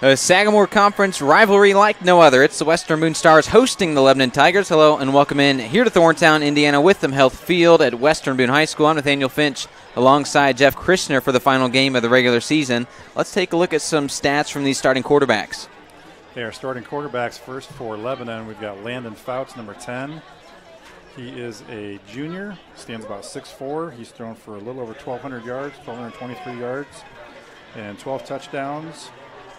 A Sagamore Conference rivalry like no other. It's the Western Boone Stars hosting the Lebanon Tigers. Hello and welcome in here to Thorntown, Indiana, Witham Health Field at Western Boone High School. I'm Nathaniel Finch alongside Jeff Christner for the final game of the regular season. Let's take a look at some stats from these starting quarterbacks. They are starting quarterbacks first for Lebanon. We've got Landon Fouts, number 10. He is a junior, stands about 6'4". He's thrown for a little over 1,200 yards, 1,223 yards, and 12 touchdowns.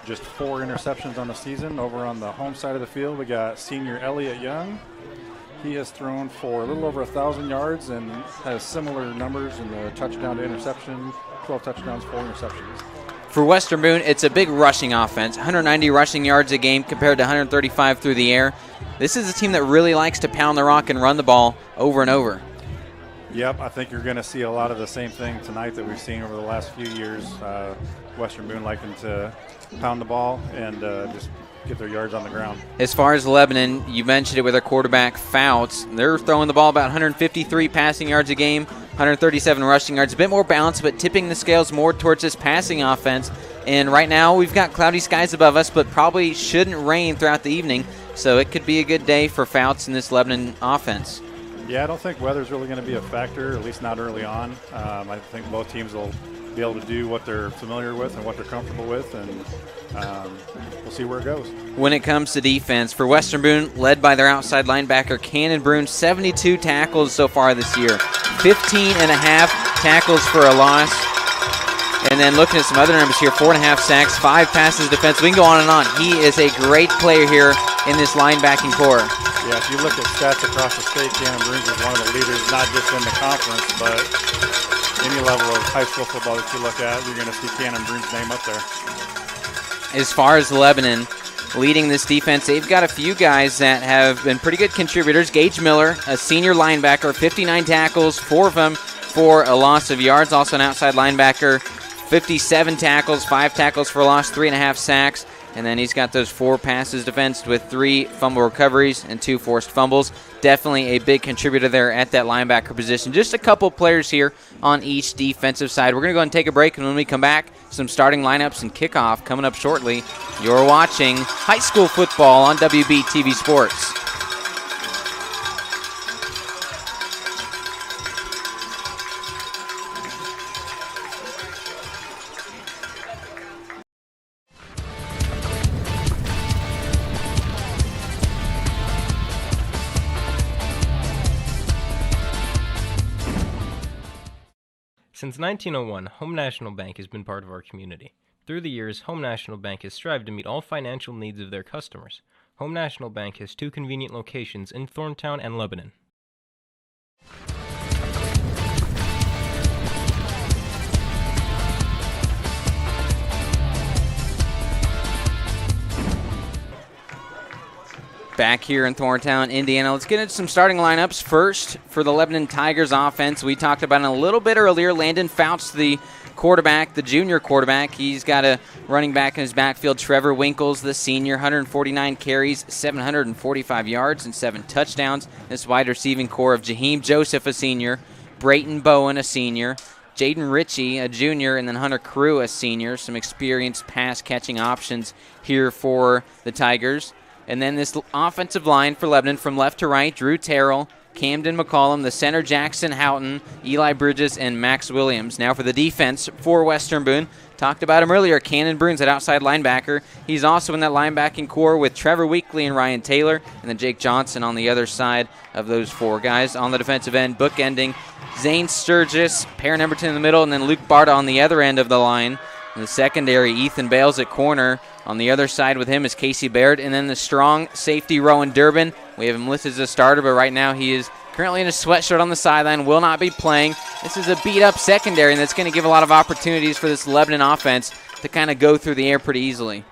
Just 4 interceptions on the season. Over on the home side of the field, we got senior Elliott Young. He has thrown for a little over 1,000 yards and has similar numbers in the touchdown to interception, 12 touchdowns, 4 interceptions. For Western Boone, it's a big rushing offense, 190 rushing yards a game compared to 135 through the air. This is a team that really likes to pound the rock and run the ball over and over. Yep, I think you're going to see a lot of the same thing tonight that we've seen over the last few years. Western Boone liking to pound the ball and just get their yards on the ground. As far as Lebanon, you mentioned it with their quarterback, Fouts. They're throwing the ball about 153 passing yards a game, 137 rushing yards. A bit more balanced, but tipping the scales more towards this passing offense. And right now, we've got cloudy skies above us, but probably shouldn't rain throughout the evening. So it could be a good day for Fouts in this Lebanon offense. Yeah, I don't think weather's really going to be a factor, at least not early on. I think both teams will be able to do what they're familiar with and what they're comfortable with, and we'll see where it goes. When it comes to defense, for Western Boone, led by their outside linebacker, Cannon Brune, 72 tackles so far this year, 15 and a half tackles for a loss. And then looking at some other numbers here, 4.5 sacks, 5 passes defense. We can go on and on. He is a great player here in this linebacking core. Yeah, if you look at stats across the state, Cannon Brune is one of the leaders, not just in the conference, but any level of high school football that you look at, you're going to see Cannon Brune's name up there. As far as Lebanon leading this defense, they've got a few guys that have been pretty good contributors. Gage Miller, a senior linebacker, 59 tackles, 4 of them for a loss of yards. Also an outside linebacker, 57 tackles, 5 tackles for a loss, 3.5 sacks. And then he's got those 4 passes defensed with 3 fumble recoveries and 2 forced fumbles. Definitely a big contributor there at that linebacker position. Just a couple players here on each defensive side. We're going to go ahead and take a break, and when we come back, some starting lineups and kickoff coming up shortly. You're watching high school football on WB TV Sports. Since 1901, Home National Bank has been part of our community. Through the years, Home National Bank has strived to meet all financial needs of their customers. Home National Bank has 2 convenient locations in Thorntown and Lebanon. Back here in Thorntown, Indiana. Let's get into some starting lineups. First, for the Lebanon Tigers offense, we talked about it a little bit earlier. Landon Fouts, the quarterback, the junior quarterback. He's got a running back in his backfield. Trevor Winkles, the senior, 149 carries, 745 yards, and 7 touchdowns. This wide receiving core of Jaheim Joseph, a senior, Brayton Bowen, a senior, Jaden Ritchie, a junior, and then Hunter Crew, a senior. Some experienced pass-catching options here for the Tigers. And then this offensive line for Lebanon from left to right, Drew Terrell, Camden McCollum, the center Jackson Houghton, Eli Bridges, and Max Williams. Now for the defense for Western Boone. Talked about him earlier, Cannon Brune's at outside linebacker. He's also in that linebacking core with Trevor Weekly and Ryan Taylor, and then Jake Johnson on the other side of those 4 guys. On the defensive end, bookending Zane Sturgis, pair number 10 in the middle, and then Luke Barta on the other end of the line. In the secondary, Ethan Bales at corner. On the other side with him is Casey Baird. And then the strong safety, Rowan Durbin. We have him listed as a starter, but right now he is currently in a sweatshirt on the sideline, will not be playing. This is a beat-up secondary, and that's going to give a lot of opportunities for this Lebanon offense to kind of go through the air pretty easily.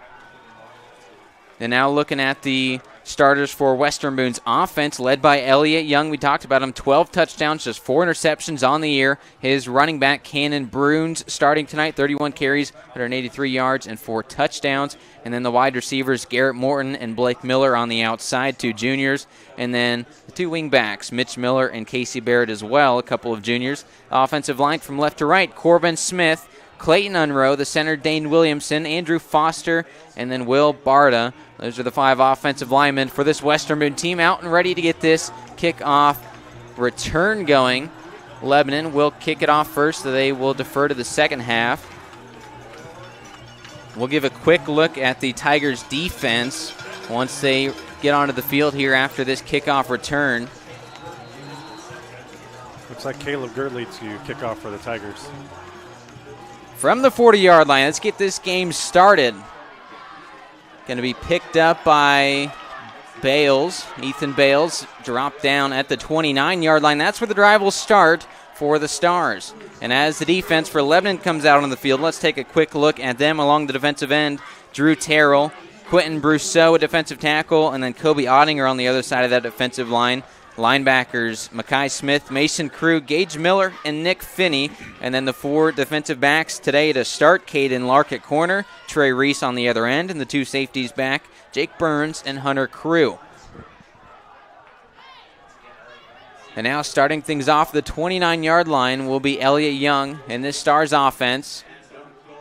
And now looking at the starters for Western Boone's offense, led by Elliott Young. We talked about him, 12 touchdowns, just 4 interceptions on the year. His running back, Cannon Brune's starting tonight, 31 carries, 183 yards, and 4 touchdowns. And then the wide receivers, Garrett Morton and Blake Miller on the outside, 2 juniors. And then the 2 wing backs, Mitch Miller and Casey Barrett as well, a couple of juniors. Offensive line from left to right, Corbin Smith, Clayton Unroe, the center Dane Williamson, Andrew Foster, and then Will Barta. Those are the 5 offensive linemen for this Western Boone team, out and ready to get this kickoff return going. Lebanon will kick it off first, so they will defer to the second half. We'll give a quick look at the Tigers' defense once they get onto the field here after this kickoff return. Looks like Caleb Girdley to kick off for the Tigers. From the 40-yard line, let's get this game started. Going to be picked up by Bales. Ethan Bales dropped down at the 29-yard line. That's where the drive will start for the Stars. And as the defense for Lebanon comes out on the field, let's take a quick look at them along the defensive end. Drew Terrell, Quentin Brousseau, a defensive tackle, and then Kobe Ottinger on the other side of that defensive line. Linebackers, Makai Smith, Mason Crew, Gage Miller, and Nick Finney. And then the 4 defensive backs today to start: Caden Lark at corner, Trey Reese on the other end, and the 2 safeties back, Jake Burns and Hunter Crew. And now starting things off, the 29-yard line will be Elliott Young in this Stars offense.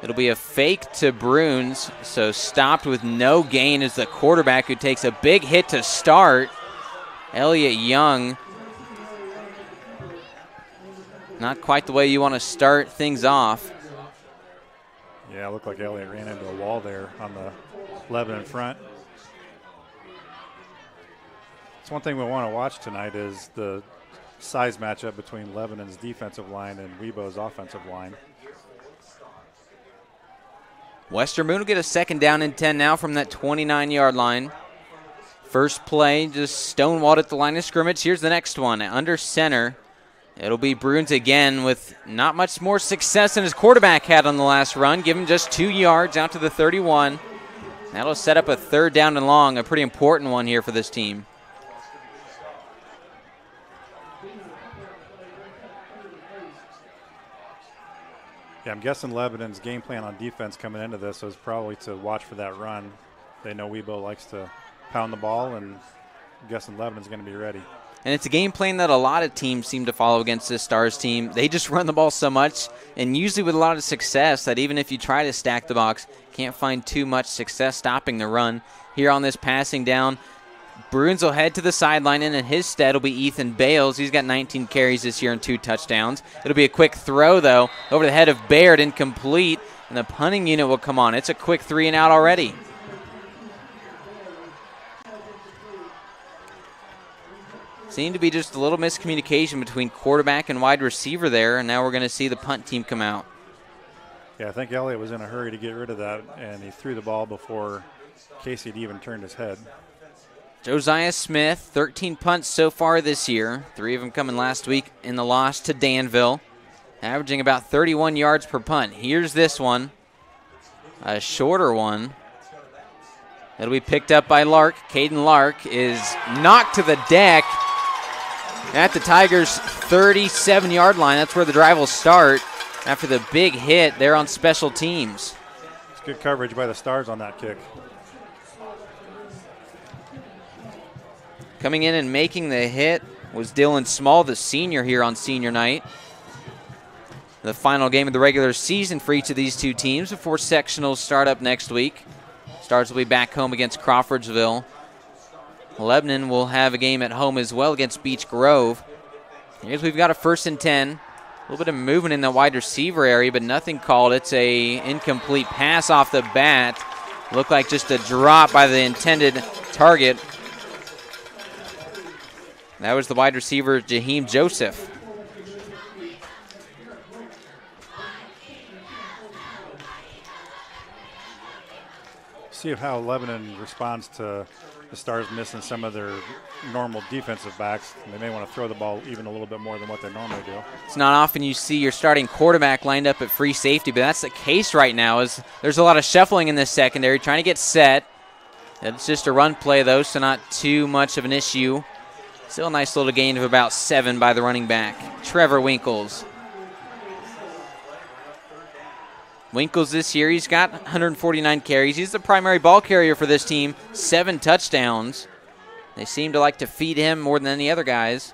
It'll be a fake to Bruins, so stopped with no gain is the quarterback, who takes a big hit to start. Elliott Young, not quite the way you want to start things off. Yeah, it looked like Elliott ran into a wall there on the Lebanon front. It's one thing we want to watch tonight is the size matchup between Lebanon's defensive line and Webo's offensive line. Western Boone will get a 2nd down and 10 now from that 29-yard line. First play, just stonewalled at the line of scrimmage. Here's the next one, under center. It'll be Bruins again with not much more success than his quarterback had on the last run. Give him just 2 yards out to the 31. That'll set up a 3rd down and long, a pretty important one here for this team. Yeah, I'm guessing Lebanon's game plan on defense coming into this was probably to watch for that run. They know Webo likes to pound the ball, and I'm guessing Lebanon's going to be ready. And it's a game plan that a lot of teams seem to follow against this Stars team. They just run the ball so much, and usually with a lot of success, that even if you try to stack the box, can't find too much success stopping the run. Here on this passing down, Bruins will head to the sideline, and in his stead will be Ethan Bales. He's got 19 carries this year and 2 touchdowns. It'll be a quick throw, though, over the head of Baird, incomplete, and the punting unit will come on. It's a quick 3 and out already. Seemed to be just a little miscommunication between quarterback and wide receiver there, and now we're going to see the punt team come out. Yeah, I think Elliott was in a hurry to get rid of that, and he threw the ball before Casey had even turned his head. Josiah Smith, 13 punts so far this year, 3 of them coming last week in the loss to Danville, averaging about 31 yards per punt. Here's this one, a shorter one. It'll be picked up by Lark. Caden Lark is knocked to the deck at the Tigers' 37-yard line. That's where the drive will start after the big hit there on special teams. It's good coverage by the Stars on that kick. Coming in and making the hit was Dylan Small, the senior here on senior night. The final game of the regular season for each of these 2 teams before sectionals start up next week. Stars will be back home against Crawfordsville. Lebanon will have a game at home as well against Beech Grove. Here's we've got a 1st and 10. A little bit of movement in the wide receiver area, but nothing called. It's a incomplete pass off the bat. Looked like just a drop by the intended target. That was the wide receiver, Jaheim Joseph. See how Lebanon responds to the Stars missing some of their normal defensive backs. They may want to throw the ball even a little bit more than what they normally do. It's not often you see your starting quarterback lined up at free safety, but that's the case right now. Is there's a lot of shuffling in this secondary, trying to get set. It's just a run play, though, so not too much of an issue. Still a nice little gain of about 7 by the running back, Trevor Winkles. Winkles this year, he's got 149 carries. He's the primary ball carrier for this team, 7 touchdowns. They seem to like to feed him more than any other guys.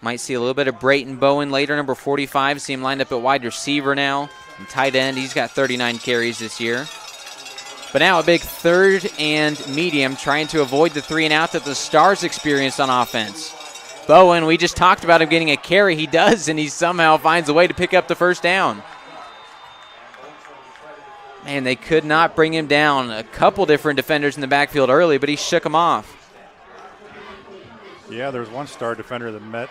Might see a little bit of Brayton Bowen later, number 45. See him lined up at wide receiver now. And tight end, he's got 39 carries this year. But now a big third and medium, trying to avoid the 3-and-out that the Stars experienced on offense. Bowen, we just talked about him getting a carry. He does, and he somehow finds a way to pick up the first down. Man, they could not bring him down. A couple different defenders in the backfield early, but he shook him off. Yeah, there was one Star defender that met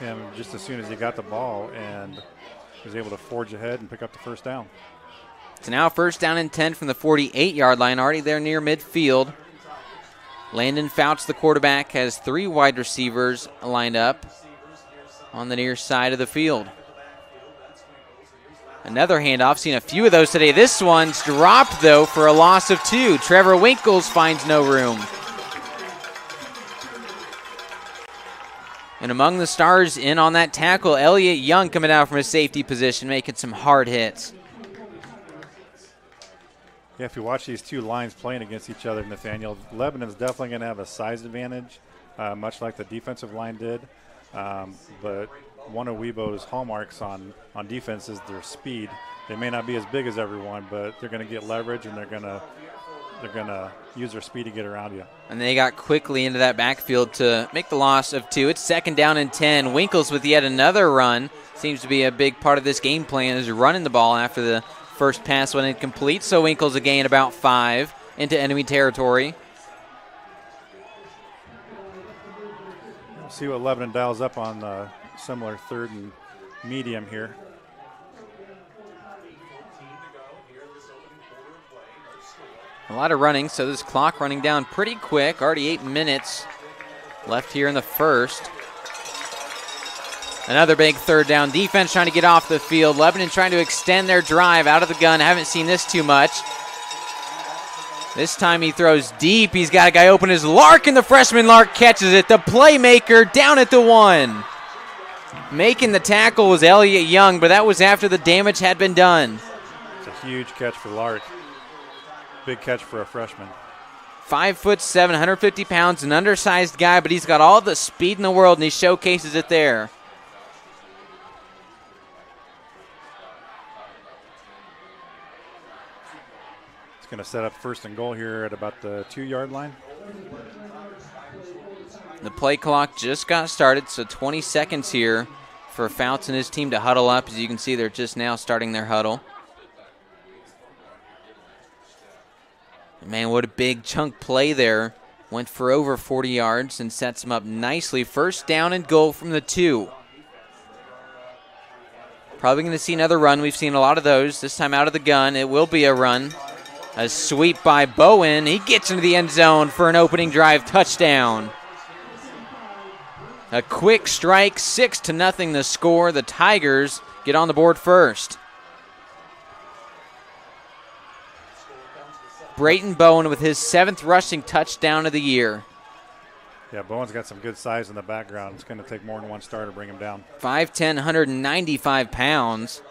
him just as soon as he got the ball and was able to forge ahead and pick up the first down. It's now first down and 10 from the 48-yard line, already there near midfield. Landon Fouts, the quarterback, has 3 wide receivers lined up on the near side of the field. Another handoff, seen a few of those today. This one's dropped, though, for a loss of 2. Trevor Winkles finds no room. And among the Stars in on that tackle, Elliott Young coming out from a safety position, making some hard hits. Yeah, if you watch these two lines playing against each other, Nathaniel, Lebanon's definitely going to have a size advantage, much like the defensive line did. But one of Weibo's hallmarks on defense is their speed. They may not be as big as everyone, but they're going to get leverage, and they're going to use their speed to get around you. And they got quickly into that backfield to make the loss of 2. It's second down and 10. Winkles with yet another run. Seems to be a big part of this game plan is running the ball after the first pass went incomplete. So Winkles a gain about 5 into enemy territory. We'll see what Lebanon dials up on the similar third and medium here. A lot of running, so this clock running down pretty quick. Already 8 minutes left here in the first. Another big third down. Defense trying to get off the field. Lebanon trying to extend their drive out of the gun. Haven't seen this too much. This time he throws deep. He's got a guy open as Lark, and the freshman Lark catches it. The playmaker down at the 1. Making the tackle was Elliott Young, but that was after the damage had been done. It's a huge catch for Lark. Big catch for a freshman. 5'7", 150 pounds, an undersized guy, but he's got all the speed in the world, and he showcases it there. It's going to set up first and goal here at about the 2-yard line. The play clock just got started, so 20 seconds here for Fouts and his team to huddle up. As you can see, they're just now starting their huddle. Man, what a big chunk play there. Went for over 40 yards and sets them up nicely. First down and goal from the 2. Probably going to see another run. We've seen a lot of those. This time out of the gun, it will be a run. A sweep by Bowen. He gets into the end zone for an opening drive touchdown. A quick strike, 6-0 the score. The Tigers get on the board first. Brayton Bowen with his 7th rushing touchdown of the year. Yeah, Bowen's got some good size in the background. It's going to take more than one star to bring him down. 5'10", 195 pounds.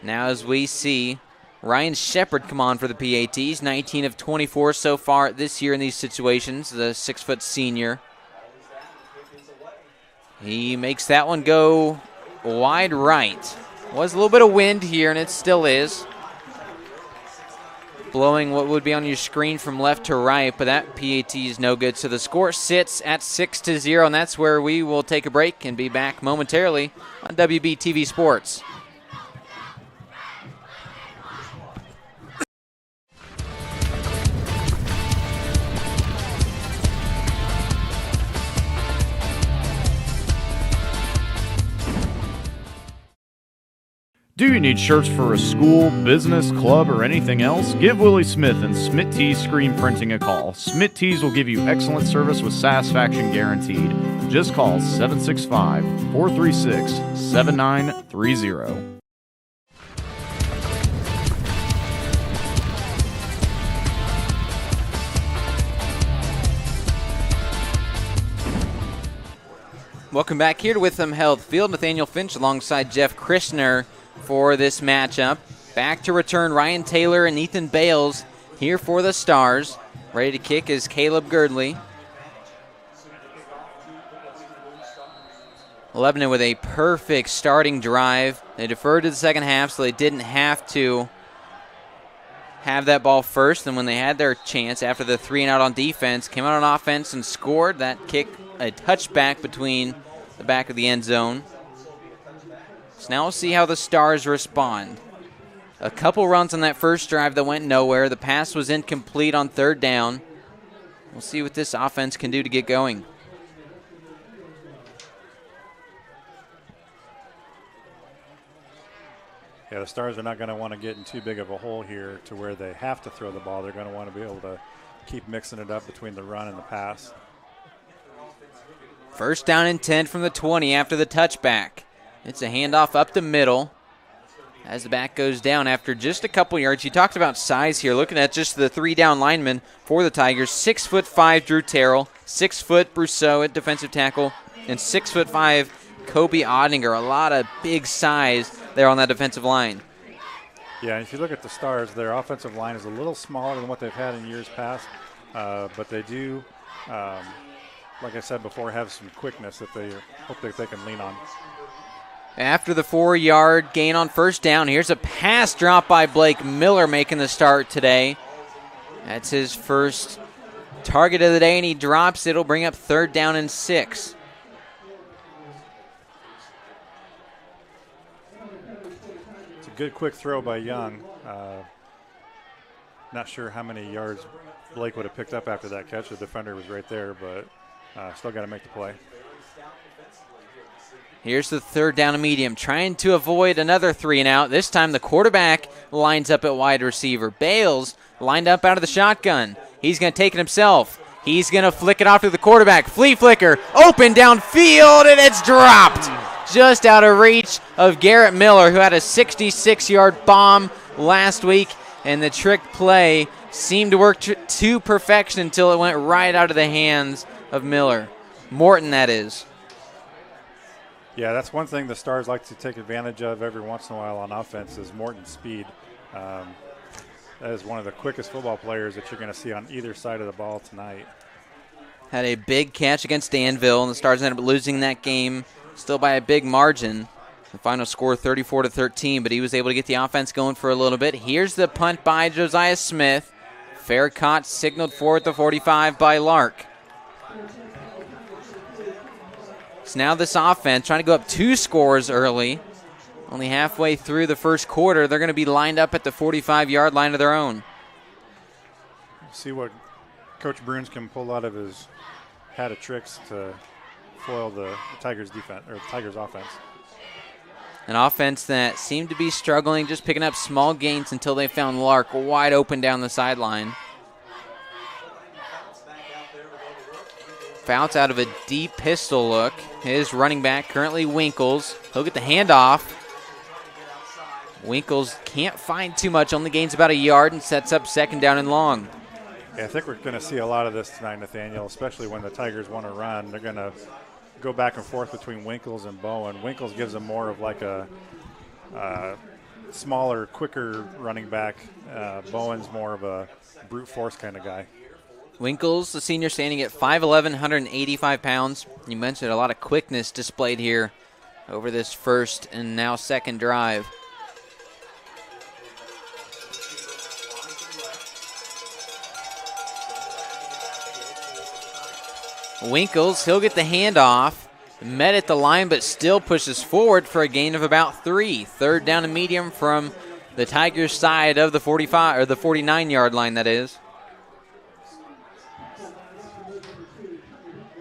Now as we see Ryan Shepard come on for the PATs, 19 of 24 so far this year in these situations, the 6-foot senior. He makes that one go wide right. Was a little bit of wind here, and it still is. Blowing what would be on your screen from left to right, but that PAT is no good. So the score sits at 6-0, and that's where we will take a break and be back momentarily on WBTV Sports. Do you need shirts for a school, business, club, or anything else? Give Willie Smith and Smith Tees Screen Printing a call. Smith Tees will give you excellent service with satisfaction guaranteed. Just call 765-436-7930. Welcome back here to Witham Health Field. Nathaniel Finch alongside Jeff Christner for this matchup. Back to return Ryan Taylor and Ethan Bales here for the Stars. Ready to kick is Caleb Girdley. Lebanon with a perfect starting drive. They deferred to the second half, so they didn't have to have that ball first. And when they had their chance after the 3-and-out on defense, came out on offense and scored. That kick, a touchback between the back of the end zone. So now we'll see how the Stars respond. A couple runs on that first drive that went nowhere. The pass was incomplete on third down. We'll see what this offense can do to get going. Yeah, the Stars are not going to want to get in too big of a hole here to where they have to throw the ball. They're going to want to be able to keep mixing it up between the run and the pass. First down and 10 from the 20 after the touchback. It's a handoff up the middle as the back goes down after just a couple yards. You talked about size here. Looking at just the 3-down linemen for the Tigers, 6'5" Drew Terrell, 6 foot Brousseau at defensive tackle, and 6'5" Kobe Ottinger. A lot of big size there on that defensive line. Yeah, and if you look at the Stars, their offensive line is a little smaller than what they've had in years past, but they do, like I said before, have some quickness that they hope that they can lean on. After the 4-yard gain on first down, here's a pass drop by Blake Miller making the start today. That's his first target of the day, and he drops it. It'll bring up third down and 6. It's a good quick throw by Young. Not sure how many yards Blake would have picked up after that catch. The defender was right there, but still got to make the play. Here's the third down and medium, trying to avoid another 3-and-out. This time the quarterback lines up at wide receiver. Bales lined up out of the shotgun. He's going to take it himself. He's going to flick it off to the quarterback. Flea flicker, open downfield, and it's dropped. Just out of reach of Garrett Miller, who had a 66-yard bomb last week. And the trick play seemed to work to perfection until it went right out of the hands of Miller. Morton, that is. Yeah, that's one thing the Stars like to take advantage of every once in a while on offense is Morton's speed. That is one of the quickest football players that you're going to see on either side of the ball tonight. Had a big catch against Danville, and the Stars ended up losing that game still by a big margin. The final score 34-13, but he was able to get the offense going for a little bit. Here's the punt by Josiah Smith. Fair caught, signaled for at the 45 by Lark. So now this offense trying to go up 2 scores early. Only halfway through the first quarter, they're going to be lined up at the 45-yard line of their own. See what Coach Bruins can pull out of his hat of tricks to foil the Tigers' defense or the Tigers' offense. An offense that seemed to be struggling, just picking up small gains until they found Lark wide open down the sideline. Fouts out of a deep pistol look. His running back, currently Winkles. He'll get the handoff. Winkles can't find too much, only gains about a yard and sets up second down and long. Yeah, I think we're going to see a lot of this tonight, Nathaniel, especially when the Tigers want to run. They're going to go back and forth between Winkles and Bowen. Winkles gives them more of like a smaller, quicker running back. Bowen's more of a brute force kind of guy. Winkles, the senior, standing at 5'11", 185 pounds. You mentioned a lot of quickness displayed here over this first and now second drive. Winkles, he'll get the handoff. Met at the line, but still pushes forward for a gain of about 3. Third down and medium from the Tigers' side of the 45 or the 49-yard line, that is.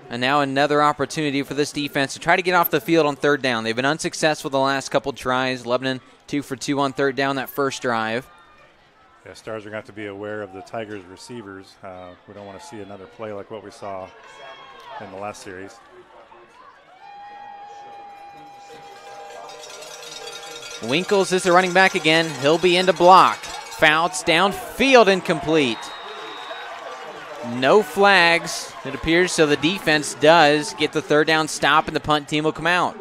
And now another opportunity for this defense to try to get off the field on third down. They've been unsuccessful the last couple tries. Lebanon 2 for 2 on third down that first drive. Yeah, Stars are going to have to be aware of the Tigers' receivers. We don't want to see another play like what we saw in the last series. Winkles is the running back again. He'll be into block. Fouts downfield, incomplete. No flags, it appears, so the defense does get the third down stop, and the punt team will come out.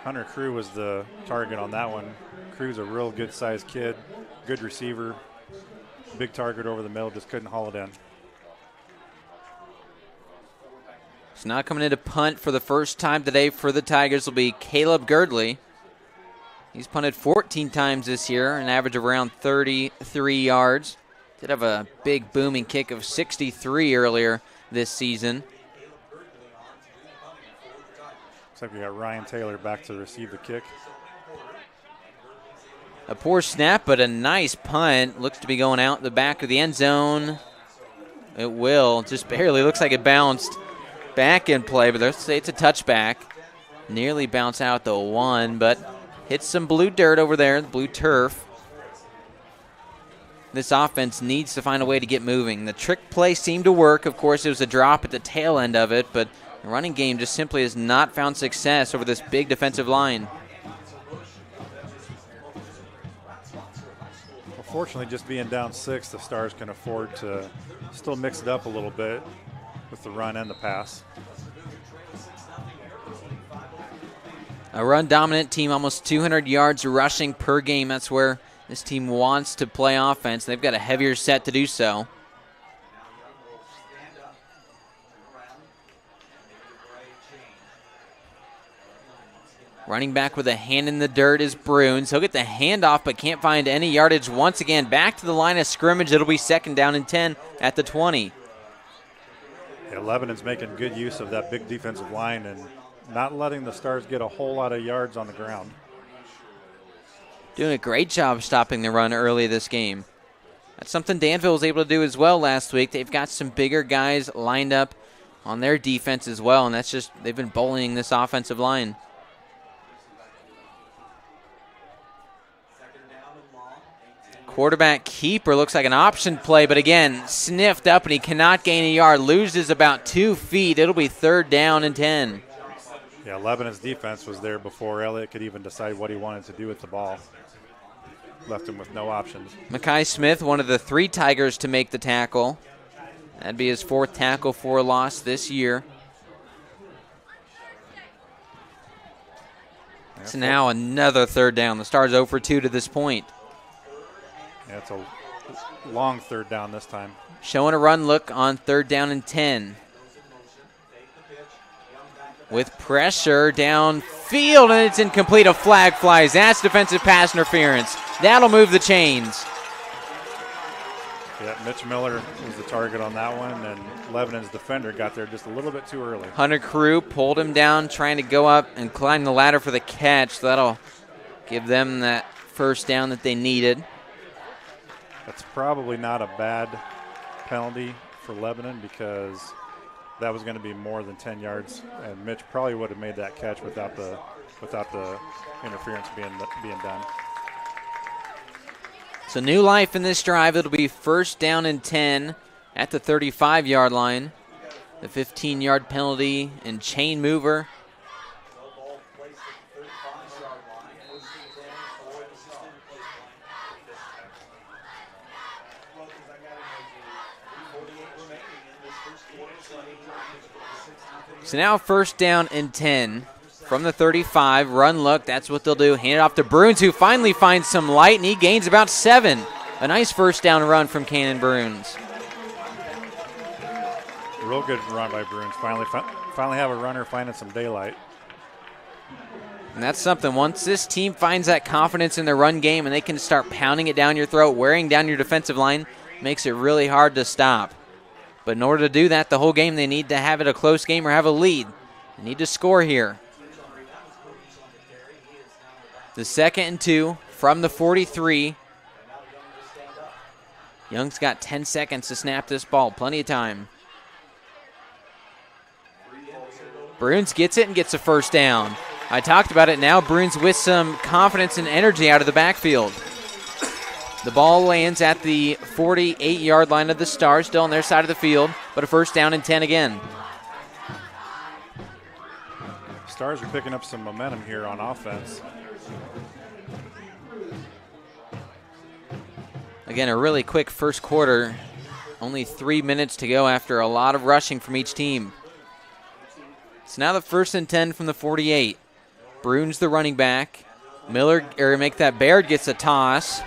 Hunter Crew was the target on that one. Crew's a real good-sized kid, good receiver, big target over the middle, just couldn't haul it in. So now coming in to punt for the first time today for the Tigers will be Caleb Girdley. He's punted 14 times this year, an average of around 33 yards. Did have a big booming kick of 63 earlier this season. Looks like we got Ryan Taylor back to receive the kick. A poor snap, but a nice punt. Looks to be going out the back of the end zone. It will, just barely. Looks like it bounced back in play, but let's say it's a touchback. Nearly bounced out the 1, but hits some blue dirt over there, blue turf. This offense needs to find a way to get moving. The trick play seemed to work. Of course, it was a drop at the tail end of it, but the running game just simply has not found success over this big defensive line. Well, fortunately, just being down 6, the Stars can afford to still mix it up a little bit with the run and the pass. A run-dominant team, almost 200 yards rushing per game. That's where this team wants to play offense. They've got a heavier set to do so. Running back with a hand in the dirt is Bruins. He'll get the handoff, but can't find any yardage once again. Back to the line of scrimmage. It'll be 2nd down and 10 at the 20. Yeah, Lebanon's making good use of that big defensive line and not letting the Stars get a whole lot of yards on the ground. Doing a great job stopping the run early this game. That's something Danville was able to do as well last week. They've got some bigger guys lined up on their defense as well, and that's just, they've been bullying this offensive line. Quarterback keeper looks like an option play, but again, sniffed up and he cannot gain a yard. Loses about 2 feet. It'll be 3rd down and 10. Yeah, Lebanon's defense was there before Elliott could even decide what he wanted to do with the ball. Left him with no options. Mackay Smith, one of the 3 Tigers to make the tackle. That'd be his 4th tackle for a loss this year. So now another 3rd down. The Stars 0 for 2 to this point. Yeah, it's a long 3rd down this time. Showing a run look on 3rd down and 10. With pressure downfield, and it's incomplete. A flag flies. That's defensive pass interference. That'll move the chains. Yeah, Mitch Miller was the target on that one, and Lebanon's defender got there just a little bit too early. Hunter Crew pulled him down, trying to go up and climb the ladder for the catch. So that'll give them that 1st down that they needed. That's probably not a bad penalty for Lebanon because that was going to be more than 10 yards, and Mitch probably would have made that catch without the interference being done. So new life in this drive. It'll be 1st down and 10 at the 35-yard line. The 15-yard penalty and chain mover. So now 1st down and 10 from the 35. Run look, that's what they'll do. Hand it off to Bruins, who finally finds some light, and he gains about 7. A nice 1st down run from Cannon Bruins. Real good run by Bruins. Finally have a runner finding some daylight. And that's something. Once this team finds that confidence in their run game and they can start pounding it down your throat, wearing down your defensive line, makes it really hard to stop. But in order to do that the whole game, they need to have it a close game or have a lead. They need to score here. The 2nd and 2 from the 43. Young's got 10 seconds to snap this ball. Plenty of time. Bruins gets it and gets a 1st down. I talked about it now. Bruins with some confidence and energy out of the backfield. The ball lands at the 48-yard line of the Stars, still on their side of the field, but a 1st down and 10 again. Stars are picking up some momentum here on offense. Again, a really quick first quarter. Only 3 minutes to go after a lot of rushing from each team. It's now the 1st and 10 from the 48. Bruins the running back. Baird gets a toss.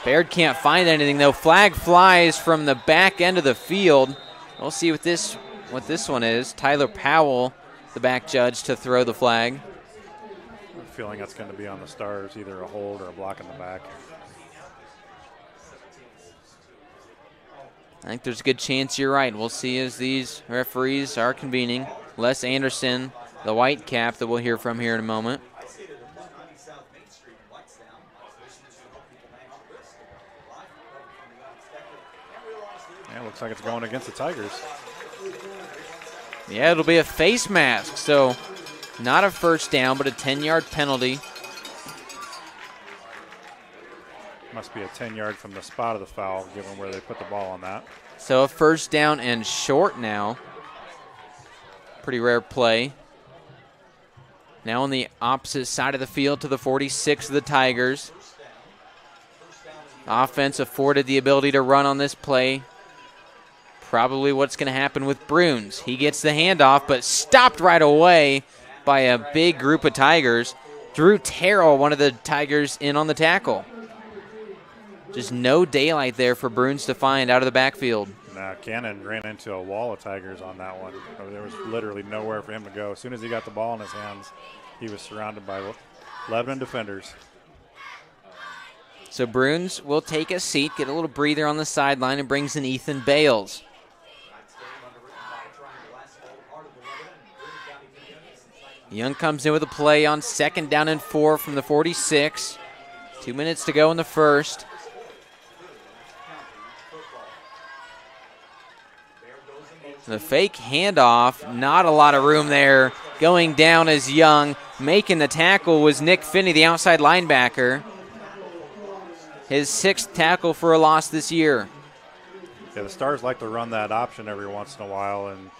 Baird can't find anything, though. Flag flies from the back end of the field. We'll see what this what this one is. Tyler Powell, the back judge, to throw the flag. I have a feeling that's going to be on the Stars, either a hold or a block in the back. I think there's a good chance you're right. We'll see as these referees are convening. Les Anderson, the white cap that we'll hear from here in a moment. Yeah, looks like it's going against the Tigers. Yeah, it'll be a face mask, so not a first down, but a 10-yard penalty. Must be a 10-yard from the spot of the foul, given where they put the ball on that. So a first down and short now. Pretty rare play. Now on the opposite side of the field to the 46 of the Tigers. Offense afforded the ability to run on this play. Probably what's going to happen with Bruins. He gets the handoff, but stopped right away by a big group of Tigers. Drew Terrell, one of the Tigers, in on the tackle. Just no daylight there for Bruins to find out of the backfield. Nah, Cannon ran into a wall of Tigers on that one. There was literally nowhere for him to go. As soon as he got the ball in his hands, he was surrounded by Lebanon defenders. So Bruins will take a seat, get a little breather on the sideline, and brings in Ethan Bales. Young comes in with a play on 2nd down and 4 from the 46. 2 minutes to go in the first. The fake handoff, not a lot of room there. Going down as Young. Making the tackle was Nick Finney, the outside linebacker. His 6th tackle for a loss this year. Yeah, the Stars like to run that option every once in a while, and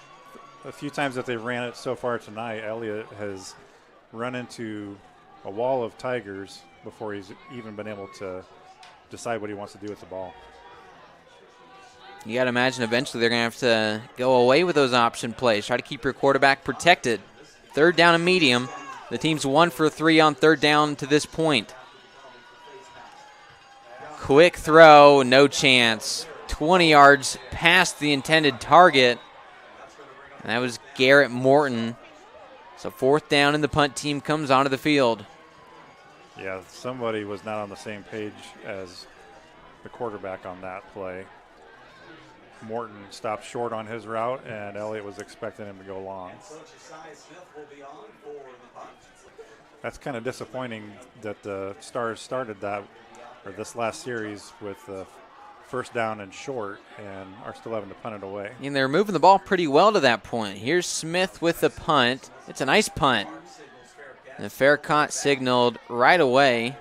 a few times that they've ran it so far tonight, Elliott has run into a wall of Tigers before he's even been able to decide what he wants to do with the ball. You got to imagine eventually they're going to have to go away with those option plays, try to keep your quarterback protected. 3rd down and medium. The team's 1 for 3 on 3rd down to this point. Quick throw, no chance. 20 yards past the intended target. And that was Garrett Morton. So 4th down and the punt team comes onto the field. Yeah, somebody was not on the same page as the quarterback on that play. Morton stopped short on his route, and Elliott was expecting him to go long. That's kind of disappointing that the Stars started that, or this last series, with the 1st down and short, and are still having to punt it away. And they're moving the ball pretty well to that point. Here's Smith with the punt. It's a nice punt. And the fair caught signaled right away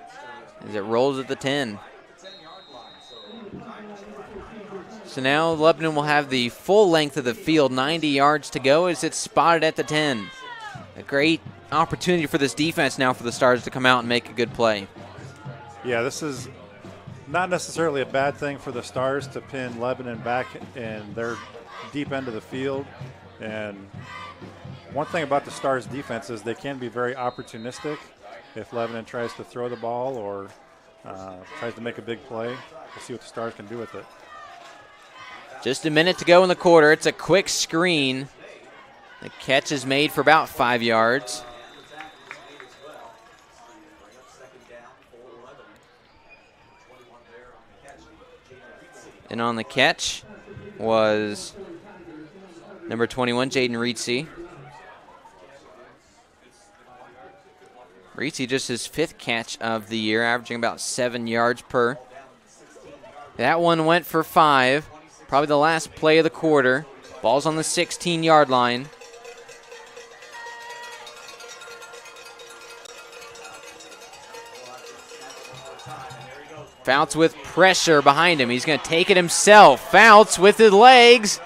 as it rolls at the 10. So now Lebanon will have the full length of the field, 90 yards to go as it's spotted at the 10. A great opportunity for this defense now for the Stars to come out and make a good play. Yeah, this is not necessarily a bad thing for the Stars to pin Lebanon back in their deep end of the field. And one thing about the Stars defense is they can be very opportunistic. If Lebanon tries to throw the ball or tries to make a big play, we'll see what the Stars can do with it. Just a minute to go in the quarter. It's a quick screen. The catch is made for about 5 yards. And on the catch was number 21, Jaden Reetsey. Reetsey just his 5th catch of the year, averaging about 7 yards per. That one went for 5. Probably the last play of the quarter. Ball's on the 16-yard line. Fouts with pressure behind him. He's going to take it himself. Fouts with his legs.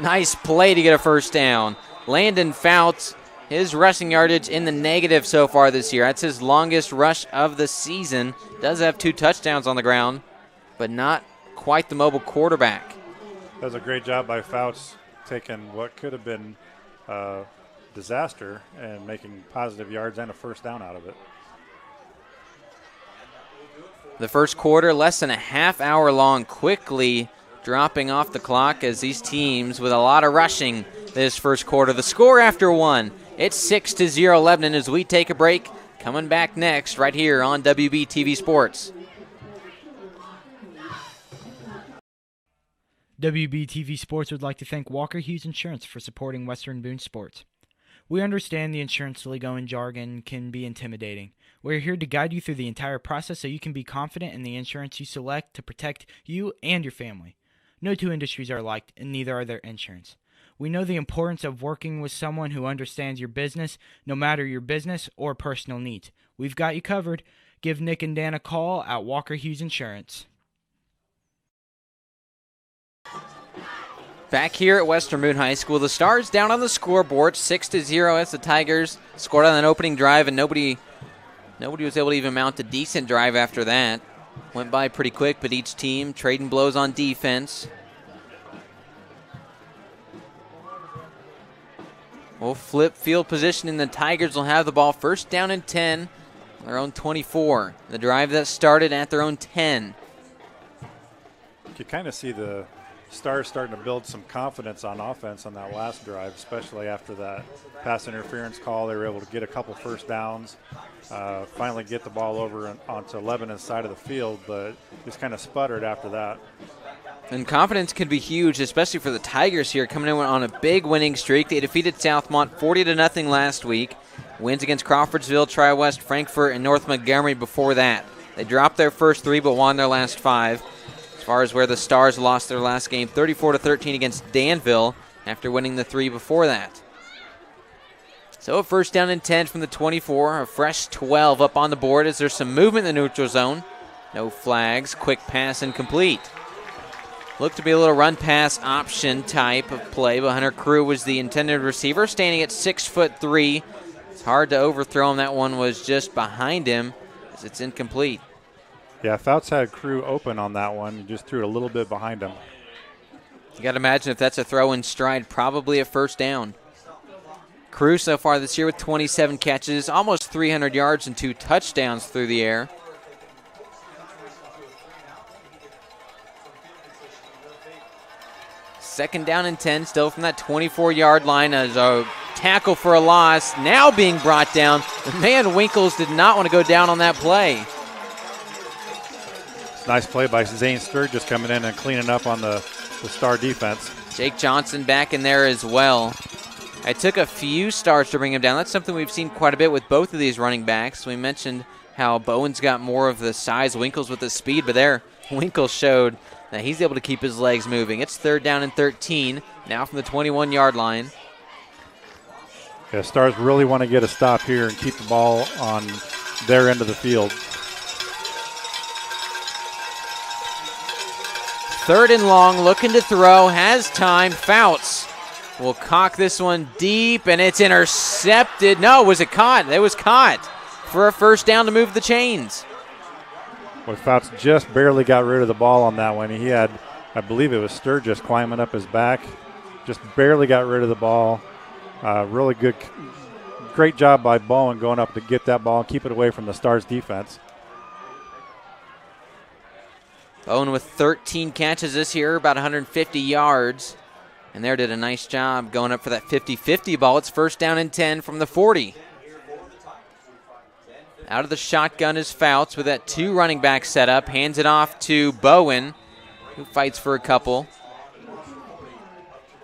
Nice play to get a first down. Landon Fouts, his rushing yardage in the negative so far this year. That's his longest rush of the season. Does have 2 touchdowns on the ground, but not quite the mobile quarterback. That was a great job by Fouts, taking what could have been a disaster and making positive yards and a first down out of it. The first quarter, less than a half hour long, quickly dropping off the clock as these teams with a lot of rushing this first quarter. The score after one, it's 6-0 Lebanon as we take a break. Coming back next right here on WBTV Sports. WBTV Sports would like to thank Walker Hughes Insurance for supporting Western Boone Sports. We understand the insurance lingo and jargon can be intimidating. We're here to guide you through the entire process so you can be confident in the insurance you select to protect you and your family. No two industries are alike, and neither are their insurance. We know the importance of working with someone who understands your business, no matter your business or personal needs. We've got you covered. Give Nick and Dan a call at Walker Hughes Insurance. Back here at Western Boone High School, the Stars down on the scoreboard, 6-0 as the Tigers scored on an opening drive, and nobody was able to even mount a decent drive after that. Went by pretty quick, but each team trading blows on defense. We'll flip field position, and the Tigers will have the ball first down and 10, their own 24. The drive that started at their own 10. You kind of see the Stars starting to build some confidence on offense on that last drive, especially after that pass interference call. They were able to get a couple first downs, finally get the ball over onto Lebanon's side of the field, but just kind of sputtered after that. And confidence can be huge, especially for the Tigers here, coming in on a big winning streak. They defeated Southmont 40-0 last week. Wins against Crawfordsville, Tri-West, Frankfort, and North Montgomery before that. They dropped their first three but won their last five. As far as where the Stars lost their last game, 34-13 against Danville after winning the three before that. So a first down and 10 from the 24, a fresh 12 up on the board as there's some movement in the neutral zone. No flags, quick pass incomplete. Looked to be a little run-pass option type of play, but Hunter Crew was the intended receiver, standing at 6'3". It's hard to overthrow him. That one was just behind him as it's incomplete. Yeah, Fouts had Crew open on that one. He just threw it a little bit behind him. You got to imagine if that's a throw in stride, probably a first down. Crew so far this year with 27 catches, almost 300 yards and 2 touchdowns through the air. Second down and 10, still from that 24-yard line as a tackle for a loss. Now being brought down. The man Winkles did not want to go down on that play. Nice play by Zane Sturgis coming in and cleaning up on the Star defense. Jake Johnson back in there as well. It took a few Stars to bring him down. That's something we've seen quite a bit with both of these running backs. We mentioned how Bowen's got more of the size, Winkles with the speed, but there Winkles showed that he's able to keep his legs moving. It's third down and 13, now from the 21-yard line. Yeah, Stars really want to get a stop here and keep the ball on their end of the field. Third and long, looking to throw, has time. Fouts will cock this one deep, and it's intercepted. No, was it caught? It was caught for a first down to move the chains. Well, Fouts just barely got rid of the ball on that one. He had, I believe it was Sturgis climbing up his back. Just barely got rid of the ball. Really good, great job by Bowen going up to get that ball and keep it away from the Stars defense. Bowen with 13 catches this year, about 150 yards. And there did a nice job going up for that 50-50 ball. It's first down and 10 from the 40. Out of the shotgun is Fouts with that 2 running back setup. Hands it off to Bowen, who fights for a couple.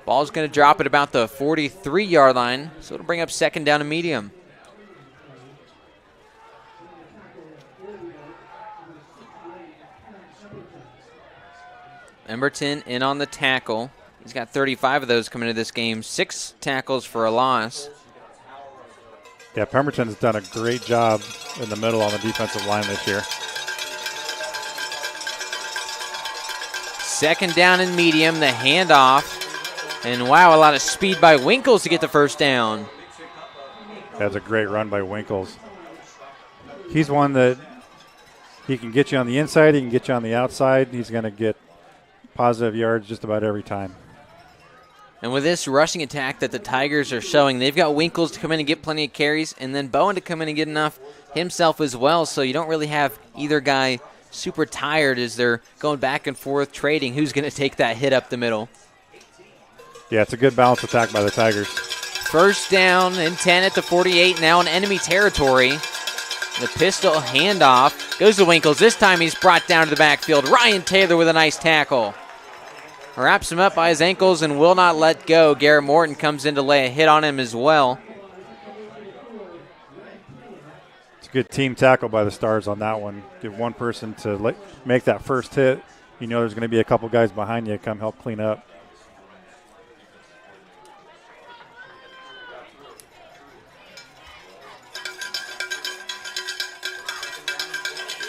Ball's going to drop at about the 43-yard line, so it'll bring up second down and medium. Emberton in on the tackle. He's got 35 of those coming into this game. 6 tackles for a loss. Yeah, Pemberton's done a great job in the middle on the defensive line this year. Second down and medium, the handoff. And wow, a lot of speed by Winkles to get the first down. That's a great run by Winkles. He's one that he can get you on the inside, he can get you on the outside. He's going to get positive yards just about every time. And with this rushing attack that the Tigers are showing, they've got Winkles to come in and get plenty of carries, and then Bowen to come in and get enough himself as well, so you don't really have either guy super tired as they're going back and forth trading who's going to take that hit up the middle. Yeah, it's a good balanced attack by the Tigers. First down and 10 at the 48, now in enemy territory. The pistol handoff goes to Winkles. This time he's brought down to the backfield. Ryan Taylor with a nice tackle. Wraps him up by his ankles and will not let go. Garrett Morton comes in to lay a hit on him as well. It's a good team tackle by the Stars on that one. Give one person to make that first hit. You know there's going to be a couple guys behind you come help clean up.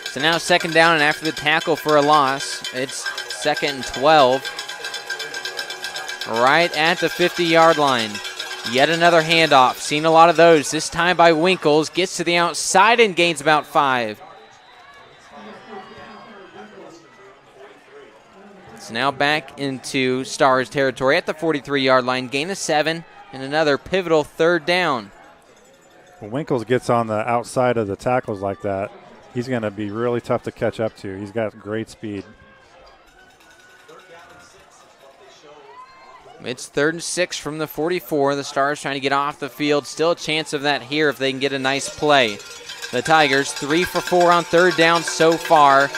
So now second down, and after the tackle for a loss, it's 2nd and 12. Right at the 50-yard line. Yet another handoff. Seen a lot of those. This time by Winkles. Gets to the outside and gains about 5. It's now back into Stars territory at the 43-yard line. Gain of 7 and another pivotal third down. When Winkles gets on the outside of the tackles like that, he's going to be really tough to catch up to. He's got great speed. It's 3rd and 6 from the 44. The Stars trying to get off the field. Still a chance of that here if they can get a nice play. The Tigers 3 for 4 on third down so far.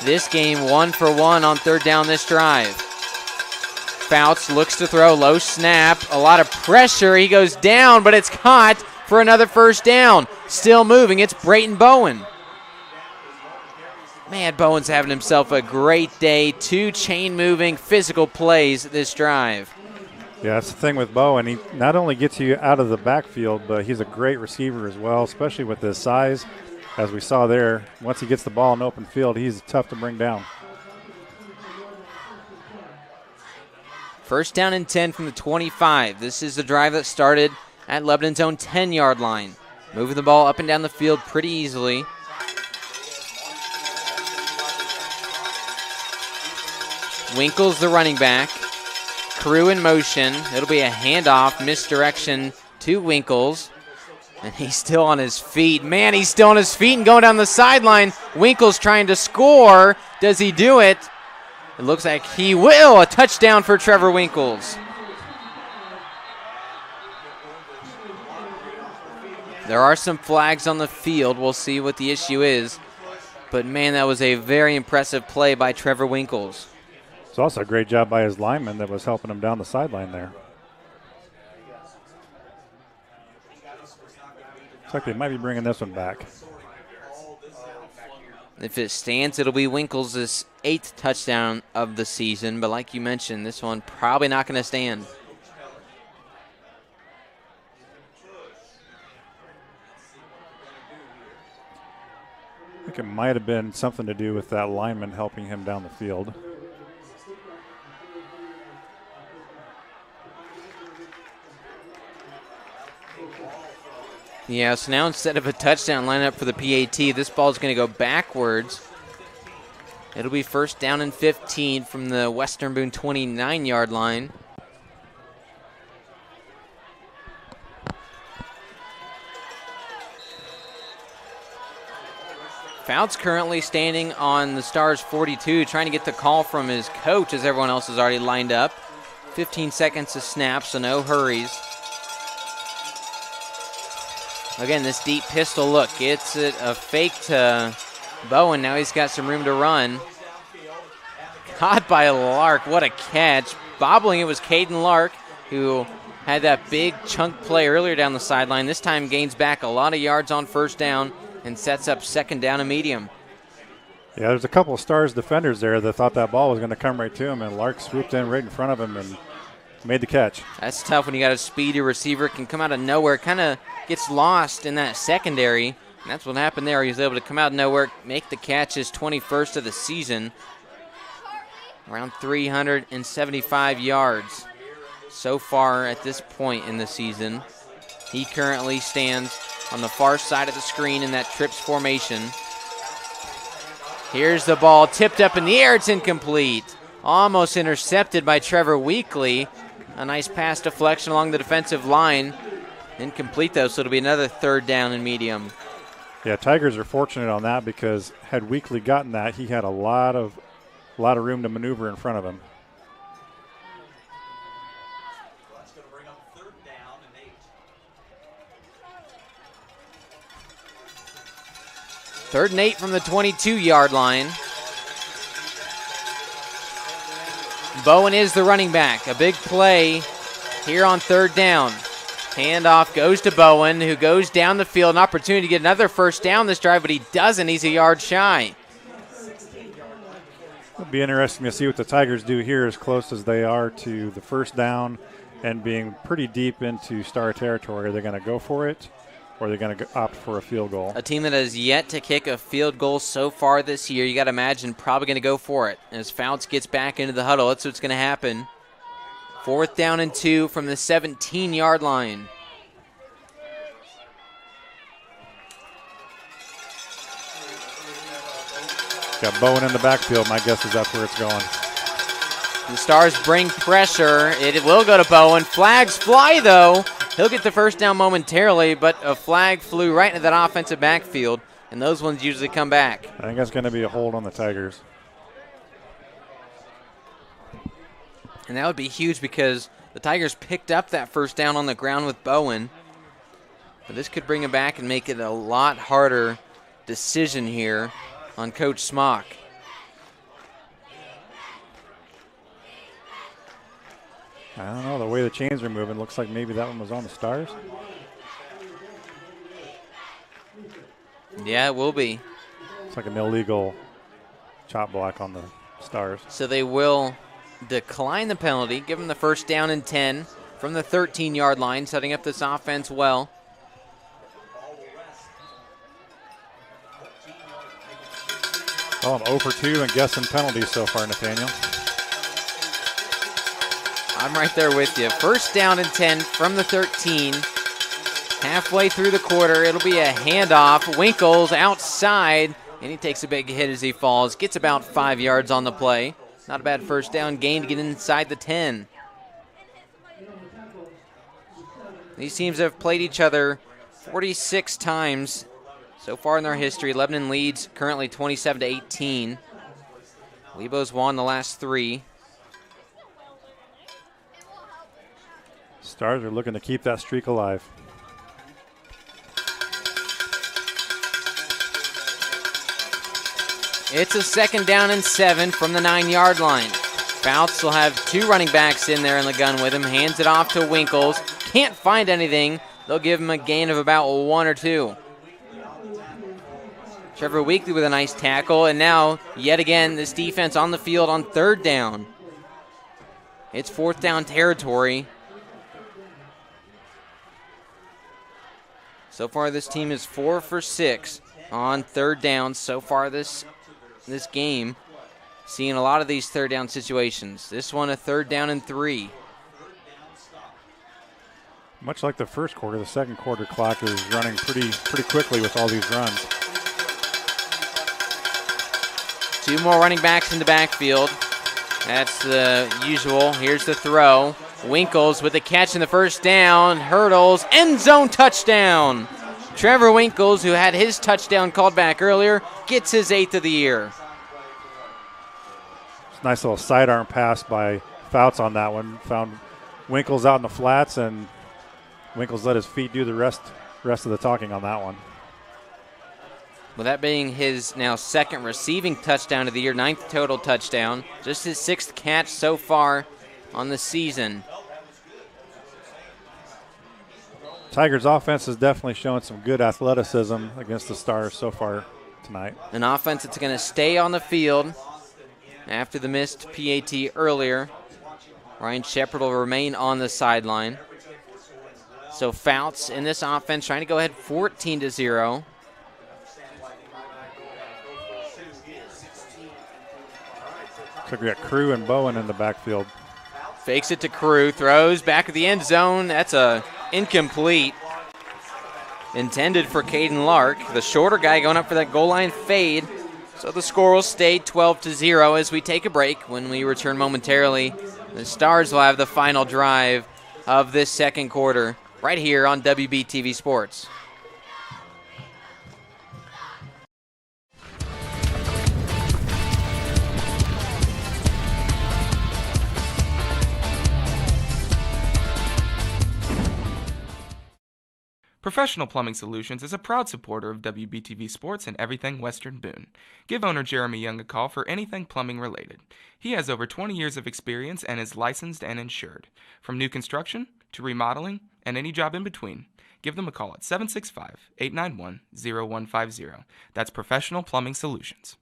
This game 1 for 1 on third down this drive. Fouts looks to throw, low snap, a lot of pressure. He goes down, but it's caught for another first down. Still moving, it's Brayton Bowen. Man, Bowen's having himself a great day. 2 chain-moving physical plays this drive. Yeah, that's the thing with Bowen. He not only gets you out of the backfield, but he's a great receiver as well, especially with his size. As we saw there, once he gets the ball in open field, he's tough to bring down. First down and 10 from the 25. This is the drive that started at Lebanon's own 10-yard line. Moving the ball up and down the field pretty easily. Winkles the running back. Crew in motion. It'll be a handoff, misdirection to Winkles. And he's still on his feet. Man, he's still on his feet and going down the sideline. Winkles trying to score. Does he do it? It looks like he will. A touchdown for Trevor Winkles. There are some flags on the field. We'll see what the issue is. But, man, that was a very impressive play by Trevor Winkles. It's also a great job by his lineman that was helping him down the sideline there. Looks like they might be bringing this one back. If it stands, it'll be Winkles' 8th touchdown of the season. But like you mentioned, this one probably not going to stand. I think it might have been something to do with that lineman helping him down the field. Yeah, so now instead of a touchdown lineup for the PAT, this ball is going to go backwards. It'll be first down and 15 from the Western Boone 29-yard line. Fouts currently standing on the Stars 42, trying to get the call from his coach as everyone else is already lined up. 15 seconds to snap, so no hurries. Again, this deep pistol look. It's a fake to Bowen. Now he's got some room to run. Caught by Lark. What a catch. Bobbling, it was Caden Lark who had that big chunk play earlier down the sideline. This time gains back a lot of yards on first down and sets up second down and medium. Yeah, there's a couple of Stars defenders there that thought that ball was going to come right to him, and Lark swooped in right in front of him and made the catch. That's tough when you got a speedy receiver, can come out of nowhere, kind of gets lost in that secondary. And that's what happened there. He was able to come out of nowhere, make the catch, his 21st of the season. Around 375 yards so far at this point in the season. He currently stands on the far side of the screen in that trips formation. Here's the ball tipped up in the air. It's incomplete. Almost intercepted by Trevor Weekly. A nice pass deflection along the defensive line. Incomplete, though, so it'll be another third down and medium. Yeah, Tigers are fortunate on that because had Weekly gotten that, he had a lot of room to maneuver in front of him. 3rd and 8 from the 22-yard line. Bowen is the running back. A big play here on 3rd down. Handoff goes to Bowen, who goes down the field. An opportunity to get another first down this drive, but he doesn't. He's a yard shy. It'll be interesting to see what the Tigers do here, as close as they are to the first down and being pretty deep into Star territory. Are they going to go for it, or are they going to opt for a field goal? A team that has yet to kick a field goal so far this year, you got to imagine probably going to go for it. As Fouts gets back into the huddle, that's what's going to happen. 4th down and 2 from the 17-yard line. Got Bowen in the backfield. My guess is that's where it's going. The Stars bring pressure. It will go to Bowen. Flags fly, though. He'll get the first down momentarily, but a flag flew right into that offensive backfield, and those ones usually come back. I think that's going to be a hold on the Tigers. And that would be huge because the Tigers picked up that first down on the ground with Bowen. But this could bring him back and make it a lot harder decision here on Coach Smock. I don't know. The way the chains are moving, looks like maybe that one was on the Stars. Yeah, it will be. It's like an illegal chop block on the Stars. So they will decline the penalty, give them the first down and 10 from the 13-yard line, setting up this offense well. Well, I'm 0 for 2 and guessing penalties so far, Nathaniel. I'm right there with you. First down and 10 from the 13. Halfway through the quarter, it'll be a handoff. Winkles outside, and he takes a big hit as he falls. Gets about 5 yards on the play. Not a bad first down gain to get inside the 10. These teams have played each other 46 times so far in their history. Lebanon leads currently 27-18. Lebo's won the last 3. Stars are looking to keep that streak alive. It's a 2nd down and 7 from the 9-yard line. Fouts will have 2 running backs in there in the gun with him. Hands it off to Winkles. Can't find anything. They'll give him a gain of about 1 or 2. Trevor Weekly with a nice tackle. And now, yet again, this defense on the field on 3rd down. It's 4th down territory. So far, this team is 4 for 6 on 3rd down so far this game. Seeing a lot of these 3rd down situations. This one a 3rd down and 3. Much like the first quarter, the second quarter clock is running pretty quickly with all these runs. 2 more running backs in the backfield. That's the usual. Here's the throw. Winkles with the catch in the first down. Hurdles. End zone touchdown. Trevor Winkles, who had his touchdown called back earlier, gets his 8th of the year. Nice little sidearm pass by Fouts on that one. Found Winkles out in the flats, and Winkles let his feet do the rest of the talking on that one. With that being his now 2nd receiving touchdown of the year, 9th total touchdown. Just his 6th catch so far on the season. Tigers offense is definitely showing some good athleticism against the Stars so far tonight. An offense that's going to stay on the field after the missed PAT earlier. Ryan Shepard will remain on the sideline. So Fouts in this offense trying to go ahead 14-0. So we got Crew and Bowen in the backfield. Fakes it to Crew, throws back at the end zone. That's a incomplete. Intended for Caden Lark, the shorter guy going up for that goal line fade. So the score will stay 12-0 as we take a break. When we return momentarily, the Stars will have the final drive of this second quarter right here on WBTV Sports. Professional Plumbing Solutions is a proud supporter of WBTV Sports and everything Western Boone. Give owner Jeremy Young a call for anything plumbing related. He has over 20 years of experience and is licensed and insured. From new construction to remodeling and any job in between, give them a call at 765-891-0150. That's Professional Plumbing Solutions.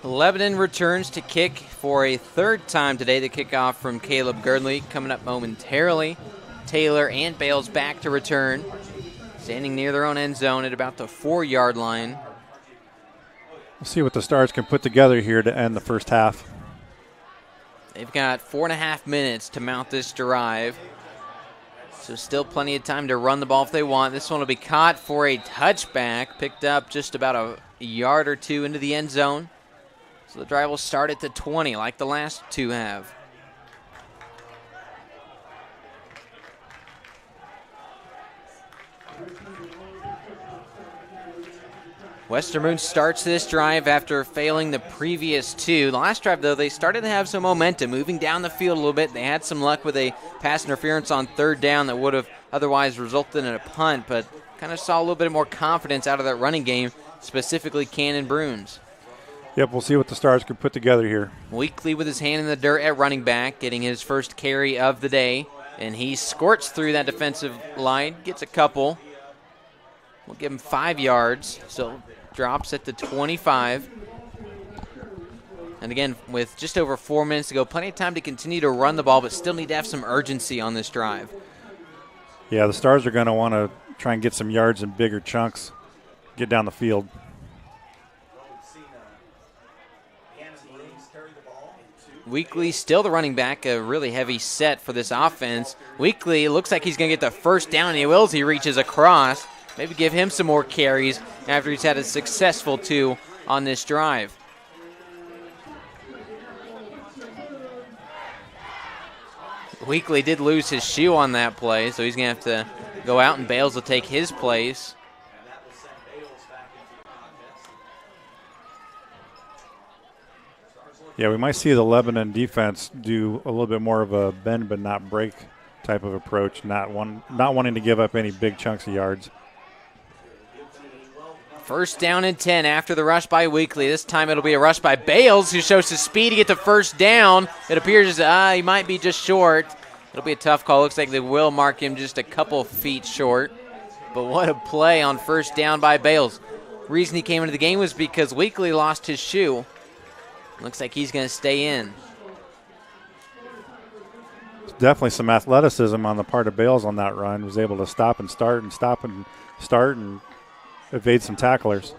Lebanon returns to kick for a third time today. The kickoff from Caleb Girdley coming up momentarily. Taylor and Bales back to return. Standing near their own end zone at about the 4-yard line. We'll see what the Stars can put together here to end the first half. They've got 4.5 minutes to mount this drive. So still plenty of time to run the ball if they want. This one will be caught for a touchback. Picked up just about a yard or two into the end zone. So the drive will start at the 20 like the last two have. Western Boone starts this drive after failing the previous two. The last drive, though, they started to have some momentum, moving down the field a little bit. They had some luck with a pass interference on third down that would have otherwise resulted in a punt, but kind of saw a little bit more confidence out of that running game, specifically Cannon Bruins. Yep, we'll see what the Stars can put together here. Weekly with his hand in the dirt at running back, getting his first carry of the day, and he squirts through that defensive line, gets a couple. We'll give him 5 yards, so drops at the 25. And again, with just over 4 minutes to go, plenty of time to continue to run the ball, but still need to have some urgency on this drive. Yeah, the Stars are going to want to try and get some yards in bigger chunks, get down the field. Weekly still the running back, a really heavy set for this offense. Weekly, it looks like he's going to get the first down, and he will as he reaches across. Maybe give him some more carries after he's had a successful 2 on this drive. Weekly did lose his shoe on that play, so he's going to have to go out, and Bales will take his place. Yeah, we might see the Lebanon defense do a little bit more of a bend but not break type of approach, not wanting to give up any big chunks of yards. First down and 10 after the rush by Weekly. This time it'll be a rush by Bales, who shows his speed to get the first down. It appears he might be just short. It'll be a tough call. Looks like they will mark him just a couple feet short. But what a play on first down by Bales. Reason he came into the game was because Weekly lost his shoe. Looks like he's going to stay in. Definitely some athleticism on the part of Bales on that run. Was able to stop and start and evade some tacklers.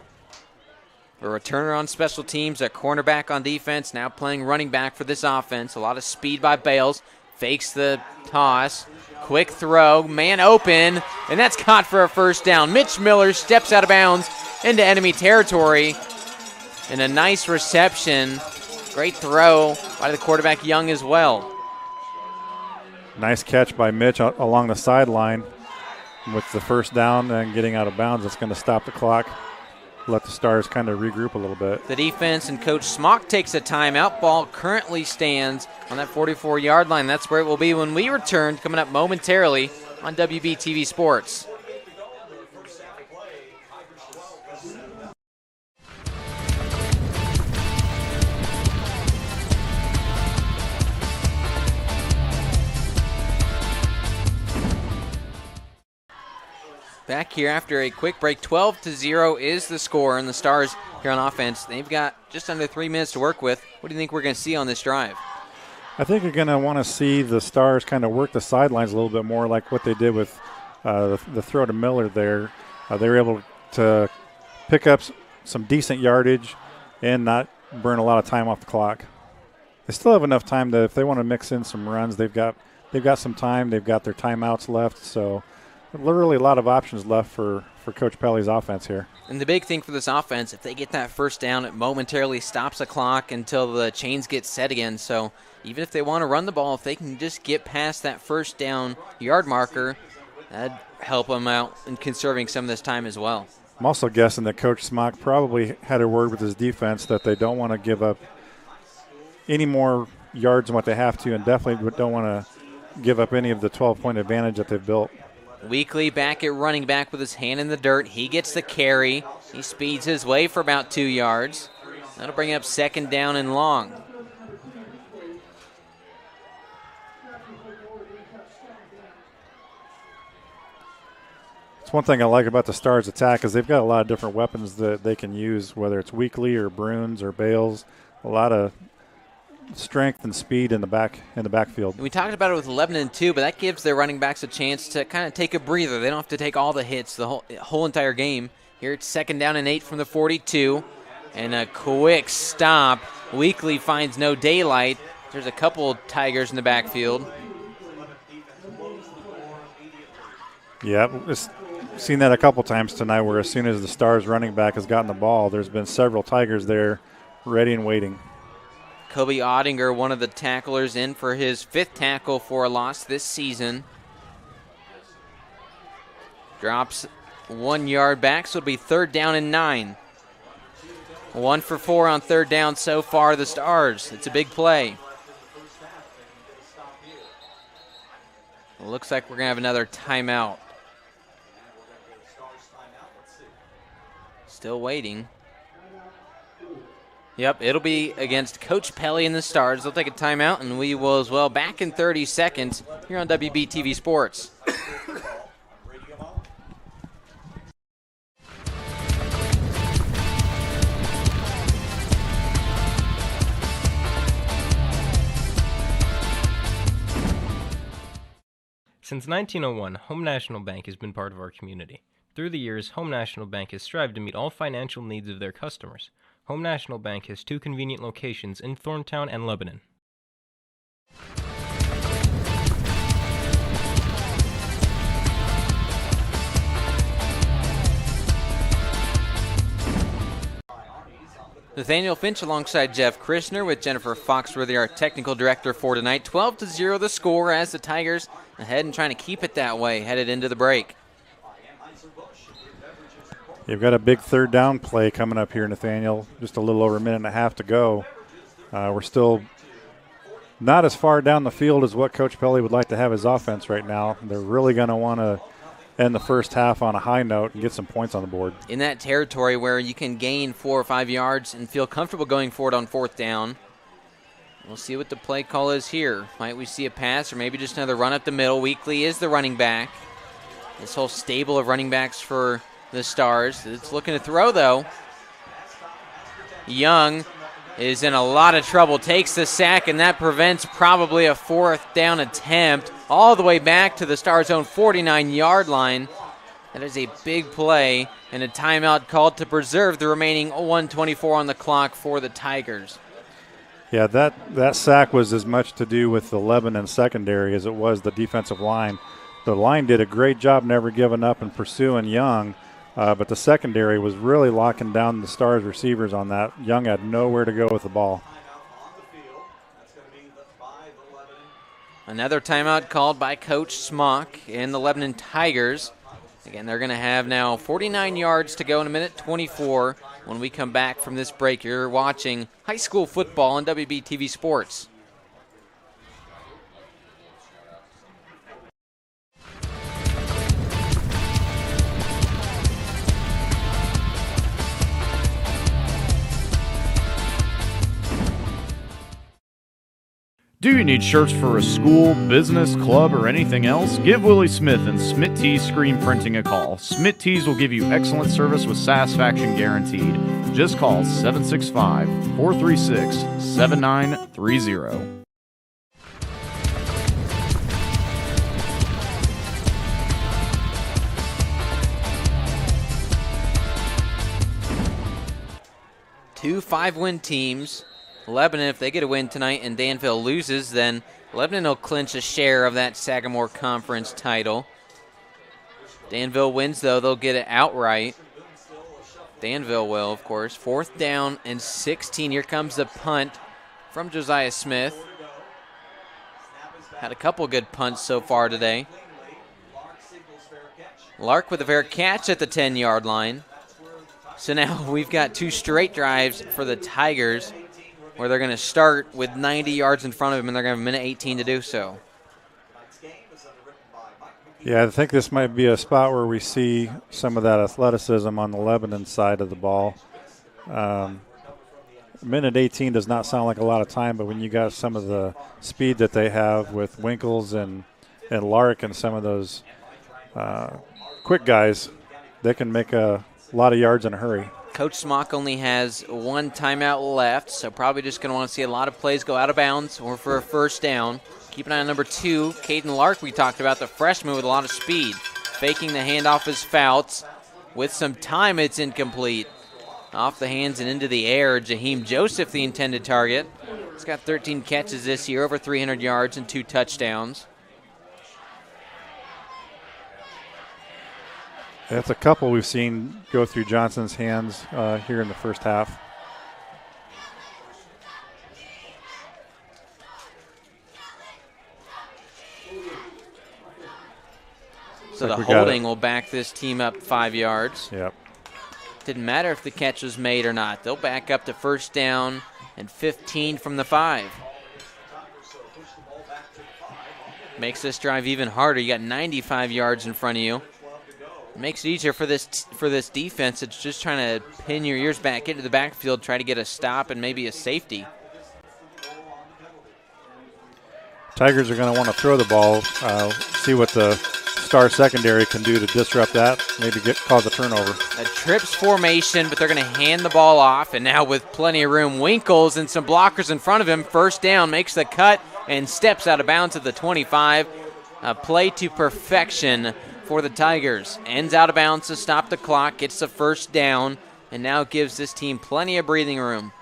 A returner on special teams, a cornerback on defense, now playing running back for this offense. A lot of speed by Bales. Fakes the toss. Quick throw. Man open. And that's caught for a first down. Mitch Miller steps out of bounds into enemy territory. And a nice reception. Great throw by the quarterback Young as well. Nice catch by Mitch along the sideline with the first down and getting out of bounds. That's going to stop the clock, let the Stars kind of regroup a little bit. The defense and Coach Smock takes a timeout. Ball currently stands on that 44-yard line. That's where it will be when we return, coming up momentarily on WBTV Sports. Back here after a quick break, 12-0 is the score, and the Stars here on offense, they've got just under 3 minutes to work with. What do you think we're going to see on this drive? I think you're going to want to see the Stars kind of work the sidelines a little bit more like what they did with the throw to Miller there. They were able to pick up some decent yardage and not burn a lot of time off the clock. They still have enough time that if they want to mix in some runs, they've got some time. They've got their timeouts left, so literally a lot of options left for Coach Pelly's offense here. And the big thing for this offense, if they get that first down, it momentarily stops the clock until the chains get set again. So even if they want to run the ball, if they can just get past that first down yard marker, that'd help them out in conserving some of this time as well. I'm also guessing that Coach Smock probably had a word with his defense that they don't want to give up any more yards than what they have to, and definitely don't want to give up any of the 12-point advantage that they've built. Weekly back at running back with his hand in the dirt. He gets the carry. He speeds his way for about 2 yards. That'll bring up 2nd down and long. It's one thing I like about the Stars' attack is they've got a lot of different weapons that they can use, whether it's Weekly or Bruins or Bales. A lot of strength and speed in the backfield. We talked about it with Lebanon too, but that gives their running backs a chance to kind of take a breather. They don't have to take all the hits the whole entire game. Here it's 2nd down and 8 from the 42, and a quick stop. Weekly finds no daylight. There's a couple Tigers in the backfield. Yeah, we've seen that a couple times tonight where as soon as the Stars running back has gotten the ball, there's been several Tigers there ready and waiting. Kobe Ottinger, one of the tacklers, in for his 5th tackle for a loss this season. Drops 1 yard back, so it'll be 3rd down and 9. 1 for 4 on 3rd down so far, the Stars. It's a big play. It looks like we're going to have another timeout. Still waiting. Yep, it'll be against Coach Pelly and the Stars. They'll take a timeout, and we will as well. Back in 30 seconds here on WBTV Sports. Since 1901, Home National Bank has been part of our community. Through the years, Home National Bank has strived to meet all financial needs of their customers. Home National Bank has 2 convenient locations in Thorntown and Lebanon. Nathaniel Finch alongside Jeff Krishner with Jennifer Foxworthy, our technical director for tonight. 12-0 the score as the Tigers ahead and trying to keep it that way headed into the break. You've got a big 3rd down play coming up here, Nathaniel. Just a little over a minute and a half to go. We're still not as far down the field as what Coach Pelly would like to have his offense right now. They're really going to want to end the first half on a high note and get some points on the board. In that territory where you can gain 4 or 5 yards and feel comfortable going forward on 4th down. We'll see what the play call is here. Might we see a pass or maybe just another run up the middle? Weekly is the running back. This whole stable of running backs for the Stars. It's looking to throw, though. Young is in a lot of trouble, takes the sack, and that prevents probably a 4th down attempt all the way back to the Stars' own 49-yard line. That is a big play, and a timeout called to preserve the remaining 1:24 on the clock for the Tigers. Yeah, that sack was as much to do with the Lebanon secondary as it was the defensive line. The line did a great job never giving up and pursuing Young. But the secondary was really locking down the Stars receivers on that. Young had nowhere to go with the ball. Another timeout called by Coach Smock and the Lebanon Tigers. Again, they're going to have now 49 yards to go in 1:24 when we come back from this break. You're watching high school football on WBTV Sports. Do you need shirts for a school, business, club, or anything else? Give Willie Smith and Smith Tees Screen Printing a call. Smith Tees will give you excellent service with satisfaction guaranteed. Just call 765-436-7930. Two 5-win teams. Lebanon, if they get a win tonight and Danville loses, then Lebanon will clinch a share of that Sagamore Conference title. Danville wins, though, they'll get it outright. Danville will, of course. 4th down and 16. Here comes the punt from Josiah Smith. Had a couple good punts so far today. Lark with a fair catch at the 10-yard line. So now we've got 2 straight drives for the Tigers where they're going to start with 90 yards in front of them, and they're going to have a minute 18 to do so. Yeah, I think this might be a spot where we see some of that athleticism on the Lebanon side of the ball. Minute 18 does not sound like a lot of time, but when you got some of the speed that they have with Winkles and Lark and some of those quick guys, they can make a lot of yards in a hurry. Coach Smock only has 1 timeout left, so probably just going to want to see a lot of plays go out of bounds or for a first down. Keep an eye on number 2, Caden Lark, we talked about, the freshman with a lot of speed. Faking the handoff is Fouts. With some time, it's incomplete. Off the hands and into the air, Jaheim Joseph, the intended target. He's got 13 catches this year, over 300 yards and 2 touchdowns. That's a couple we've seen go through Johnson's hands here in the first half. So the holding will back this team up 5 yards. Yep. Didn't matter if the catch was made or not. They'll back up to first down and 15 from the 5. Makes this drive even harder. You got 95 yards in front of you. Makes it easier for this defense. It's just trying to pin your ears back into the backfield, try to get a stop and maybe a safety. Tigers are going to want to throw the ball, see what the Star secondary can do to disrupt that, maybe cause a turnover. A trips formation, but they're going to hand the ball off, and now with plenty of room, Winkles and some blockers in front of him, first down, makes the cut and steps out of bounds at the 25. A play to perfection for the Tigers. Ends out of bounds to stop the clock, gets the first down, and now gives this team plenty of breathing room.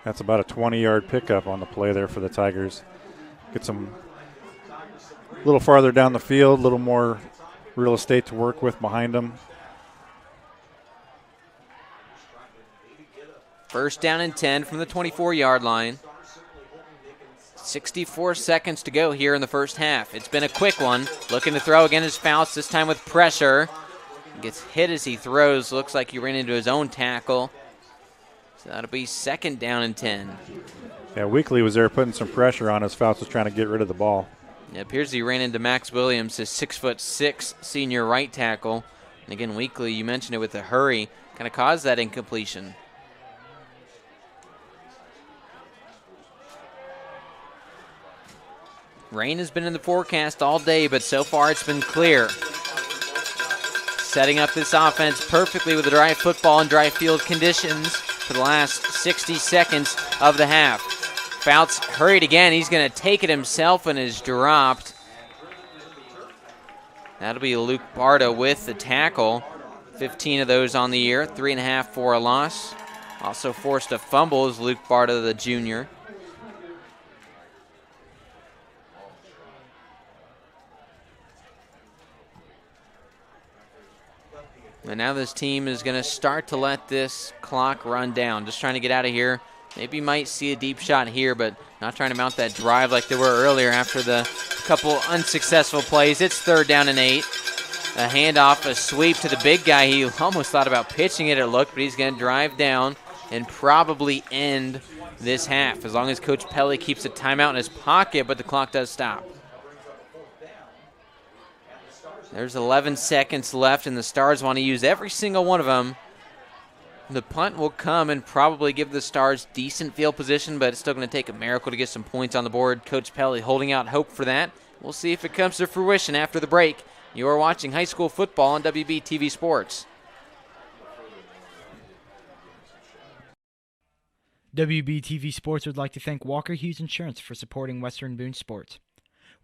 That's about a 20-yard pickup on the play there for the Tigers. Get some a little farther down the field, a little more real estate to work with behind them. First down and 10 from the 24-yard line. 64 seconds to go here in the first half. It's been a quick one. Looking to throw again is Fouts, this time with pressure. Gets hit as he throws. Looks like he ran into his own tackle. So that'll be second down and 10. Yeah, Weekly was there putting some pressure on as Fouts was trying to get rid of the ball. It appears he ran into Max Williams, his 6'6" senior right tackle. And again, Weekly, you mentioned it with the hurry, kind of caused that incompletion. Rain has been in the forecast all day, but so far it's been clear. Setting up this offense perfectly with the dry football and dry field conditions for the last 60 seconds of the half. Fouts hurried again. He's going to take it himself and is dropped. That'll be Luke Barta with the tackle. 15 of those on the year, 3.5 for a loss. Also forced a fumble is Luke Barta, the junior. And now this team is going to start to let this clock run down. Just trying to get out of here. Maybe might see a deep shot here, but not trying to mount that drive like they were earlier after the couple unsuccessful plays. It's third down and 8. A handoff, a sweep to the big guy. He almost thought about pitching it looked, but he's going to drive down and probably end this half, as long as Coach Pelly keeps a timeout in his pocket, but the clock does stop. There's 11 seconds left, and the Stars want to use every single one of them. The punt will come and probably give the Stars decent field position, but it's still going to take a miracle to get some points on the board. Coach Pelly holding out hope for that. We'll see if it comes to fruition after the break. You are watching high school football on WBTV Sports. WBTV Sports would like to thank Walker Hughes Insurance for supporting Western Boone Sports.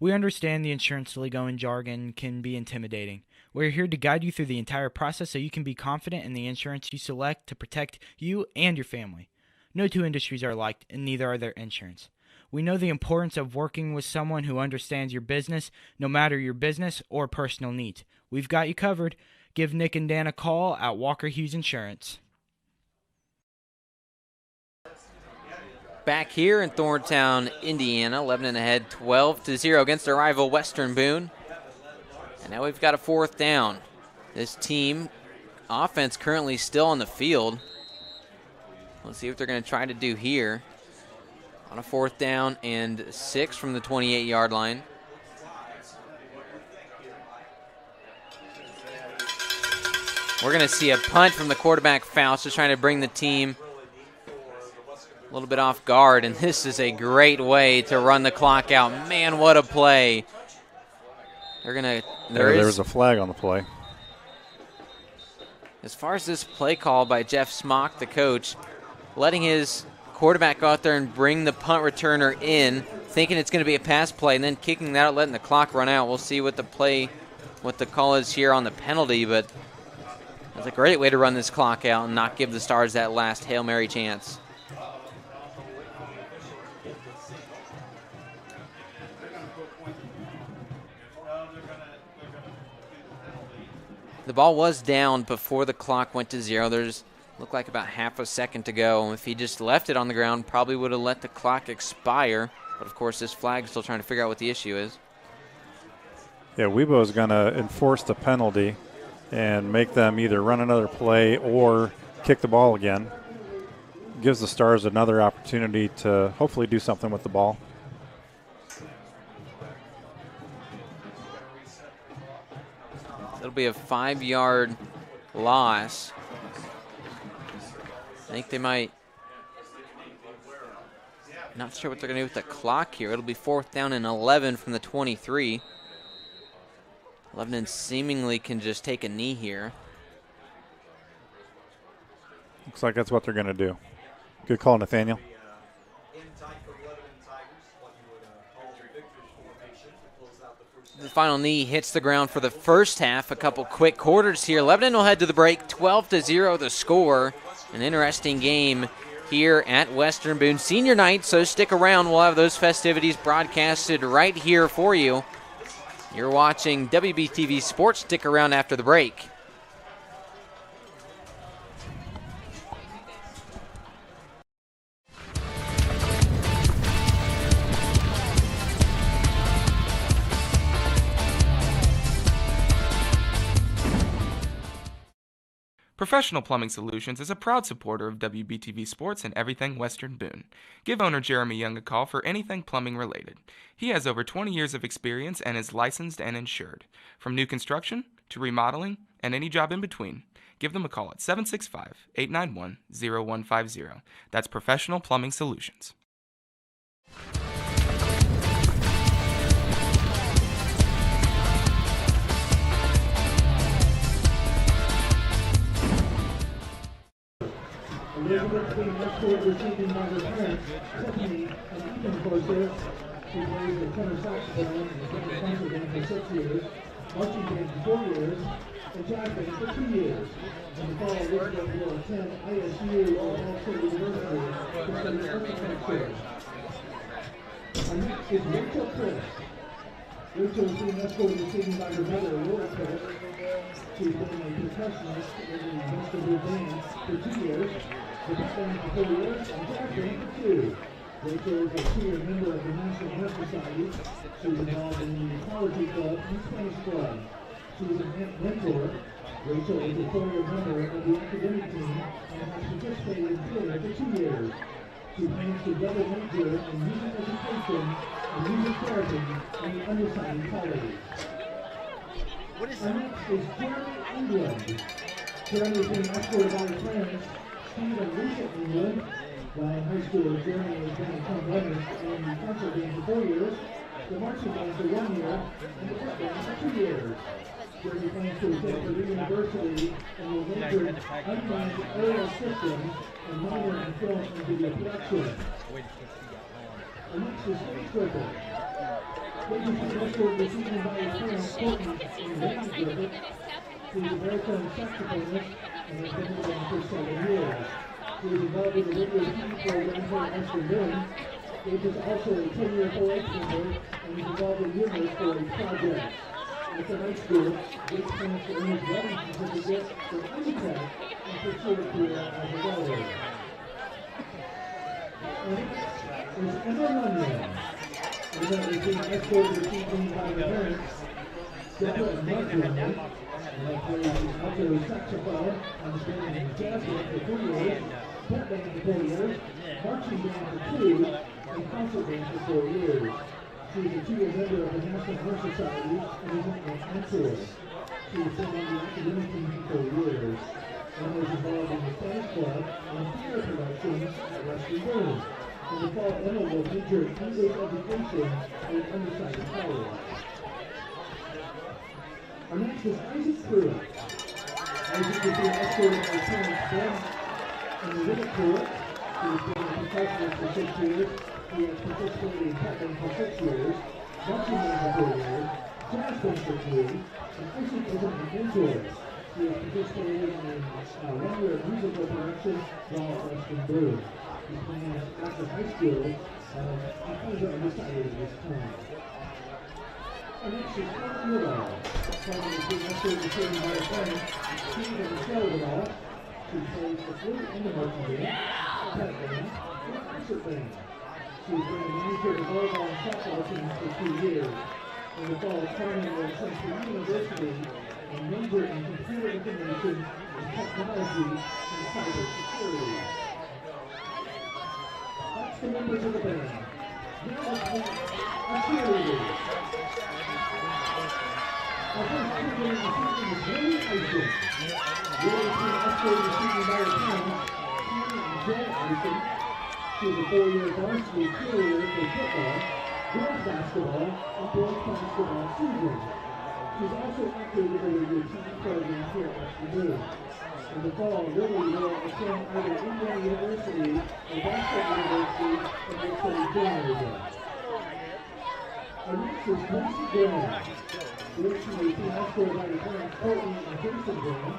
We understand the insurance lingo and jargon can be intimidating. We're here to guide you through the entire process so you can be confident in the insurance you select to protect you and your family. No two industries are alike, and neither are their insurance. We know the importance of working with someone who understands your business, no matter your business or personal needs. We've got you covered. Give Nick and Dan a call at Walker Hughes Insurance. Back here in Thorntown, Indiana, Lebanon ahead 12-0 against their rival Western Boone. And now we've got a 4th down. This team offense currently still on the field. Let's see what they're going to try to do here. On a 4th down and 6 from the 28-yard line. We're going to see a punt from the quarterback, Faust, just trying to bring the team a little bit off guard, and this is a great way to run the clock out. Man, what a play. There was a flag on the play. As far as this play call by Jeff Smock, the coach, letting his quarterback go out there and bring the punt returner in, thinking it's going to be a pass play, and then kicking that out, letting the clock run out. We'll see what the call is here on the penalty, but that's a great way to run this clock out and not give the Stars that last Hail Mary chance. The ball was down before the clock went to 0. There's looked like about half a second to go. If he just left it on the ground, probably would have let the clock expire. But, of course, this flag's still trying to figure out what the issue is. Yeah, Weibo's going to enforce the penalty and make them either run another play or kick the ball again. Gives the Stars another opportunity to hopefully do something with the ball. It'll be a 5-yard loss. I think they might. Not sure what they're going to do with the clock here. It'll be 4th down and 11 from the 23. Lebanon seemingly can just take a knee here. Looks like that's what they're going to do. Good call, Nathaniel. The final knee hits the ground for the first half. A couple quick quarters here. Lebanon will head to the break. 12-0 the score. An interesting game here at Western Boone Senior Night, so stick around. We'll have those festivities broadcasted right here for you. You're watching WBTV Sports. Stick around after the break. Professional Plumbing Solutions is a proud supporter of WBTV Sports and everything Western Boone. Give owner Jeremy Young a call for anything plumbing related. He has over 20 years of experience and is licensed and insured. From new construction to remodeling and any job in between, give them a call at 765-891-0150. That's Professional Plumbing Solutions. Elizabeth being escorted receiving by her parents, Tiffany, an evening process. She plays the tenor saxophone and the tenor concert band for 6 years, marching band for 4 years, and jazz band for 2 years. In the fall, Elizabeth will attend ISU or Ball State University to study architecture. Our next is Rachel Chris. Rachel is being escorted receiving by her mother, Laura Chris. She's been a percussionist in the Western Boone Band for 2 years. The band for 4 years, and jazz band for 2. Rachel is a senior member of the National Honor Society. She's involved in the Ecology Club and Spanish Club. She's a mentor. Rachel is a 4-year member of the academic team and has participated in theater for 2 years. She plans to double major in music education and music therapy at the Undersigned College. Our next is Jeremy England. Jeremy is being escorted by his parents, Steve and Lisa England. While in high school, Jeremy has been a trombonist in the concert band for 4 years, the marching band for 1 year, and the pep band for 2 years. Jeremy plans to attend Purdue University and will major in unmanned aerial systems and minor in film and video production. Our next is Steve Griffith. Steve is being escorted this evening by his parents, Courtney and Randy Griffith. He's a baritone saxophonist and has been with them for 7 years. He is involved in the radio TV program for Western Boone. He is also a 10-year 4-H member and is involved in numerous 4-H projects. After high school, Jake plans to earn his wedding certificate from Undertech and pursue a career as a welder. Next is Emma Runyon. Emma is being escorted this evening by her parents, Deborah Marjorie, plays the alto saxophone on the band and jazz band for 4 years, pep band for 4 years, marching band for 2, and concert band for 4 years. She is a 2-year member of the National Honor Society and is an mentor. She has been on the academic team for 4 years. And was involved in the Spanish Club and theater productions at Western Boone. In the fall, Emma will major in English education at Underside College. Our next is Isaac Pruitt. Isaac is being escorted by parents Ben and the Little Pruitt. He has been a professional for 6 years. He has participated in pep band for 6 years, marching band for 4 years, jazz band for 3, and Isaac is a mentor. He has participated in 1 year of musical production while at Western Boone. He plans after high school, because are undecided at this time. Our next is Carmen Woodall. Carmen is being escorted to serving by her parents, Steve and Michelle Woodall. She plays the flute and the marching band, pep band, and concert band. She's been a manager of volleyball and softball teams for 2 years. In the fall, Carmen will attend the university and major in computer information and technology and cybersecurity. That's the members of the band. Now let's meet our cheerleaders. Our first cheerleader this evening is Lily Eisen. Lily is being escorted this evening by her parents, Tammy and Jen Eisen. She is a 4-year varsity cheerleader for football, girls basketball, and boys basketball season. She's also active in the team program here at Western Boone. In the fall, Lily will attend either Indiana University or Varsity University and will study journalism. Our next is Lucy Graham. Lucy is being escorted by her parents Courtney and Jason Graham.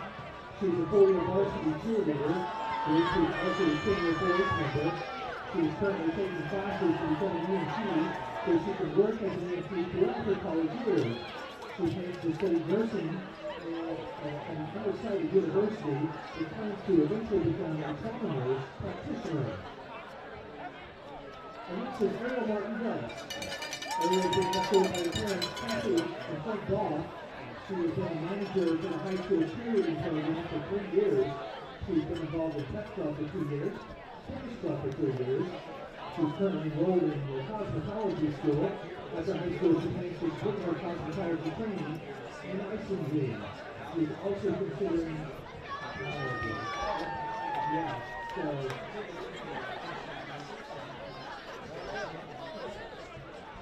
She's a 4-year varsity cheerleader. Lucy is also a 10-year boys member. She is currently taking classes to become an EMT so she can work as an EMT throughout her college years. She plans to study nursing at an undersized university and plans to eventually become an trauma nurse practitioner. And next is Ariel Martin West. Ariel has been escorted by her parents, Kathy and Frank Ball. She has been a manager in a high school cheerleading program for 3 years. She's been involved in pep club for 2 years, Spanish club for 3 years. She's currently enrolled in the cosmetology school. After high school, she plans to complete her cosmetology training in licensing. She's also considering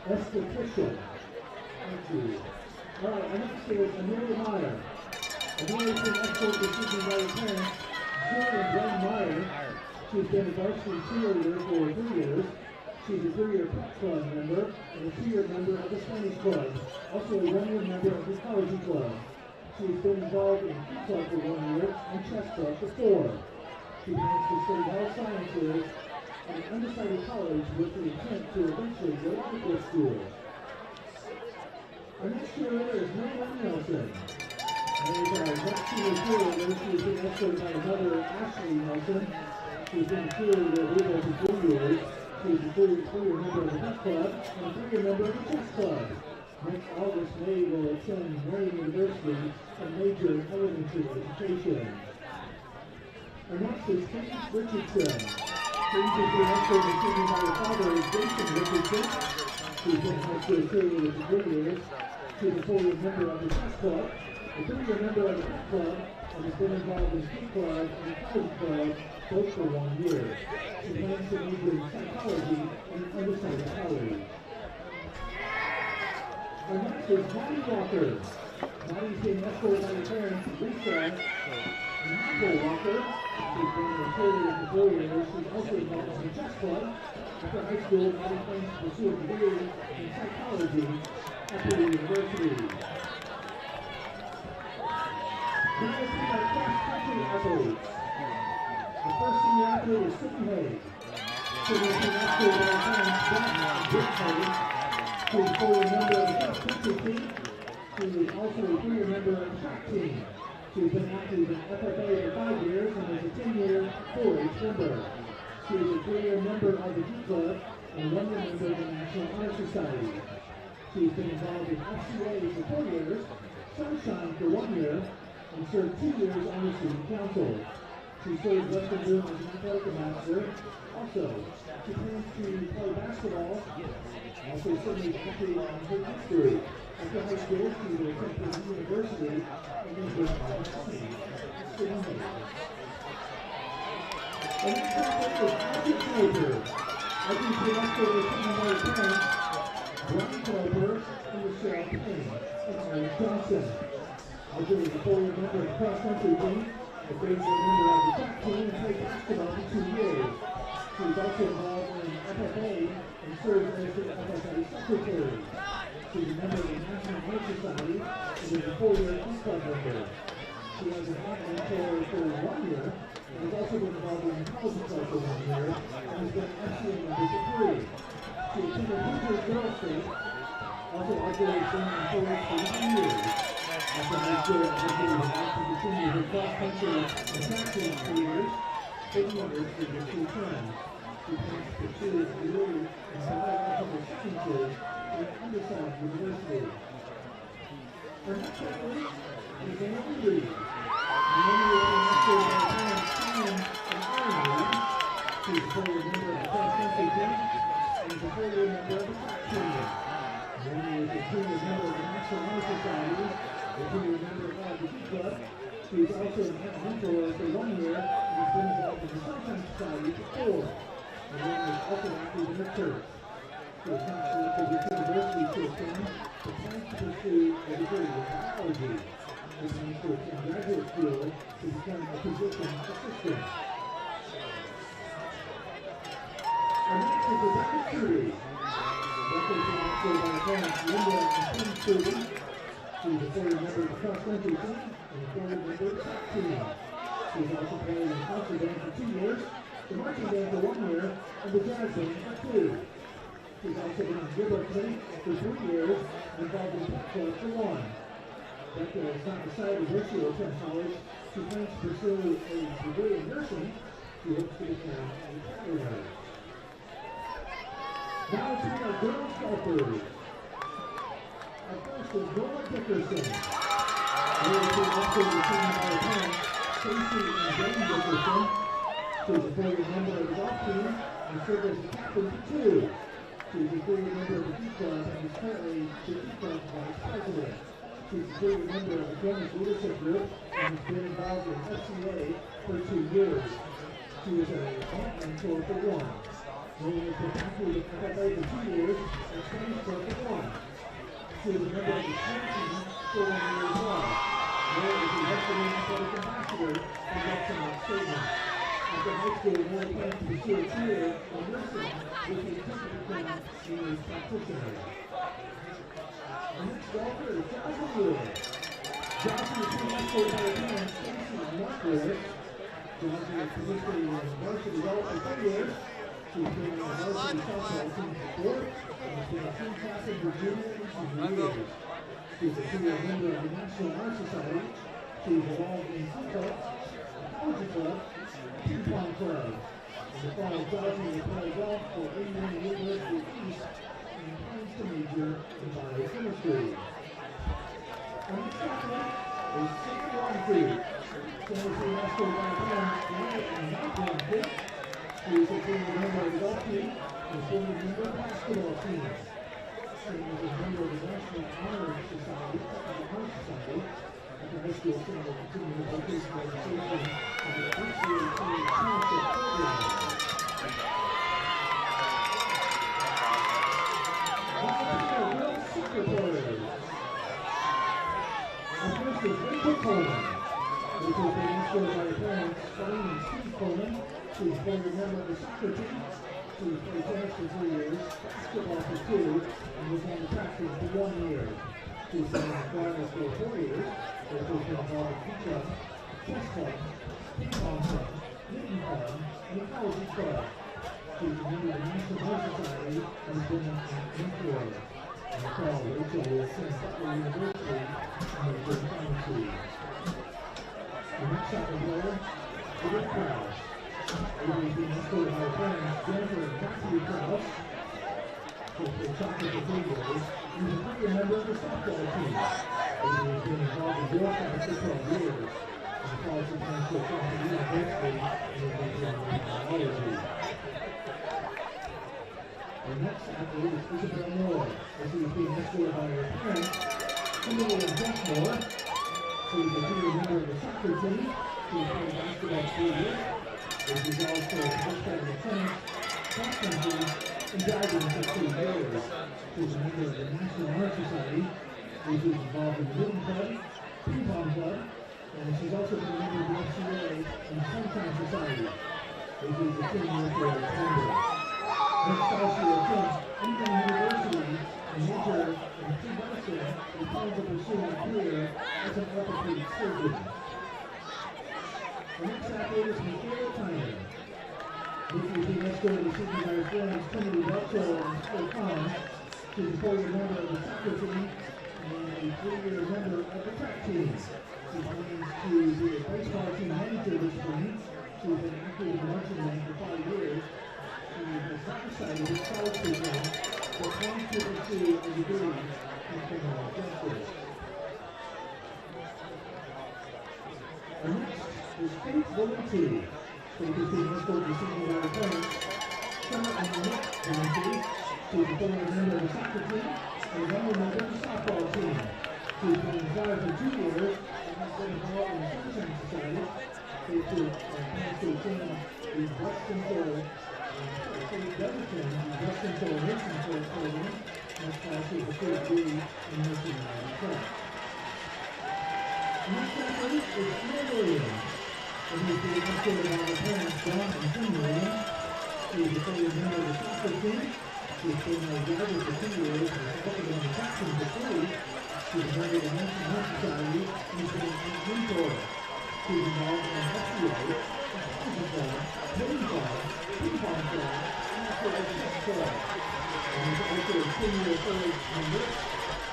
esthetician. Thank you. All right, our next is Amelia Meyer. Amelia has been escorted this evening by her parents, Jill and Glenn Meyer. She's been a varsity cheerleader for 3 years. She's a 3-year pep club member and a 2-year member of the Spanish club, also a 1-year member of the Ecology club. She's been involved in Key Club for 1 year and Chess Club for 4. She plans to study health sciences at an undecided college with the intent to eventually go to medical school. Our next cheerleader is Marilyn Nelson. She's our next senior cheerleader. She's been escorted by another Ashley Nelson. She's been a cheerleader leader for 3 years. She's a 3-year member of the Pep Club and a 3-year member of the Chess Club. Next August, May will attend Marion University and major in elementary education. Our next is Kate Richardson. Kate has been escorted this evening by her father, Jason Richardson. She's been a high school cheerleader for 3 years. She's a 4-year member of the Chess Club, a 3-year member of the Pep Club, and has been involved in Key Club and the College Club, both for 1 year. She plans to major in psychology and undecided college. Our next is Maddie Walker. Maddie's being escorted by her parents, Lisa and Michael Walker. She's been a cheerleader for 4 years. She's also involved in the Chess Club. After high school, Maddie plans to pursue a degree in psychology at the university. Now let's meet our cross-country athletes. The first senior athlete is Sydney Hayes. Sydney has been escorted by her parents, Jack and Britt Hayes. She is a 4-year member of the cross-country team. She is also a 3-year member of the track team. She's been active in FFA for 5 years and is a 10-year 4-H member. She is a 3-year member of the G Club and a 1-year member of the National Honor Society. She's been involved in FCA for 4 years sunshine for 1 year and served 2 years on the student council. She served Western Boone as an athletic ambassador. Also, she plans to play basketball. Also, certainly country on her history. After high school, she will attend Boone University and then go on hockey. The next topic is Archie Cooper. Archie Cooper is from my parents, Brian Cooper, and Michelle Payne, and Aaron Johnson. Archie is a 4-year member of the cross-country team, a 3-year member of the track team, and played basketball for 2 years. She is also involved in FFA and serves as the FFA secretary. She is a member of the National Honor Society and is a 4-year Peace Club member. She has an art mentor for 1 year and has also been involved in the college club for 1 year and has been FCA member for 3. She attended Hoover Girls State, also operated in Forest for 9 years. After high school, Archie was asked to continue her cross-country and track team for 3 years, 8 years for the 2 terms. She plans to pursue a degree in biological sciences at Underside University. Her next athlete is Naomi Reed. Naomi is an actor by parents Sam and Aaron Reed. She is a 4-year member of the cross-country team and is a 4-year member of the track team. Naomi is a 2-year member of the National Honor Society, a 2-year member of the Peace Club. She is also an art mentor for 1 year and has been involved in the Sunshine Society for 4. And then is also active in the church. She is not selected with university to attend, but plans to pursue a degree in biology. She plans to attend graduate school to become a physician assistant. Our next is Rebecca Trudy. Rebecca is an actor by her parents Linda and Tim Trudy. She is a 4-year member of the cross-country team and a 4-year member of the track team. She has also played in the concert band for 2 years, the marching band for 1 year, and the jazz band for 2. She's also been in Gilbert Clinic for 3 years and involved in Pep Club for 1. Becca has not decided where she will attend college. She plans to pursue a degree in nursing. She hopes to become a veterinarian. Now to our girls golfers. Our first is Noah Dickerson. Noah is also the team of our parents, Stacy and Ben Dickerson. She is a 4-year member of the golf team and served as the captain for 2. She is a 3-year member of the Peace Club and is currently the Peace Club vice president. She is a 3-year member of the Jonas Leadership Group and has been involved in FCA for 2 years. She is a art mentor for 1. Noah has been active with FFA for 2 years and Spanish Club for 1. She is a member of the swim team for 1 year as well. Noah is a Western athletic ambassador and works on our statement. After high school, Noah plans to pursue a career in nursing with the intent to become a nurse practitioner. The next golfer is Joshua Wood. Joshua is from high school by her parents, Stacy and Mark Wood. Joshua is participated in varsity golf for 3 years. She's been on the varsity softball team for 4 and has been a team captain for junior and senior years. She's a 2-year member of the National Honor Society. She's involved in Sea Club, College Club, Ping Pong Club. In the fall, Joshua will play golf for Indiana University East and plans to major in biochemistry. Our next athlete is Sam Longfeet. Sam is a national parents, Grant and Mike Longfeet. She is a 3-year member of the golf team and a 4-year member of the basketball team. Sam is a member of the National Honor Society. After high school, Sam will continue her vocational education in the FCA Township program. Now to our girls soccer players. Our first is Rachel Coleman. Rachel has been escorted by her parents, Colleen and Steve Coleman. She is a 4-year member of the soccer team. She has played tennis for 3 years, basketball for 2, and was on the track team for 1 year. She's been in the finals for 4 years. Rachel's been involved in Peace Club, Chess Club, Ping Pong Club, Knitting Club, and the College Club. She's a member of the National Honor Society and has been an mentor. In the fall, Rachel will attend Butler University and will be pharmacy. The next soccer player, Avery Krause. Avery is being escorted by her parents, Jennifer and Matthew Krause. She's been soccer for 3 years. He's a 3-year member of the softball team. He has been involved in Girl Scouts for 12 years. And the college plans to apply to university and is majoring in biology. Our next athlete is Isabel Moore, as he is being escorted by her parents, Kimberly and Jeff Moore, who is a junior member of the soccer team. She has played basketball 3 years. She is also a horseback and tennis, cross country, and diving for 2 years. She is a member of the National Honor Society. She is involved in the Wooden Club, Ping Pong Club, and she's also been a member of the FCA and Sunshine Society. She is a senior for a member. Next also attends Indiana University and major in pre-medicine and plans to pursue a career as an orthopedic surgeon. The next athlete is Michaela Tyner. Nikki is being escorted to Sydney by her friends Timothy Belcher and Phil Kahn. She's a 4-year member of the soccer team and a 3-year member of the track team. She plans to be a baseball team manager this spring. She's been active in the marching band for 5 years. She has not decided which college program, but plans to pursue a degree in criminal justice. Our next is Faith Valenti. Faith is being escorted to Sydney by her parents, Summer and Annette Valenti. She is a former member of the soccer team and a member of the softball team. She has been retired for 2 years and has been involved in the Sunshine Society. Faith plans to attend the Breast Control nursing program. Next class is a third degree in nursing and track. Next athlete is Anna Williams. And he's being escorted by her parents, John and Tim Williams. She is a 4-year member of the soccer team. She's been a driver for 2 years and has also been on the track team for 3. She's a member of the National Honor Society and has been a mentor. She's involved in FCA, hockey club, ping club, ping pong club, and also a chess club. And is also a 10-year college member.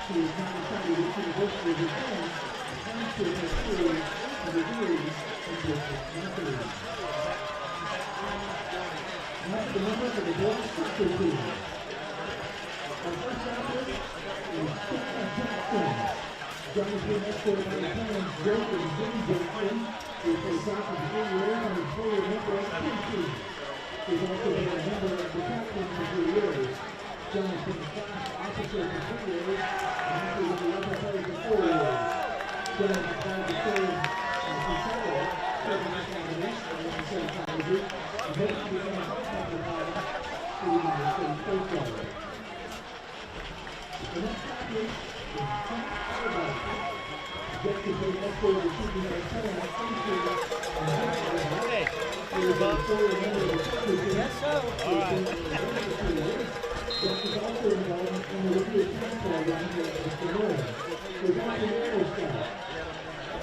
She has not decided which university to attend and plans to pursue a degree in business marketing. Now the member for the boys soccer team. Our first athlete is John Jackson. John is being escorted by his parents, Jake and Jim Jackson. He plays soccer for 3 years and is fully a member of the team team. He's also been a member of the track team for 3 years. John has been a class officer for 3 years and has been with the FFA for 4 years. John has tried to serve as a controller, serving as an administrator in psychology, and hopes to become a helicopter pilot for the United States Coast Guard. The next athlete is Frank Arbach. Jeff is being escorted to Sydney by his parents, Stacey and Jeff Arbach. He is a 4-year member of the soccer team. Yes, sir. He has been a member for 2 years. Jeff is also involved in the Olympic tennis program here at Lebanon. He is also an Air Scout.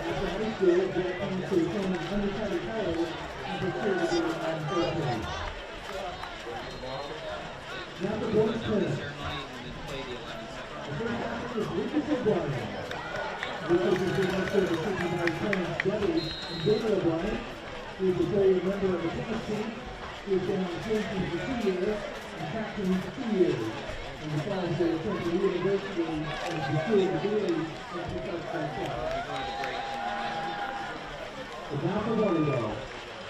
After high school, Jeff plans to attend undergraduate college and pursue a degree in enforcement. Now the boys' tennis. The first athlete is Lucas O'Brien. Lucas is being escorted to Sydney by his parents, Debbie and David O'Brien. He is a 4-year member of the tennis team. He has been on the swim team for 2 years and track team for 2 years. In the fall, he will attend the university and pursue a degree in professional track. And now for volleyball.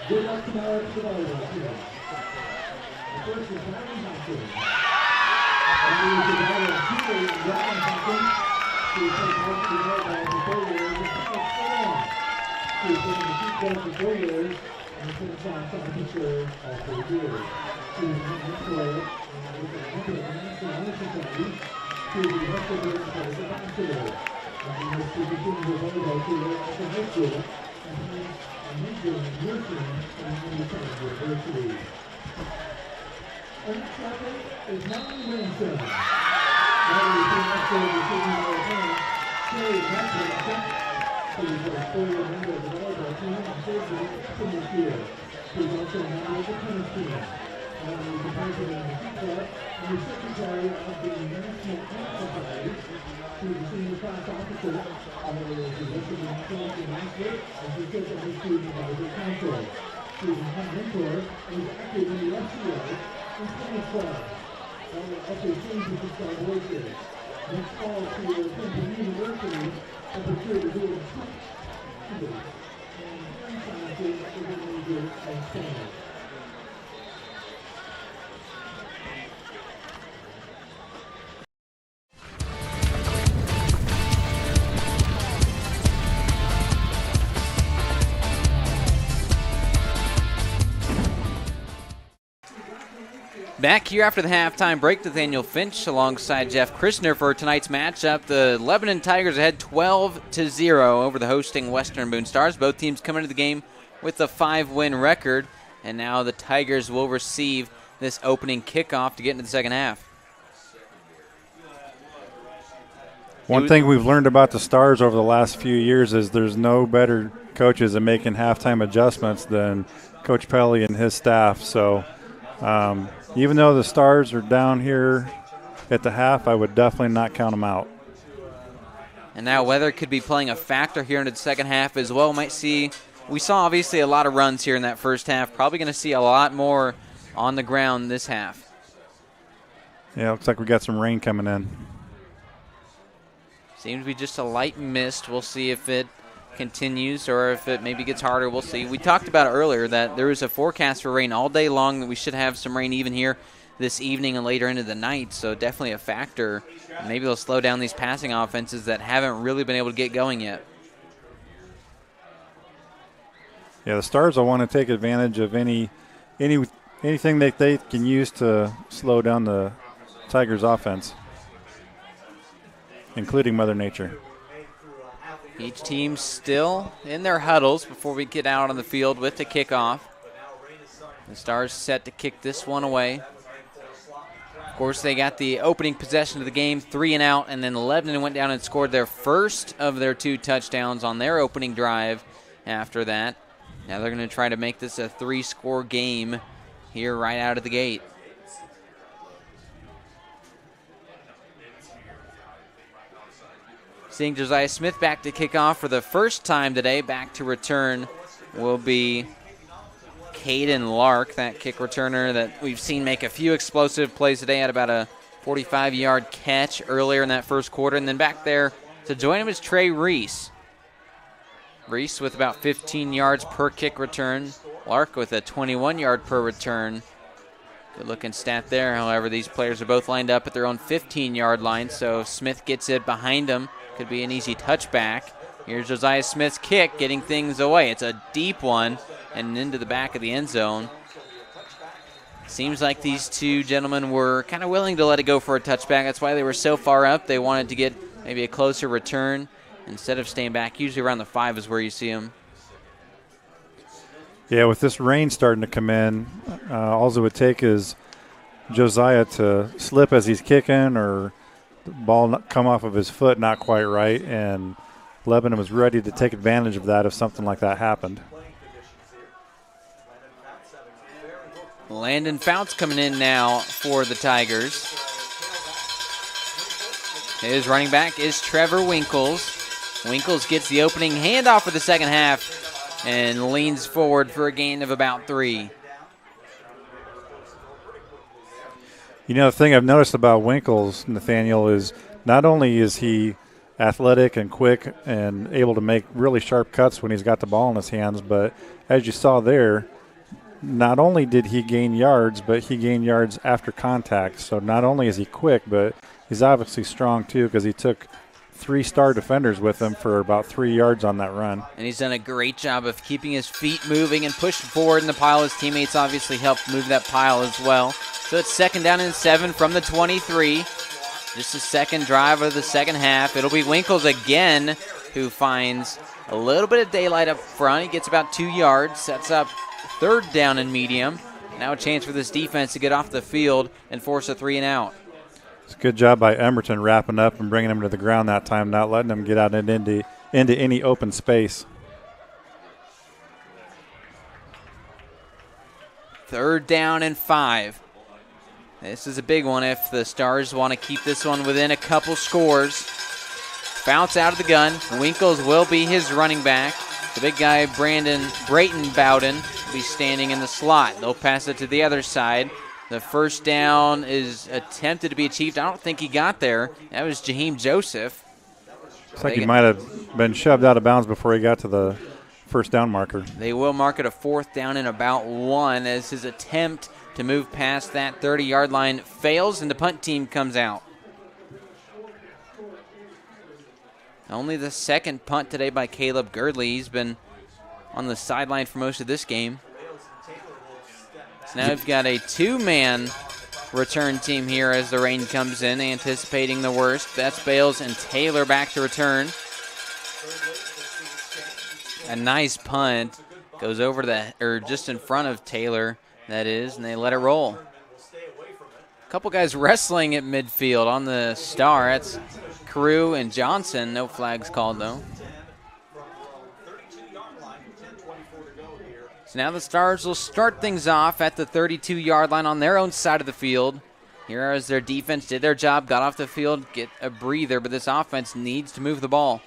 Good luck tomorrow to the volleyball team. The first is Ryan Hopkins. And he is the daughter of Peter and Ryan Hopkins. She has played varsity volleyball for 4 years and college so long. She has been in the team coach for 4 years and has been a soccer teacher all 4 years. She is an mentor and is a member of the National Honor Society. She is a high school as a bachelor. And she has been continuing her volleyball career at the high school and plans a major in nursing from Lebanon University. Our next athlete is Martin Williamson. Martin is being escorted to Sydney by his parents, Sherry and Matt Williamson. He is a 4-year member of the volleyball team and serves as a captain this year. He is also a member of the tennis team. Martin is the president of the team club and the secretary of the National Honor Society. She is a senior class officer and is the rest of the National Master and she serves as a student advisor council. She is a high mentor and is active in the FCA and tennis club. Also sings with the Star Voices. Next fall, she will attend the university Number 2, we're doing touch 2. And 3 times we're going to do a standard. Back here after the halftime break, Nathaniel Finch alongside Jeff Christner for tonight's matchup. The Lebanon Tigers ahead 12-0 over the hosting Western Boone Stars. Both teams come into the game with a 5-win record, and now the Tigers will receive this opening kickoff to get into the second half. One thing we've learned about the Stars over the last few years is there's no better coaches at making halftime adjustments than Coach Pelly and his staff. So even though the Stars are down here at the half, I would definitely not count them out. And now weather could be playing a factor here into the second half as well. We saw obviously a lot of runs here in that first half. Probably going to see a lot more on the ground this half. Yeah, looks like we got some rain coming in. Seems to be just a light mist. We'll see if it continues or if it maybe gets harder. We'll see. We talked about earlier that there was a forecast for rain all day long, that we should have some rain even here this evening and later into the night, so definitely a factor. Maybe they'll slow down these passing offenses that haven't really been able to get going yet. Yeah, the Stars will want to take advantage of anything that they can use to slow down the Tigers' offense, including Mother Nature. Each team still in their huddles before we get out on the field with the kickoff. The Stars set to kick this one away. Of course, they got the opening possession of the game, 3 and out, and then Lebanon went down and scored their first of their 2 touchdowns on their opening drive after that. Now they're going to try to make this a 3-score game here right out of the gate. Seeing Josiah Smith back to kick off for the first time today. Back to return will be Caden Lark, that kick returner that we've seen make a few explosive plays today. Had about a 45-yard catch earlier in that first quarter. And then back there to join him is Trey Reese. Reese with about 15 yards per kick return. Lark with a 21-yard per return. Good-looking stat there. However, these players are both lined up at their own 15-yard line, so Smith gets it behind him. Could be an easy touchback. Here's Josiah Smith's kick, getting things away. It's a deep one and into the back of the end zone. Seems like these two gentlemen were kind of willing to let it go for a touchback. That's why they were so far up. They wanted to get maybe a closer return instead of staying back. Usually around the 5 is where you see them. Yeah, with this rain starting to come in, all it would take is Josiah to slip as he's kicking or the ball not come off of his foot not quite right, and Lebanon was ready to take advantage of that if something like that happened. Landon Fouts coming in now for the Tigers. His running back is Trevor Winkles. Winkles gets the opening handoff for the second half and leans forward for a gain of about 3. You know, the thing I've noticed about Winkles, Nathaniel, is not only is he athletic and quick and able to make really sharp cuts when he's got the ball in his hands, but as you saw there, not only did he gain yards, but he gained yards after contact. So not only is he quick, but he's obviously strong too, because he took 3 star defenders with him for about 3 yards on that run. And he's done a great job of keeping his feet moving and pushing forward in the pile. His teammates obviously helped move that pile as well. So it's 2nd down and 7 from the 23. Just the second drive of the second half. It'll be Winkles again who finds a little bit of daylight up front. He gets about 2 yards, sets up 3rd down and medium. Now a chance for this defense to get off the field and force a 3 and out. It's a good job by Emerton wrapping up and bringing him to the ground that time, not letting him get out into any open space. 3rd down and 5. This is a big one if the Stars want to keep this one within a couple scores. Fouts out of the gun. Winkles will be his running back. The big guy, Brayton Bowden, will be standing in the slot. They'll pass it to the other side. The first down is attempted to be achieved. I don't think he got there. That was Jaheim Joseph. Looks like he might have been shoved out of bounds before he got to the first down marker. They will mark it a 4th down and about 1 as his attempt to move past that 30-yard line fails and the punt team comes out. Only the 2nd punt today by Caleb Girdley. He's been on the sideline for most of this game. So now we've got a 2-man return team here as the rain comes in, anticipating the worst. That's Bales and Taylor back to return. A nice punt. Goes over to just in front of Taylor, that is, and they let it roll. A couple guys wrestling at midfield on the star. That's Carew and Johnson. No flags called, though. So now the Stars will start things off at the 32-yard line on their own side of the field. Here as their defense did their job, got off the field, get a breather, but this offense needs to move the ball.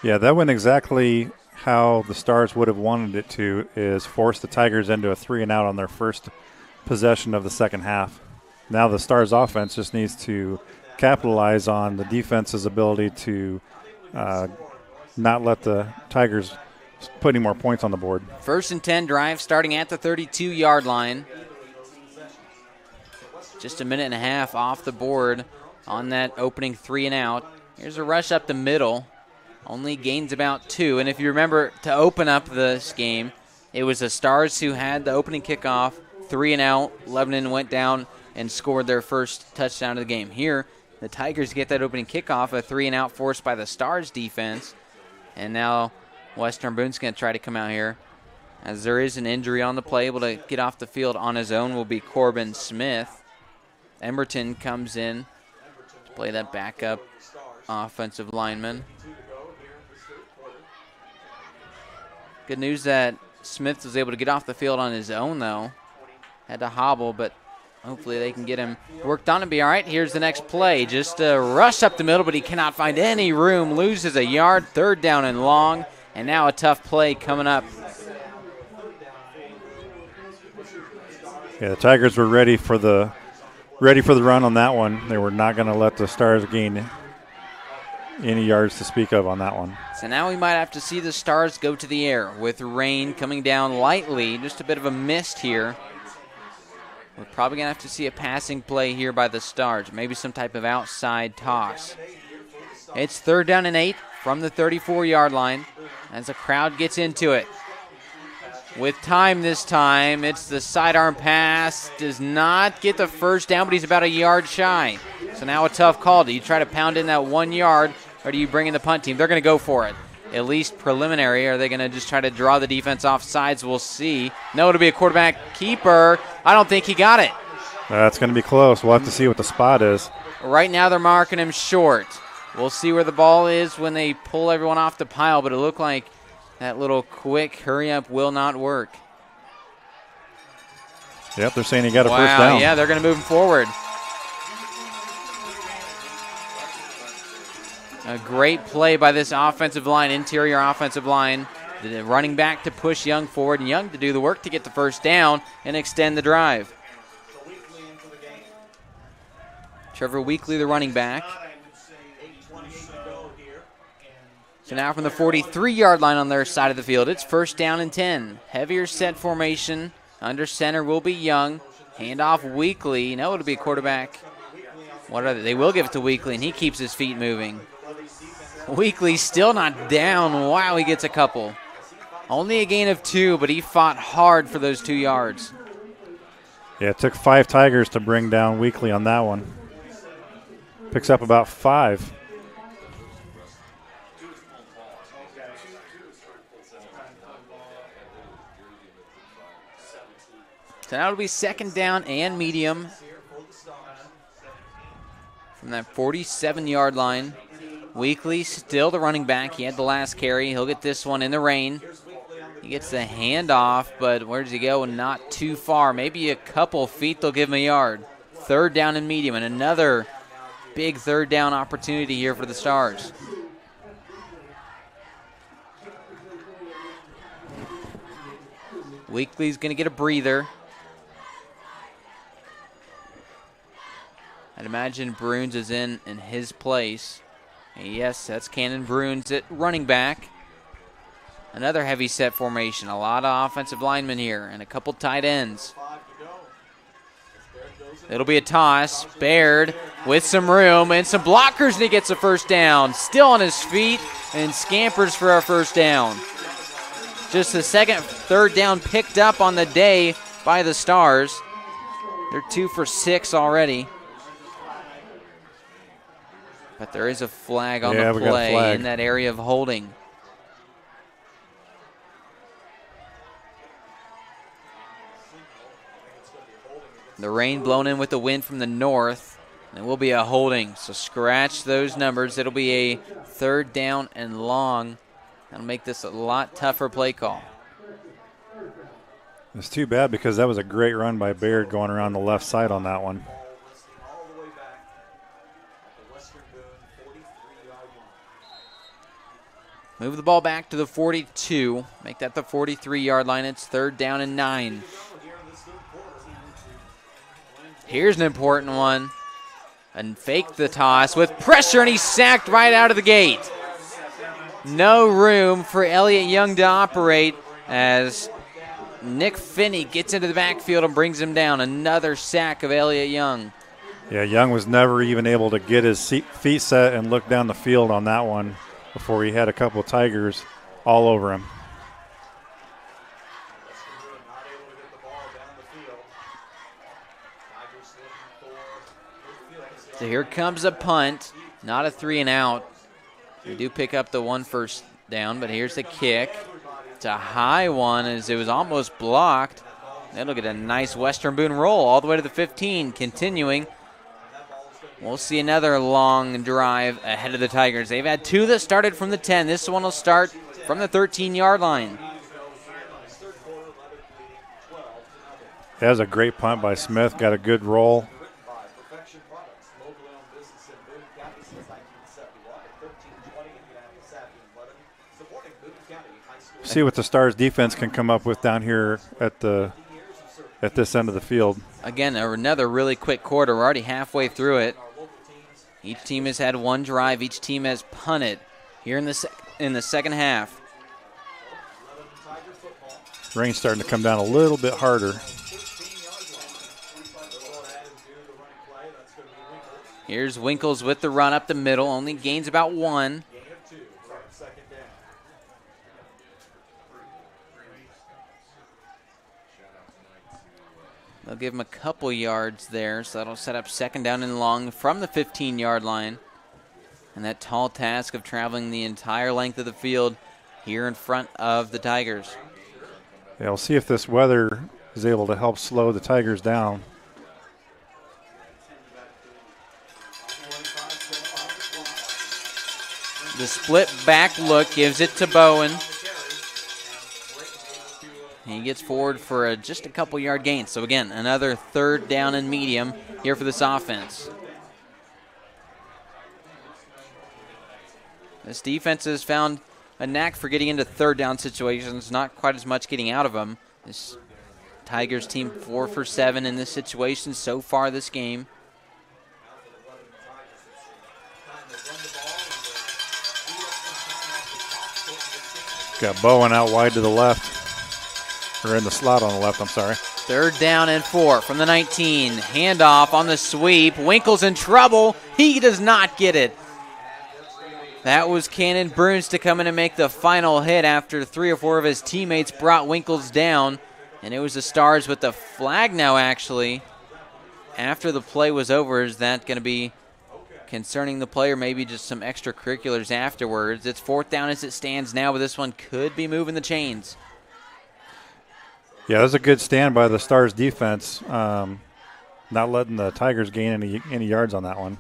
Yeah, that went exactly how the Stars would have wanted it to, is force the Tigers into a 3-and-out on their first possession of the second half. Now the Stars offense just needs to capitalize on the defense's ability to not let the Tigers put any more points on the board. 1st and 10 drive starting at the 32-yard line. Just a minute and a half off the board on that opening 3-and-out. Here's a rush up the middle. Only gains about 2. And if you remember, to open up this game, it was the Stars who had the opening kickoff, 3-and-out. Lebanon went down and scored their first touchdown of the game. Here, the Tigers get that opening kickoff, a 3-and-out forced by the Stars defense. And now Western Boone's going to try to come out here. As there is an injury on the play, able to get off the field on his own will be Corbin Smith. Emberton comes in to play that backup offensive lineman. Good news that Smith was able to get off the field on his own, though. Had to hobble, but hopefully they can get him worked on and be all right. Here's the next play. Just a rush up the middle, but he cannot find any room. Loses a yard, 3rd down and long. And now a tough play coming up. Yeah, the Tigers were ready for the run on that one. They were not going to let the Stars gain any yards to speak of on that one. So now we might have to see the Stars go to the air with rain coming down lightly. Just a bit of a mist here. We're probably going to have to see a passing play here by the Stars. Maybe some type of outside toss. It's 3rd down and 8 from the 34-yard line as the crowd gets into it. With time this time, it's the sidearm pass. Does not get the first down, but he's about a yard shy. So now a tough call. Do you try to pound in that 1 yard, or do you bring in the punt team? They're going to go for it, at least preliminary. Are they going to just try to draw the defense off sides? We'll see. No, it'll be a quarterback keeper. I don't think he got it. That's going to be close. We'll have to see what the spot is. Right now they're marking him short. We'll see where the ball is when they pull everyone off the pile, but it looked like that little quick hurry-up will not work. Yep, they're saying he got a first down. Yeah, they're going to move him forward. A great play by this offensive line, interior offensive line. The running back to push Young forward, and Young to do the work to get the first down and extend the drive. Trevor Weekly, the running back. So now from the 43-yard line on their side of the field, it's 1st down and 10. Heavier set formation. Under center will be Young. Handoff Weekly. No, it'll be a quarterback. What are they? They will give it to Weekly, and he keeps his feet moving. Weekly still not down. Wow, he gets a couple. Only a gain of 2, but he fought hard for those 2 yards. Yeah, it took 5 Tigers to bring down Weekly on that one. Picks up about 5. So now it'll be 2nd down and medium from that 47-yard line. Weekly still the running back. He had the last carry. He'll get this one in the rain. He gets the handoff, but where does he go? Not too far. Maybe a couple feet. They'll give him a yard. 3rd down and medium, and another big 3rd down opportunity here for the Stars. Weekly's going to get a breather. I'd imagine Bruins is in his place. Yes, that's Cannon Bruins at running back. Another heavy set formation. A lot of offensive linemen here and a couple tight ends. It'll be a toss. Baird with some room and some blockers, and he gets a first down. Still on his feet and scampers for our first down. Just the third down picked up on the day by the Stars. They're 2 for 6 already. But there is a flag on the play in that area of holding. The rain blown in with the wind from the north. It will be a holding, so scratch those numbers. It'll be a 3rd down and long. That'll make this a lot tougher play call. It's too bad because that was a great run by Baird going around the left side on that one. Move the ball back to the 42. Make that the 43-yard line. It's 3rd down and 9. Here's an important one. And fake the toss with pressure, and he's sacked right out of the gate. No room for Elliott Young to operate as Nick Finney gets into the backfield and brings him down. Another sack of Elliott Young. Yeah, Young was never even able to get his feet set and look down the field on that one before he had a couple of Tigers all over him. So here comes a punt, not a 3 and out. We do pick up the 1 first down, but here's the kick. It's a high one as it was almost blocked. That'll get a nice Western Boone roll all the way to the 15, continuing. We'll see another long drive ahead of the Tigers. They've had 2 that started from the 10. This one will start from the 13-yard line. That was a great punt by Smith. Got a good roll. See what the Stars defense can come up with down here at this end of the field. Again, another really quick quarter. We're already halfway through it. Each team has had 1 drive. Each team has punted here in the second half. Rain's starting to come down a little bit harder. Here's Winkles with the run up the middle. Only gains about 1. They'll give him a couple yards there, so that'll set up 2nd down and long from the 15-yard line. And that tall task of traveling the entire length of the field here in front of the Tigers. Yeah, we'll see if this weather is able to help slow the Tigers down. The split back look gives it to Bowen. He gets forward for just a couple yard gain. So again, another 3rd down and medium here for this offense. This defense has found a knack for getting into 3rd down situations, not quite as much getting out of them. This Tigers team 4 for 7 in this situation so far this game. Got Bowen out wide to the left. Or in the slot on the left, I'm sorry. 3rd down and 4 from the 19. Handoff on the sweep. Winkles in trouble. He does not get it. That was Cannon Bruins to come in and make the final hit after 3 or 4 of his teammates brought Winkles down. And it was the Stars with the flag now, actually. After the play was over, is that going to be concerning the player? Maybe just some extracurriculars afterwards. It's 4th down as it stands now, but this one could be moving the chains. Yeah, that was a good stand by the Stars defense, not letting the Tigers gain any yards on that one.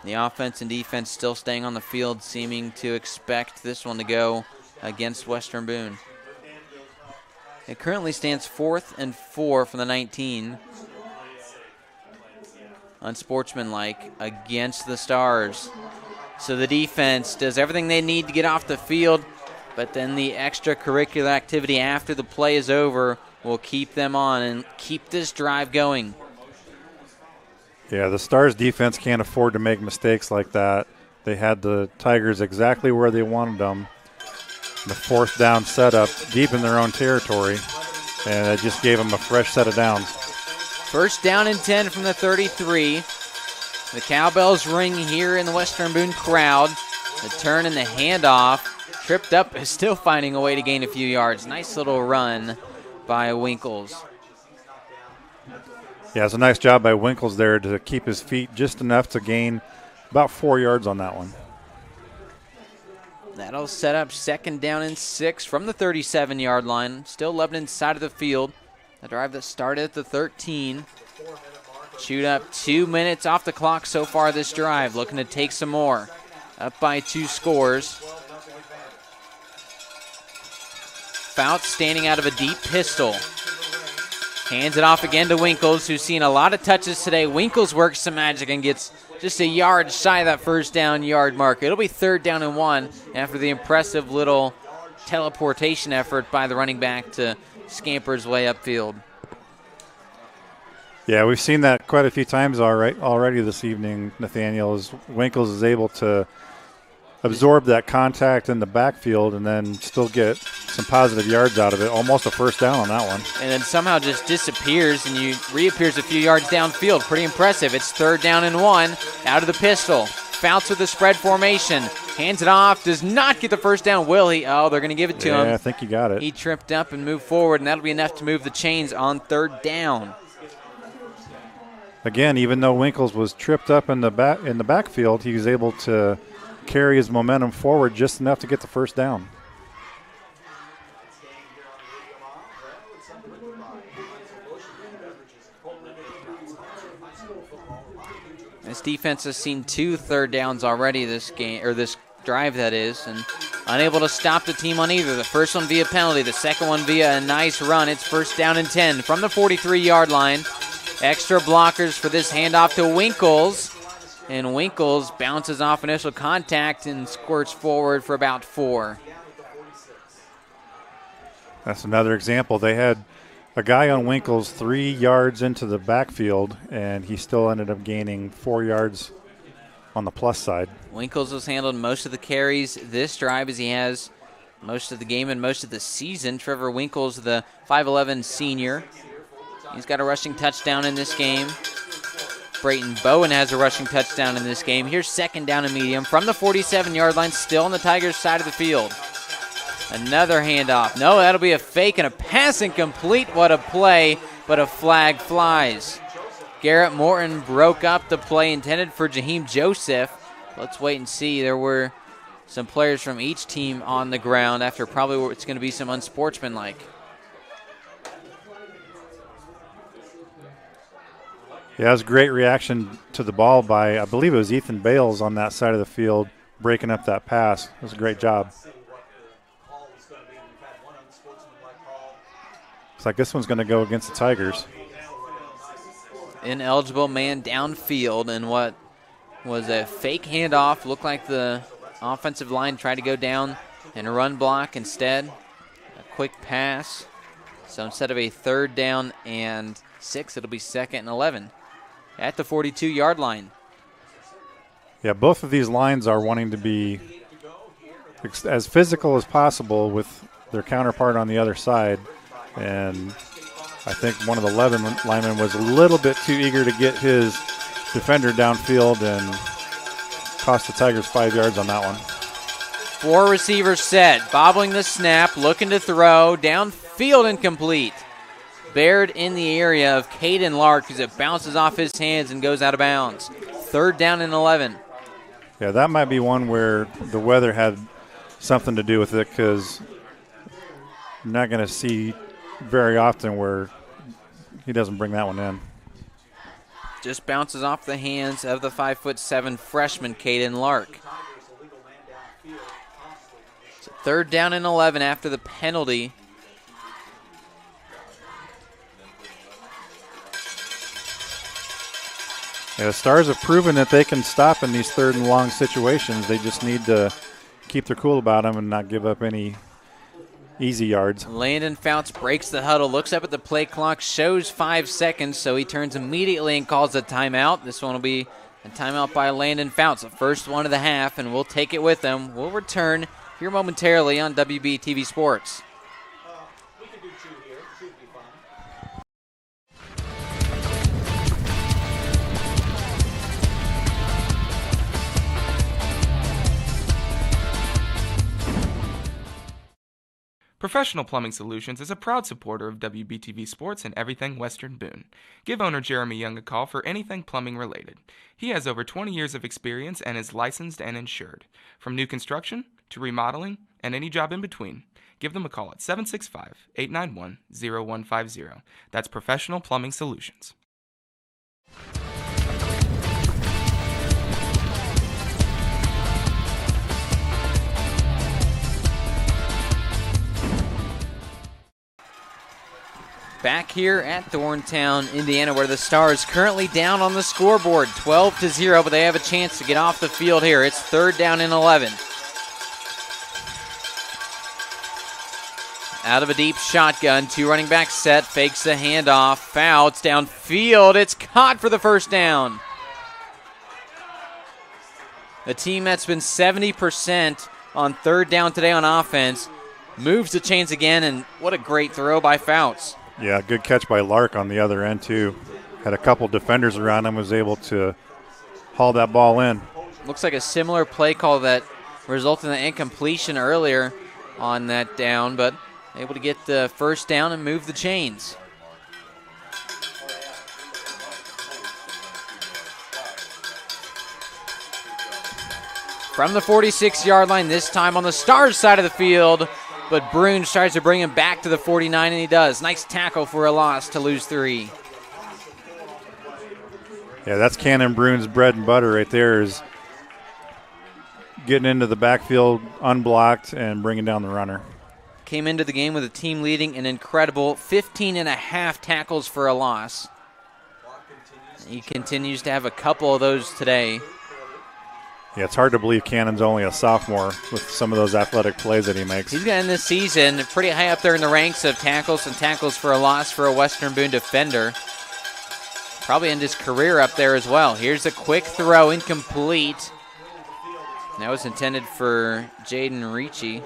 The offense and defense still staying on the field, seeming to expect this one to go against Western Boone. It currently stands 4th and 4 from the 19. Unsportsmanlike against the Stars. So the defense does everything they need to get off the field, but then the extracurricular activity after the play is over will keep them on and keep this drive going. Yeah, the Stars defense can't afford to make mistakes like that. They had the Tigers exactly where they wanted them. The 4th down setup deep in their own territory, and it just gave them a fresh set of downs. First down and 10 from the 33. The cowbells ring here in the Western Boone crowd. The turn and the handoff. Tripped up, is still finding a way to gain a few yards. Nice little run by Winkles. Yeah, it's a nice job by Winkles there to keep his feet just enough to gain about 4 yards on that one. That'll set up second down and 6 from the 37-yard line. Still Lebanon's side of the field. A drive that started at the 13. Chewed up 2 minutes off the clock so far this drive. Looking to take some more. Up by 2 scores. Fouts standing out of a deep pistol. Hands it off again to Winkles, who's seen a lot of touches today. Winkles works some magic and gets just a yard shy of that first down yard mark. It'll be 3rd down and 1 after the impressive little teleportation effort by the running back to scamper his way upfield. Yeah, we've seen that quite a few times already this evening, Nathaniel, as Winkles is able to absorb that contact in the backfield and then still get some positive yards out of it. Almost a first down on that one. And then somehow just disappears and reappears a few yards downfield. Pretty impressive. It's 3rd down and 1 out of the pistol. Fouts with the spread formation. Hands it off. Does not get the first down. Will he? Oh, they're going to give it to him. Yeah, I think he got it. He tripped up and moved forward, and that'll be enough to move the chains on 3rd down. Again, even though Winkles was tripped up in the backfield, he was able to carry his momentum forward just enough to get the first down. This defense has seen 2 third downs already this game, or this drive that is, and unable to stop the team on either. The first one via penalty, the second one via a nice run. It's 1st down and 10 from the 43-yard line. Extra blockers for this handoff to Winkles. And Winkles bounces off initial contact and squirts forward for about 4. That's another example. They had a guy on Winkles 3 yards into the backfield, and he still ended up gaining 4 yards on the plus side. Winkles has handled most of the carries this drive, as he has most of the game and most of the season. Trevor Winkles, the 5'11 senior. He's got a rushing touchdown in this game. Brayton Bowen has a rushing touchdown in this game. Here's 2nd down and medium from the 47-yard line, still on the Tigers' side of the field. Another handoff. No, that'll be a fake and a pass incomplete. What a play, but a flag flies. Garrett Morton broke up the play intended for Jaheim Joseph. Let's wait and see. There were some players from each team on the ground after probably it's going to be some unsportsmanlike. Yeah, that was a great reaction to the ball by, I believe it was Ethan Bales on that side of the field, breaking up that pass. It was a great job. Looks like this one's going to go against the Tigers. Ineligible man downfield, and what was a fake handoff. Looked like the offensive line tried to go down and run block instead. A quick pass. So instead of a 3rd down and 6, it'll be 2nd and 11 at the 42-yard line. Yeah, both of these lines are wanting to be as physical as possible with their counterpart on the other side. And I think one of the Lebanon linemen was a little bit too eager to get his defender downfield and cost the Tigers 5 yards on that one. 4 receivers set, bobbling the snap, looking to throw, downfield incomplete. Bared in the area of Caden Lark as it bounces off his hands and goes out of bounds. 3rd down and 11. Yeah, that might be one where the weather had something to do with it, because you're not going to see very often where he doesn't bring that one in. Just bounces off the hands of the 5'7" freshman Caden Lark. So 3rd down and 11 after the penalty. Yeah, the Stars have proven that they can stop in these 3rd and long situations. They just need to keep their cool about them and not give up any easy yards. Landon Fouts breaks the huddle, looks up at the play clock, shows 5 seconds, so he turns immediately and calls a timeout. This one will be A timeout by Landon Fouts, the first one of the half, and we'll take it with them. We'll return here momentarily on WBTV Sports. Professional Plumbing Solutions is a proud supporter of WBTV Sports and everything Western Boone. Give owner Jeremy Young a call for anything plumbing related. He has over 20 years of experience and is licensed and insured. From new construction to remodeling and any job in between, give them a call at 765-891-0150. That's Professional Plumbing Solutions. Back here at Thorntown, Indiana, where the Stars currently down on the scoreboard, 12-0, but they have a chance to get off the field here. It's 3rd down and 11. Out of a deep shotgun, 2 running backs set, fakes the handoff, Fouts downfield. It's caught for the first down. The team that's been 70% on 3rd down today on offense moves the chains again, and what a great throw by Fouts. Yeah, good catch by Lark on the other end, too. Had a couple defenders around him, was able to haul that ball in. Looks like a similar play call that resulted in the incompletion earlier on that down, but able to get the first down and move the chains. From the 46-yard line, this time on the Stars side of the field, but Boone tries to bring him back to the 49, and he does. Nice tackle for a loss to lose 3. Yeah, that's Cannon Brune's bread and butter right there, is getting into the backfield unblocked and bringing down the runner. Came into the game with a team leading an incredible 15.5 tackles for a loss. He continues to have a couple of those today. Yeah, it's hard to believe Cannon's only a sophomore with some of those athletic plays that he makes. He's going to end this season pretty high up there in the ranks of tackles and tackles for a loss for a Western Boone defender. Probably end his career up there as well. Here's a quick throw, incomplete. That was intended for Jaden Ricci.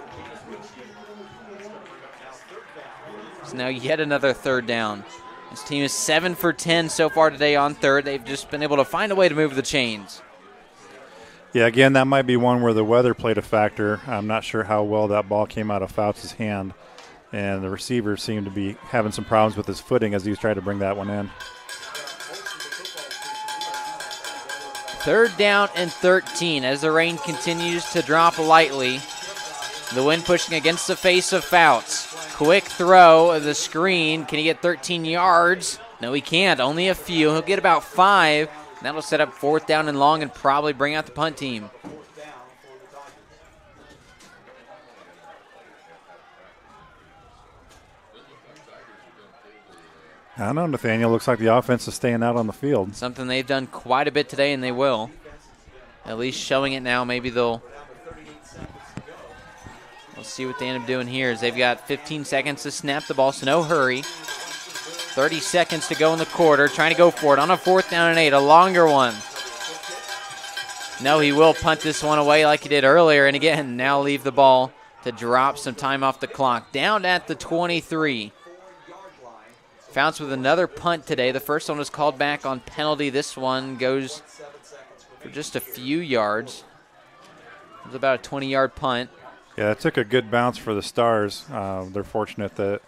So now yet another 3rd down. This team is 7 for 10 so far today on 3rd. They've just been able to find a way to move the chains. Yeah, again, that might be one where the weather played a factor. I'm not sure how well that ball came out of Fouts' hand, and the receiver seemed to be having some problems with his footing as he was trying to bring that one in. 3rd down and 13 as the rain continues to drop lightly. The wind pushing against the face of Fouts. Quick throw of the screen. Can he get 13 yards? No, he can't. Only a few. He'll get about 5. That'll set up 4th down and long and probably bring out the punt team. I don't know, Nathaniel. Looks like the offense is staying out on the field. Something they've done quite a bit today, and they will. At least showing it now. Maybe we'll see what they end up doing here. As they've got 15 seconds to snap the ball, so no hurry. 30 seconds to go in the quarter. Trying to go for it on a 4th down and 8, a longer one. No, he will punt this one away like he did earlier, and again, now leave the ball to drop some time off the clock. Down at the 23. Fouts with another punt today. The first one was called back on penalty. This one goes for just a few yards. It was about a 20-yard punt. Yeah, it took a good bounce for the Stars. They're fortunate that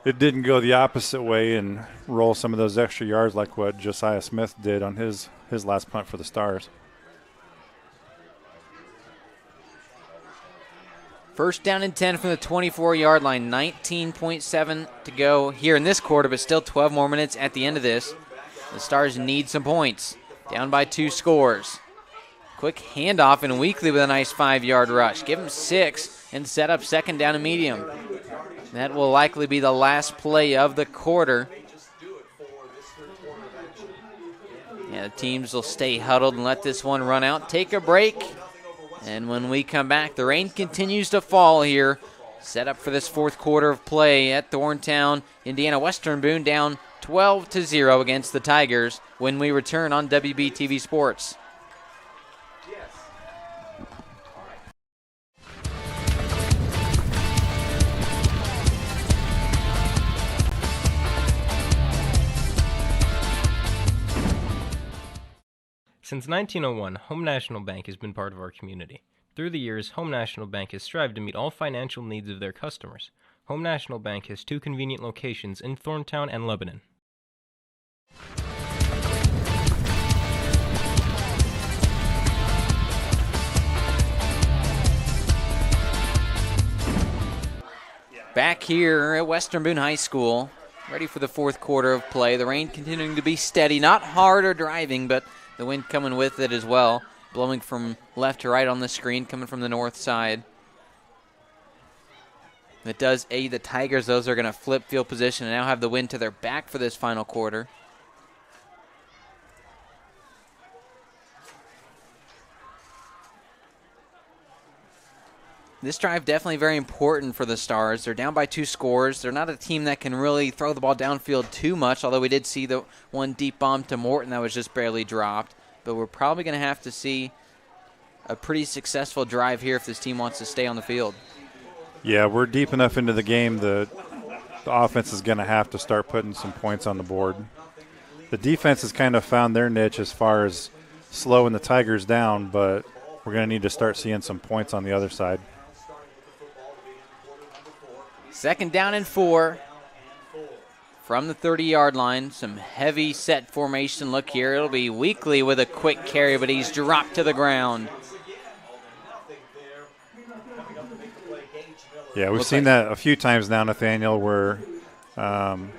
it didn't go the opposite way and roll some of those extra yards like what Josiah Smith did on his last punt for the Stars. 1st down and 10 from the 24-yard line. 19.7 to go here in this quarter, but still 12 more minutes at the end of this. The Stars need some points. Down by 2 scores. Quick handoff, and Weekly with a nice 5-yard rush. Give him 6 and set up 2nd down and medium. That will likely be the last play of the quarter. Yeah, the teams will stay huddled and let this one run out. Take a break. And when we come back, the rain continues to fall here. Set up for this 4th quarter of play at Thorntown, Indiana. Western Boone down 12-0 against the Tigers when we return on WBTV Sports. Since 1901, Home National Bank has been part of our community. Through the years, Home National Bank has strived to meet all financial needs of their customers. Home National Bank has 2 convenient locations in Thorntown and Lebanon. Back here at Western Boone High School, ready for the fourth quarter of play. The rain continuing to be steady, not hard or driving, but the wind coming with it as well, blowing from left to right on the screen, coming from the north side. It does aid the Tigers. Those are going to flip field position and now have the wind to their back for this final quarter. This drive definitely very important for the Stars. They're down by 2 scores. They're not a team that can really throw the ball downfield too much, although we did see the one deep bomb to Morton that was just barely dropped. But we're probably going to have to see a pretty successful drive here if this team wants to stay on the field. Yeah, we're deep enough into the game that the offense is going to have to start putting some points on the board. The defense has kind of found their niche as far as slowing the Tigers down, but we're going to need to start seeing some points on the other side. 2nd down and 4 from the 30-yard line. Some heavy set formation look here. It'll be Weekly with a quick carry, but he's dropped to the ground. Yeah, we've seen that a few times now, Nathaniel, where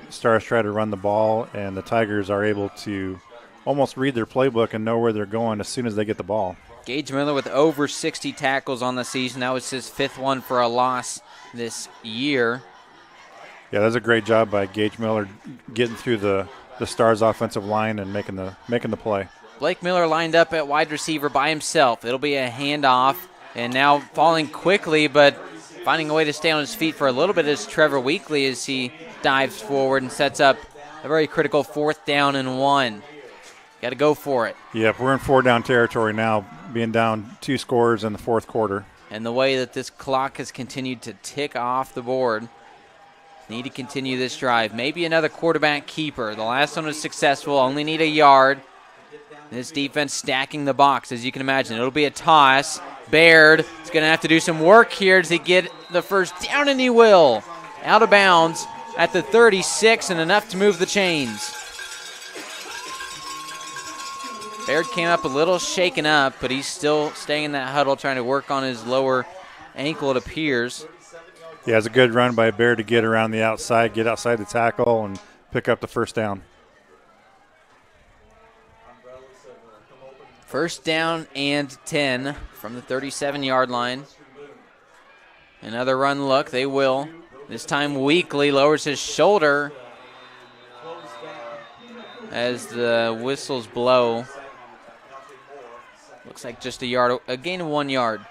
Stars try to run the ball and the Tigers are able to almost read their playbook and know where they're going as soon as they get the ball. Gage Miller with over 60 tackles on the season. That was his 5th one for a loss this year. Yeah, that's a great job by Gage Miller getting through the Stars offensive line and making the play. Blake Miller lined up at wide receiver by himself. It'll be a handoff, and now falling quickly, but finding a way to stay on his feet for a little bit is Trevor Weekly as he dives forward and sets up a very critical 4th down and 1. Got to go for it. Yep, we're in 4-down territory now, being down 2 scores in the fourth quarter. And the way that this clock has continued to tick off the board, need to continue this drive. Maybe another quarterback keeper. The last one was successful, only need a yard. This defense stacking the box, as you can imagine. It'll be a toss. Baird is going to have to do some work here to get the first down, and he will. Out of bounds at the 36 and enough to move the chains. Baird came up a little shaken up, but he's still staying in that huddle trying to work on his lower ankle, it appears. Yeah, it's a good run by Baird to get around the outside, get outside the tackle, and pick up the first down. 1st down and 10 from the 37-yard line. Another run look, they will. This time Weekly lowers his shoulder as the whistles blow. Looks like just a gain of 1 yard.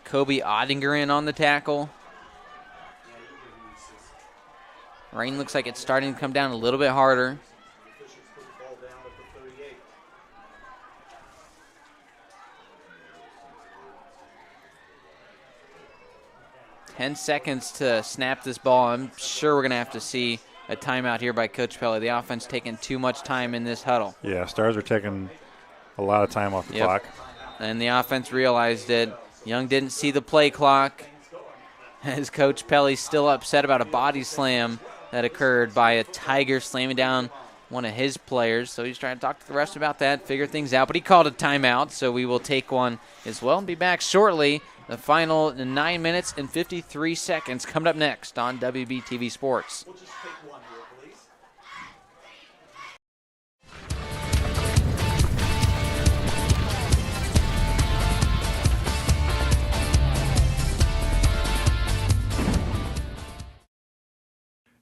Kobe Ottinger in on the tackle. Rain looks like it's starting to come down a little bit harder. Ten seconds to snap this ball. I'm sure we're going to have to see a timeout here by Coach Pelly. The offense taking too much time in this huddle. Yeah, Stars are taking a lot of time off the clock. And the offense realized it. Young didn't see the play clock. As Coach Pelly's still upset about a body slam that occurred by a Tiger slamming down one of his players. So he's trying to talk to the refs about that, figure things out. But he called a timeout, so we will take one as well and be back shortly. The final 9 minutes and 53 seconds coming up next on WBTV Sports.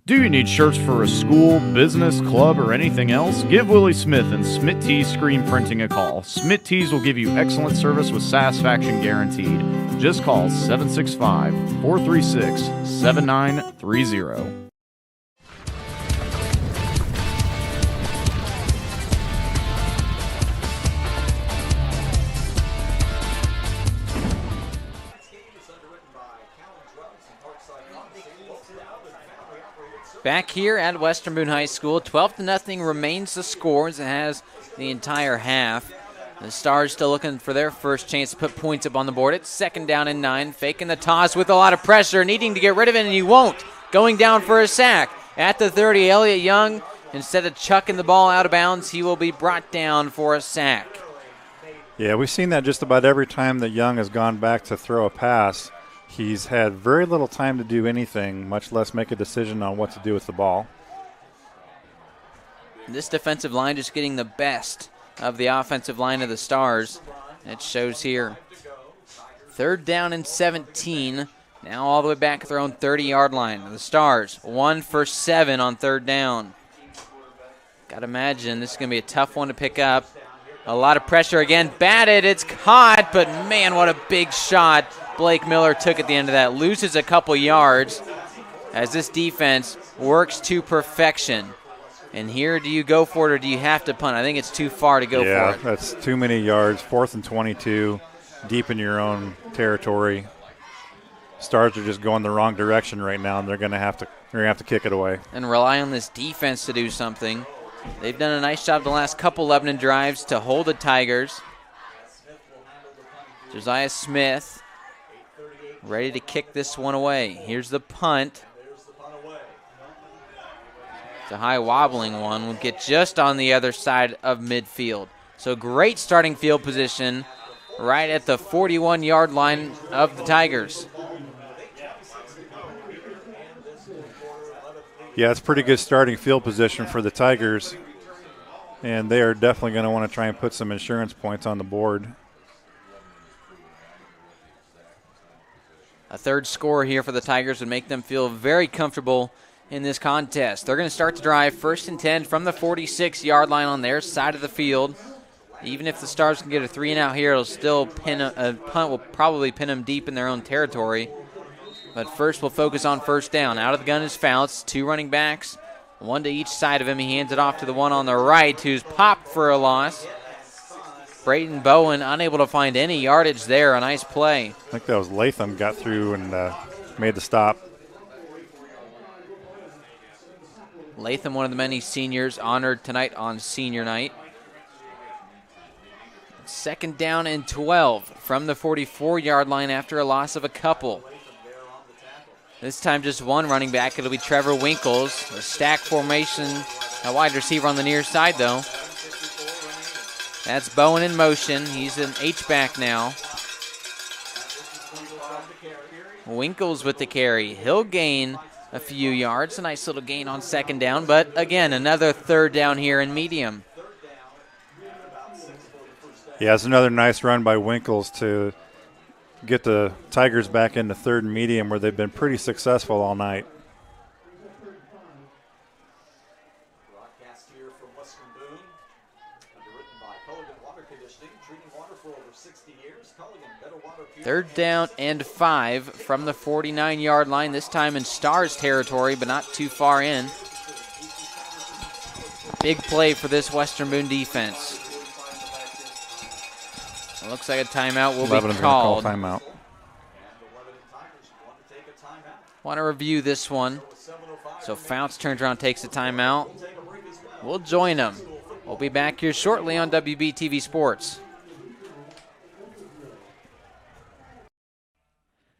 Do you need shirts for a school, business, club, or anything else? Give Willie Smith and Smith Tees Screen Printing a call. Smith Tees will give you excellent service with satisfaction guaranteed. Just call 765-436-7930. Back here at Western Boone High School, 12-0 remains the score as it has the entire half. The Stars still looking for their first chance to put points up on the board. It's 2nd down and 9, faking the toss with a lot of pressure, needing to get rid of it, and he won't. Going down for a sack. At the 30, Elliott Young, instead of chucking the ball out of bounds, he will be brought down for a sack. Yeah, we've seen that just about every time that Young has gone back to throw a pass. He's had very little time to do anything, much less make a decision on what to do with the ball. This defensive line just getting the best of the offensive line of the Stars. It shows here. 3rd down and 17. Now all the way back at their own 30-yard line. The Stars, 1 for 7 on 3rd down. Got to imagine this is going to be a tough one to pick up. A lot of pressure again. Batted. It's caught, but man, what a big shot Blake Miller took at the end of that. Loses a couple yards as this defense works to perfection. And here, do you go for it or do you have to punt? I think it's too far to go for it. Yeah, that's too many yards. 4th and 22, deep in your own territory. Stars are just going the wrong direction right now, and they're going to have to kick it away and rely on this defense to do something. They've done a nice job the last couple Lebanon drives to hold the Tigers. Josiah Smith ready to kick this one away. Here's the punt. It's a high wobbling one. We'll get just on the other side of midfield. So great starting field position right at the 41-yard line of the Tigers. Yeah, it's pretty good starting field position for the Tigers, and they are definitely going to want to try and put some insurance points on the board. A third score here for the Tigers would make them feel very comfortable in this contest. They're going to start the drive 1st and 10 from the 46-yard line on their side of the field. Even if the Stars can get a 3-and-out here, it'll still pin a punt will probably pin them deep in their own territory. But first we'll focus on 1st down. Out of the gun is Fouts, 2 running backs, 1 to each side of him. He hands it off to the one on the right, who's popped for a loss. Brayton Bowen unable to find any yardage there. A nice play. I think that was Latham got through and made the stop. Latham, one of the many seniors honored tonight on senior night. 2nd down and 12 from the 44-yard line after a loss of a couple. This time just one running back. It'll be Trevor Winkles. A stack formation, a wide receiver on the near side, though. That's Bowen in motion. He's an H-back now. Winkles with the carry. He'll gain a few yards. A nice little gain on 2nd down, but again, another 3rd down here in medium. Yeah, it's another nice run by Winkles to get the Tigers back into 3rd and medium where they've been pretty successful all night. Broadcast here from Western Boone, underwritten by Culligan Water Conditioning, treating water for over 60 years. Culligan, better water. 3rd down and 5 from the 49-yard line, this time in Stars territory, but not too far in. Big play for this Western Boone defense. It looks like a timeout will be called. Timeout. Want to review this one. So Fouts turns around, takes a timeout. We'll join them. We'll be back here shortly on WBTV Sports.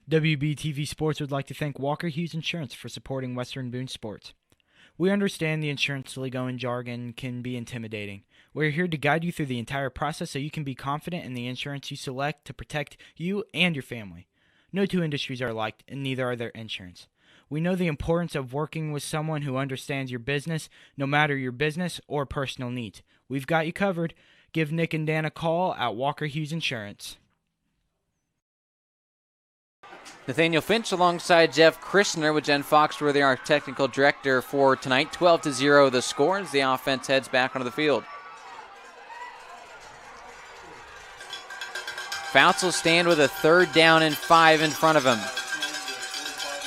WBTV Sports would like to thank Walker Hughes Insurance for supporting Western Boone Sports. We understand the insurance lingo and jargon can be intimidating. We're here to guide you through the entire process so you can be confident in the insurance you select to protect you and your family. No two industries are alike, and neither are their insurance. We know the importance of working with someone who understands your business, no matter your business or personal needs. We've got you covered. Give Nick and Dan a call at Walker Hughes Insurance. Nathaniel Finch alongside Jeff Christner with Jen Foxworthy, our technical director for tonight. 12-0 the score as the offense heads back onto the field. Fouts will stand with a 3rd down and 5 in front of him.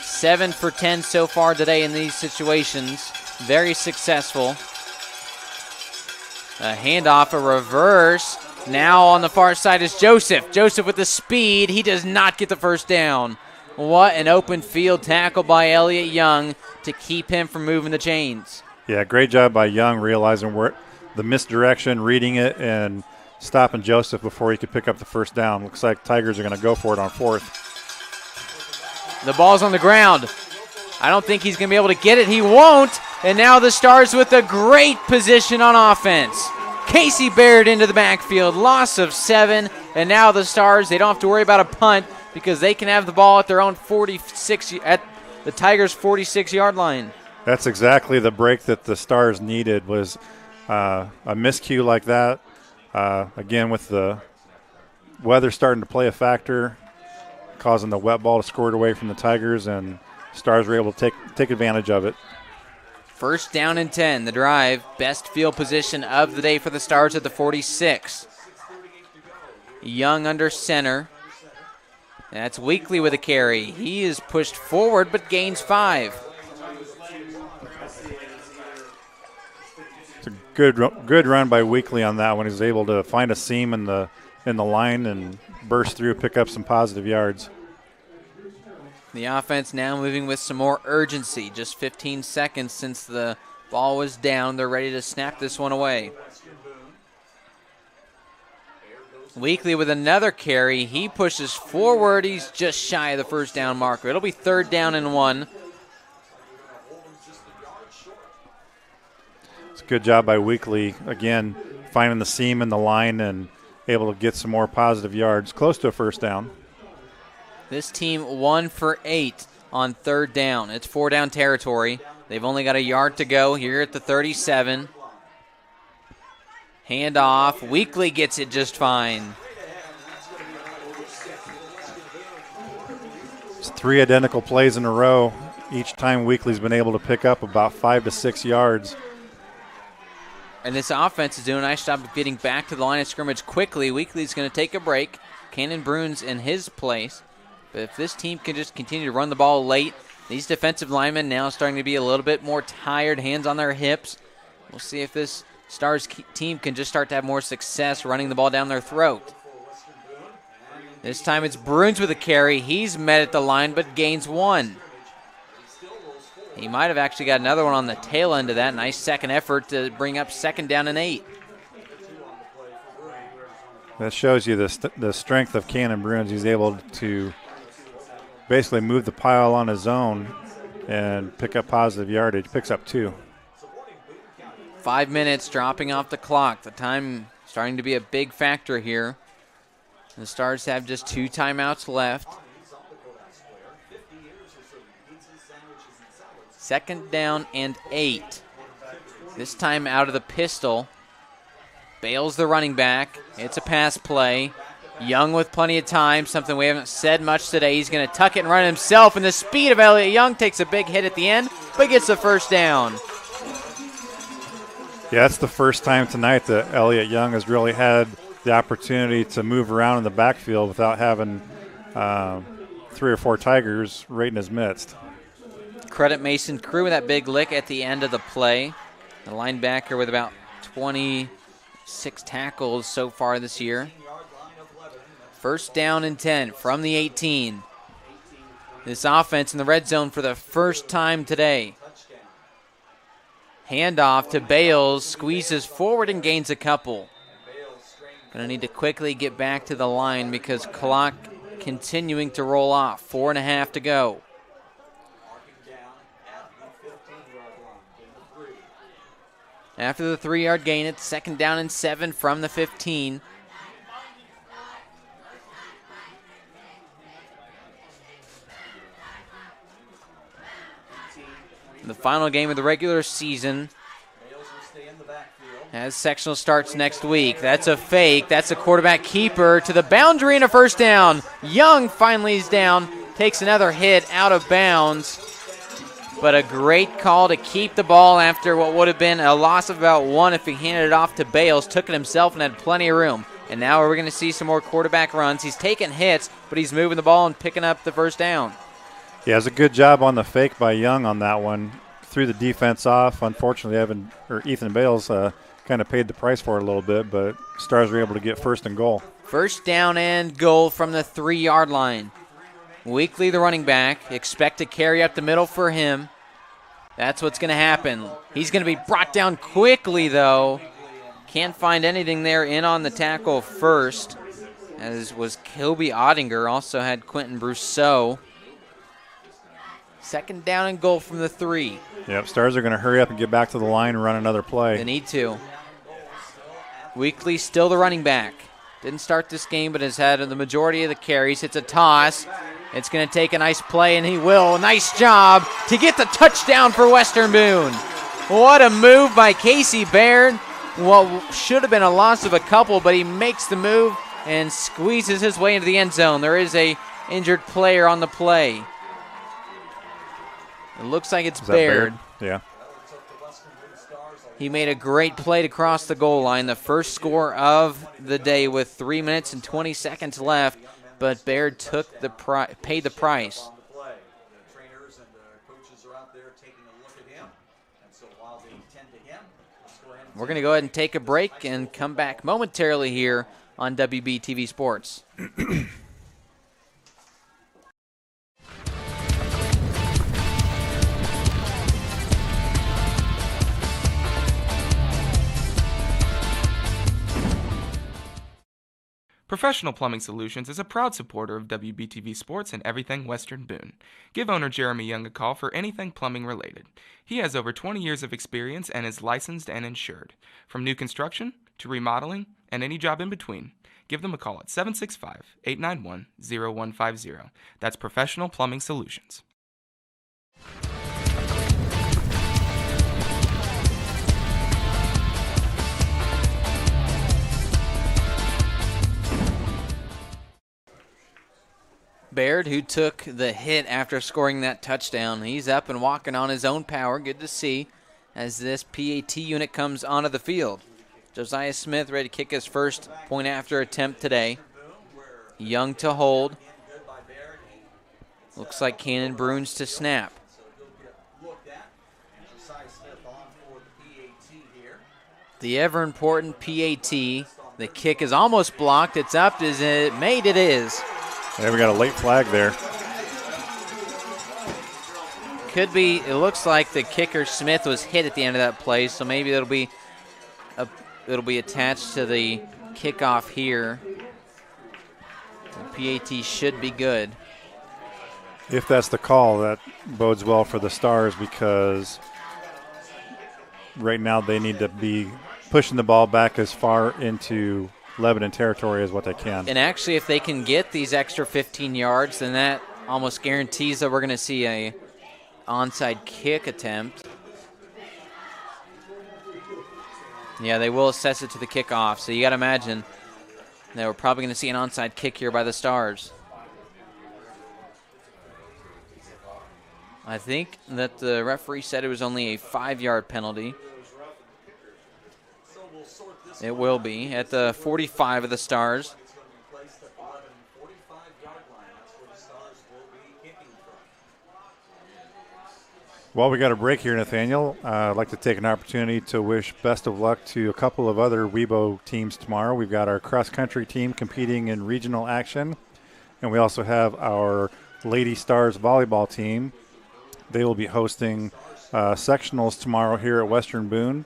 7 for 10 so far today in these situations. Very successful. A handoff, a reverse. Now on the far side is Joseph. Joseph with the speed. He does not get the first down. What an open field tackle by Elliott Young to keep him from moving the chains. Yeah, great job by Young realizing where the misdirection, reading it, and stopping Joseph before he could pick up the first down. Looks like Tigers are going to go for it on 4th. The ball's on the ground. I don't think he's going to be able to get it. He won't. And now the Stars with a great position on offense. Casey Baird into the backfield. Loss of 7. And now the Stars, they don't have to worry about a punt because they can have the ball at their own 46, at the Tigers' 46-yard line. That's exactly the break that the Stars needed, was a miscue like that. Again, with the weather starting to play a factor, causing the wet ball to squirt away from the Tigers, and Stars were able to take advantage of it. 1st down and 10, the drive. Best field position of the day for the Stars at the 46. Young under center. That's Weekly with a carry. He is pushed forward but gains 5. It's a good run by Weekly on that one. He's able to find a seam in the line and burst through, pick up some positive yards. The offense now moving with some more urgency. Just 15 seconds since the ball was down. They're ready to snap this one away. Weekly with another carry. He pushes forward. He's just shy of the first down marker. It'll be 3rd down and 1. It's a good job by Weekly, again, finding the seam in the line and able to get some more positive yards, close to a first down. This team 1 for 8 on 3rd down. It's 4-down territory. They've only got a yard to go here at the 37. Handoff. Weekly gets it just fine. It's 3 identical plays in a row. Each time Weekly's been able to pick up about 5 to 6 yards. And this offense is doing a nice job of getting back to the line of scrimmage quickly. Weekly's going to take a break. Cannon Bruins in his place. But if this team can just continue to run the ball late, these defensive linemen now starting to be a little bit more tired, hands on their hips. We'll see if this Stars team can just start to have more success running the ball down their throat. This time it's Bruins with a carry. He's met at the line but gains 1. He might have actually got another one on the tail end of that. Nice second effort to bring up 2nd down and 8. That shows you the strength of Cannon Bruins. He's able to basically move the pile on his own and pick up positive yardage. Picks up 2. 5 minutes dropping off the clock. The time starting to be a big factor here. The Stars have just 2 timeouts left. 2nd down and 8. This time out of the pistol. Bales the running back. It's a pass play. Young with plenty of time, something we haven't said much today. He's going to tuck it and run himself, and the speed of Elliott Young takes a big hit at the end, but gets the first down. Yeah, that's the first time tonight that Elliott Young has really had the opportunity to move around in the backfield without having 3 or 4 Tigers right in his midst. Credit Mason Crew with that big lick at the end of the play. The linebacker with about 26 tackles so far this year. 1st down and 10 from the 18. This offense in the red zone for the first time today. Handoff to Bales, squeezes forward and gains a couple. Going to need to quickly get back to the line because clock continuing to roll off. 4.5 to go. After the 3-yard gain, it's 2nd down and 7 from the 15. The final game of the regular season as sectional starts next week. That's a fake. That's a quarterback keeper to the boundary and a first down. Young finally is down, takes another hit out of bounds. But a great call to keep the ball after what would have been a loss of about 1 if he handed it off to Bales. Took it himself and had plenty of room. And now we're going to see some more quarterback runs. He's taking hits, but he's moving the ball and picking up the first down. Yeah, it was a good job on the fake by Young on that one. Threw the defense off. Unfortunately, Ethan Bales kind of paid the price for it a little bit, but Stars were able to get first and goal. First down and goal from the 3-yard line. Weekly, the running back. Expect to carry up the middle for him. That's what's going to happen. He's going to be brought down quickly, though. Can't find anything there in on the tackle first, as was Kobe Ottinger. Also had Quentin Brousseau. Second down and goal from the 3. Yep, Stars are going to hurry up and get back to the line and run another play. They need to. Weekly still the running back. Didn't start this game, but has had the majority of the carries. It's a toss. It's going to take a nice play, and he will. Nice job to get the touchdown for Western Boone. What a move by Casey Baird. What should have been a loss of a couple, but he makes the move and squeezes his way into the end zone. There is a injured player on the play. It looks like it's Baird. Yeah. He made a great play to cross the goal line. The first score of the day with 3 minutes and 20 seconds left, but Baird took paid the price. We're going to go ahead and take a break and come back momentarily here on WBTV Sports. Professional Plumbing Solutions is a proud supporter of WBTV Sports and everything Western Boone. Give owner Jeremy Young a call for anything plumbing related. He has over 20 years of experience and is licensed and insured. From new construction to remodeling and any job in between, give them a call at 765-891-0150. That's Professional Plumbing Solutions. Baird, who took the hit after scoring that touchdown, he's up and walking on his own power. Good to see as this PAT unit comes onto the field. Josiah Smith ready to kick his first point after attempt today. Young to hold. Looks like Cannon Bruins to snap. The ever important PAT. The kick is almost blocked. It's up. Is it made? It is. Yeah, we got a late flag there. Could be. It looks like the kicker Smith was hit at the end of that play, so maybe it'll be attached to the kickoff here. The PAT should be good. If that's the call, that bodes well for the Stars because right now they need to be pushing the ball back as far into Lebanon territory as what they can. And actually, if they can get these extra 15 yards, then that almost guarantees that we're going to see a onside kick attempt. Yeah, they will assess it to the kickoff, so you got to imagine that we're probably going to see an onside kick here by the Stars. I think that the referee said it was only a 5-yard penalty. It will be at the 45 of the Stars. Well, we got a break here, Nathaniel. I'd like to take an opportunity to wish best of luck to a couple of other WeBo teams tomorrow. We've got our cross-country team competing in regional action, and we also have our Lady Stars volleyball team. They will be hosting sectionals tomorrow here at Western Boone.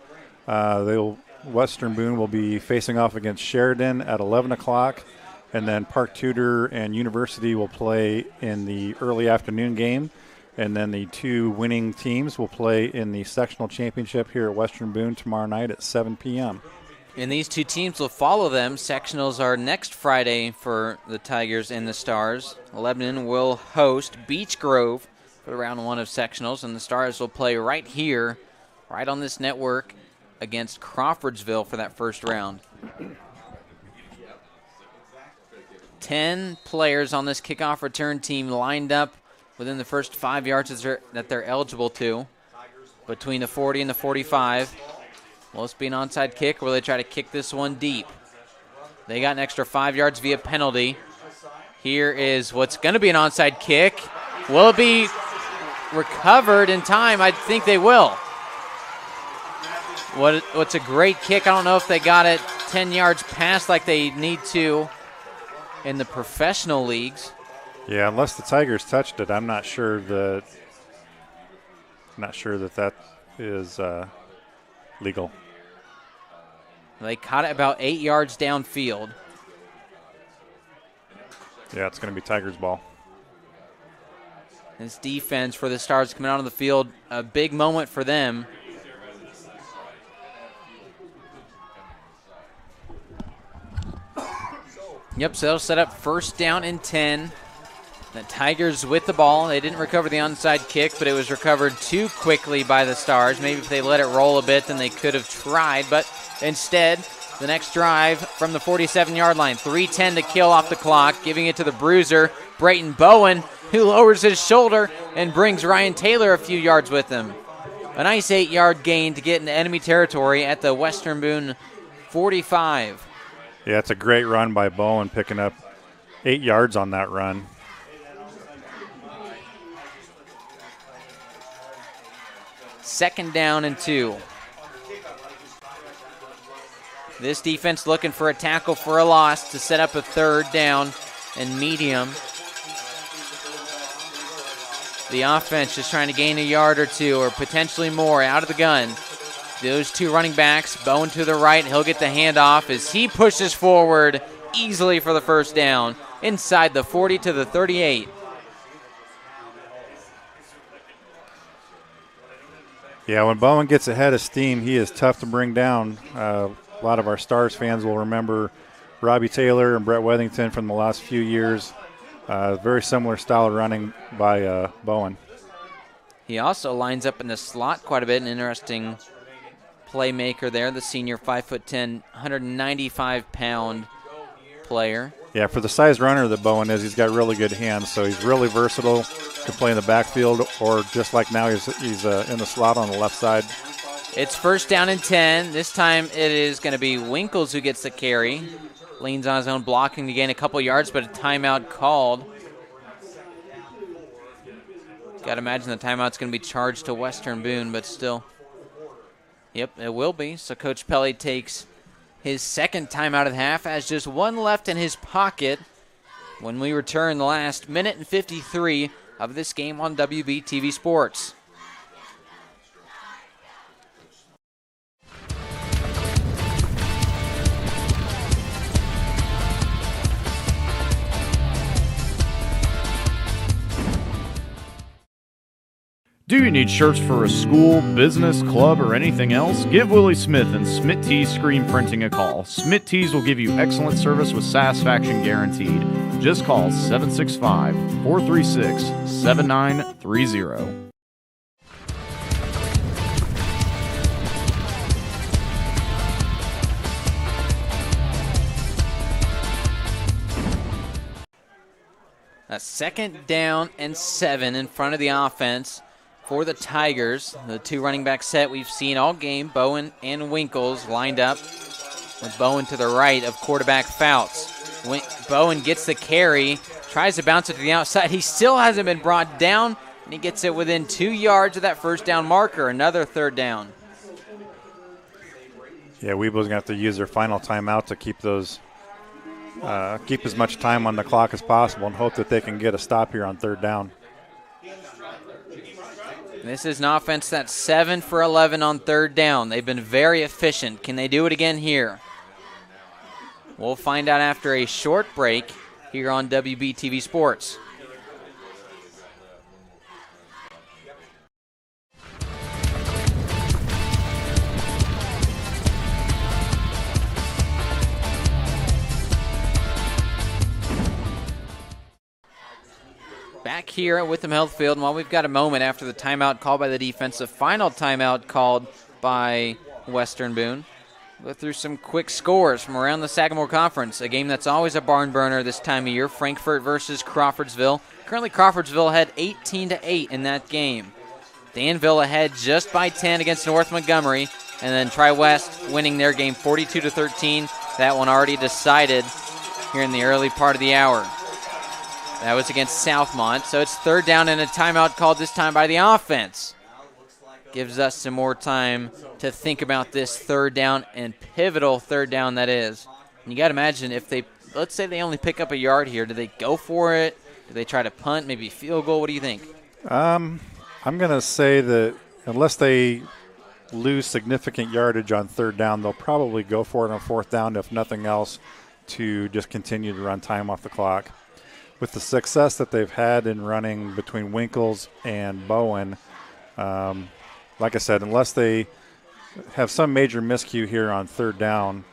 Western Boone will be facing off against Sheridan at 11 o'clock, and then Park Tudor and University will play in the early afternoon game, and then the two winning teams will play in the sectional championship here at Western Boone tomorrow night at 7 p.m. And these two teams will follow them. Sectionals are next Friday for the Tigers and the Stars. Lebanon will host Beech Grove for round one of sectionals, and the Stars will play right here, right on this network, against Crawfordsville for that first round. 10 players on this kickoff return team lined up within the first 5 yards that they're eligible to, between the 40 and the 45. Will this be an onside kick, or will they try to kick this one deep? They got an extra 5 yards via penalty. Here is what's going to be an onside kick. Will it be recovered in time? I think they will. What's a great kick. I don't know if they got it 10 yards past like they need to in the professional leagues. Yeah, unless the Tigers touched it, I'm not sure that that is legal. They caught it about 8 yards downfield. Yeah, it's going to be Tigers' ball. This defense for the Stars coming out on the field, a big moment for them. Yep, so they'll set up first down and 10. The Tigers with the ball. They didn't recover the onside kick, but it was recovered too quickly by the Stars. Maybe if they let it roll a bit, then they could have tried. But instead, the next drive from the 47-yard line. 3:10 to kill off the clock, giving it to the bruiser, Brayton Bowen, who lowers his shoulder and brings Ryan Taylor a few yards with him. A nice 8-yard gain to get into enemy territory at the Western Boone 45. Yeah, it's a great run by Bowen, picking up 8 yards on that run. Second down and 2. This defense looking for a tackle for a loss to set up a third down and medium. The offense just trying to gain a yard or two or potentially more out of the gun. Those two running backs, Bowen to the right, he'll get the handoff as he pushes forward easily for the first down inside the 40 to the 38. Yeah, when Bowen gets ahead of steam, he is tough to bring down. A lot of our Stars fans will remember Robbie Taylor and Brett Wethington from the last few years. Very similar style of running by Bowen. He also lines up in the slot quite a bit, an interesting playmaker there, the senior 5'10", 195-pound player. Yeah, for the size runner that Bowen is, he's got really good hands, so he's really versatile. Can play in the backfield, or just like now, he's in the slot on the left side. It's first down and 10. This time it is going to be Winkles who gets the carry. Leans on his own blocking to gain a couple yards, but a timeout called. Got to imagine the timeout's going to be charged to Western Boone, but still. Yep, it will be. So Coach Pelly takes his second timeout of the half, has just one left in his pocket when we return the last minute and 53 of this game on WBTV Sports. Do you need shirts for a school, business, club, or anything else? Give Willie Smith and Smith Tees Screen Printing a call. Smith Tees will give you excellent service with satisfaction guaranteed. Just call 765-436-7930. A second down and 7 in front of the offense for the Tigers. The two running back set we've seen all game, Bowen and Winkles lined up with Bowen to the right of quarterback Fouts. Bowen gets the carry, tries to bounce it to the outside. He still hasn't been brought down, and he gets it within 2 yards of that first down marker. Another third down. Yeah, Weeble's going to have to use their final timeout to keep those, keep as much time on the clock as possible and hope that they can get a stop here on third down. This is an offense that's 7 for 11 on third down. They've been very efficient. Can they do it again here? We'll find out after a short break here on WBTV Sports. Back here at Witham Health Field, and while we've got a moment after the timeout called by the defense, the final timeout called by Western Boone, go through some quick scores from around the Sagamore Conference, a game that's always a barn burner this time of year, Frankfort versus Crawfordsville. Currently Crawfordsville had 18-8 in that game. Danville ahead just by 10 against North Montgomery, and then Tri-West winning their game 42-13. that one already decided here in the early part of the hour. That was against Southmont, so it's third down and a timeout called this time by the offense. Gives us some more time to think about this third down, and pivotal third down that is. And you got to imagine if they, let's say they only pick up a yard here, do they go for it? Do they try to punt, maybe field goal? What do you think? I'm going to say that unless they lose significant yardage on third down, they'll probably go for it on fourth down, if nothing else, to just continue to run time off the clock. With the success that they've had in running between Winkles and Bowen, like I said, unless they have some major miscue here on third down,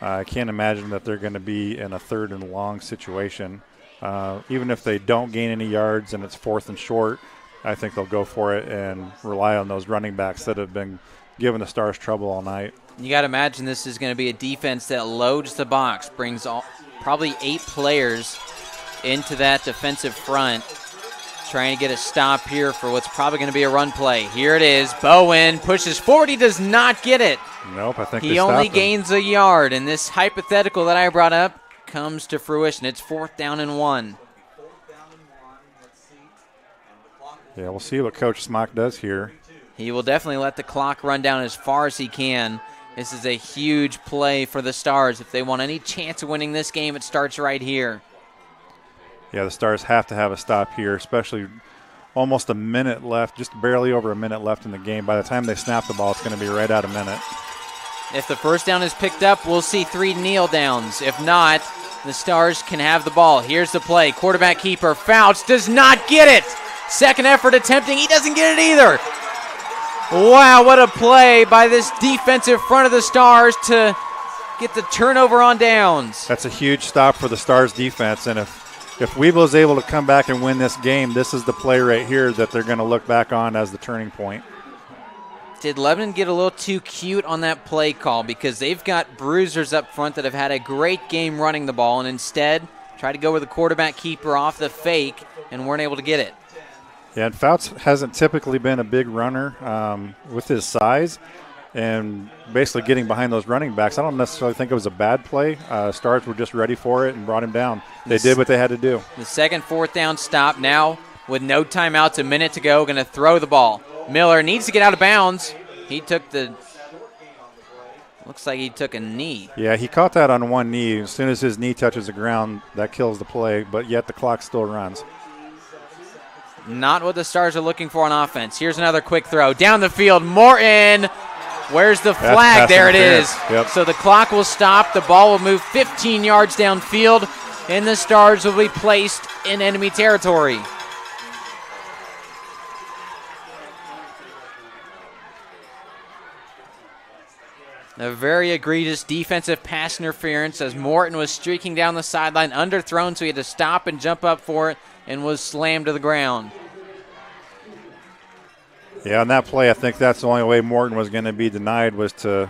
I can't imagine that they're going to be in a third and long situation. Even if they don't gain any yards and it's fourth and short, I think they'll go for it and rely on those running backs that have been giving the Stars trouble all night. You got to imagine this is going to be a defense that loads the box, brings probably 8 players into that defensive front, trying to get a stop here for what's probably going to be a run play. Here it is. Bowen pushes forward. He does not get it. Nope, I think he only gains a yard, and this hypothetical that I brought up comes to fruition. It's 4th down and 1. Yeah, we'll see what Coach Smock does here. He will definitely let the clock run down as far as he can. This is a huge play for the Stars. If they want any chance of winning this game, it starts right here. Yeah, the Stars have to have a stop here, especially almost a minute left, just barely over a minute left in the game. By the time they snap the ball, it's going to be right at a minute. If the first down is picked up, we'll see 3 kneel downs. If not, the Stars can have the ball. Here's the play. Quarterback keeper Fouts does not get it. Second effort attempting. He doesn't get it either. Wow, what a play by this defensive front of the Stars to get the turnover on downs. That's a huge stop for the Stars defense, and if Weevil is able to come back and win this game, this is the play right here that they're going to look back on as the turning point. Did Lebanon get a little too cute on that play call, because they've got bruisers up front that have had a great game running the ball and instead tried to go with the quarterback keeper off the fake and weren't able to get it? Yeah, and Fouts hasn't typically been a big runner with his size and basically getting behind those running backs. I don't necessarily think it was a bad play. Stars were just ready for it and brought him down. They did what they had to do. The second 4th down stop now with no timeouts, a minute to go, going to throw the ball. Miller needs to get out of bounds. He took looks like he took a knee. Yeah, he caught that on one knee. As soon as his knee touches the ground, that kills the play, but yet the clock still runs. Not what the Stars are looking for on offense. Here's another quick throw. Down the field, Morton. Where's the flag? There it is. Yep. So the clock will stop. The ball will move 15 yards downfield, and the Stars will be placed in enemy territory. A very egregious defensive pass interference as Morton was streaking down the sideline, underthrown, so he had to stop and jump up for it and was slammed to the ground. Yeah, on that play, I think that's the only way Morton was going to be denied was to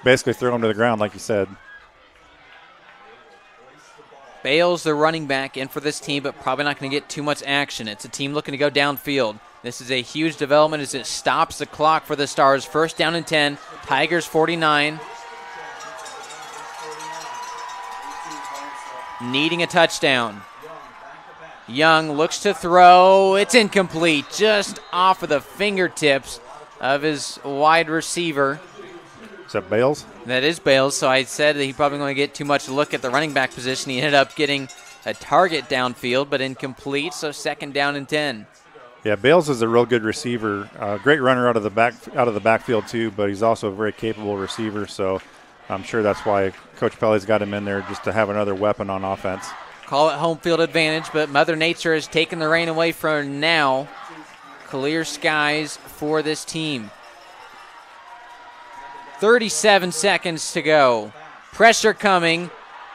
basically throw him to the ground, like you said. Bales, the running back, in for this team, but probably not going to get too much action. It's a team looking to go downfield. This is a huge development as it stops the clock for the Stars. 1st down and 10. Tigers 49. Needing a touchdown. Young looks to throw. It's incomplete. Just off of the fingertips of his wide receiver. Is that Bales? That is Bales, so I said that he probably going to get too much look at the running back position. He ended up getting a target downfield, but incomplete, so 2nd down and 10. Yeah, Bales is a real good receiver. Great runner out of the backfield too, but he's also a very capable receiver. So I'm sure that's why Coach Pelly's got him in there, just to have another weapon on offense. Call it home field advantage, but Mother Nature has taken the reign away for now. Clear skies for this team. 37 seconds to go. Pressure coming.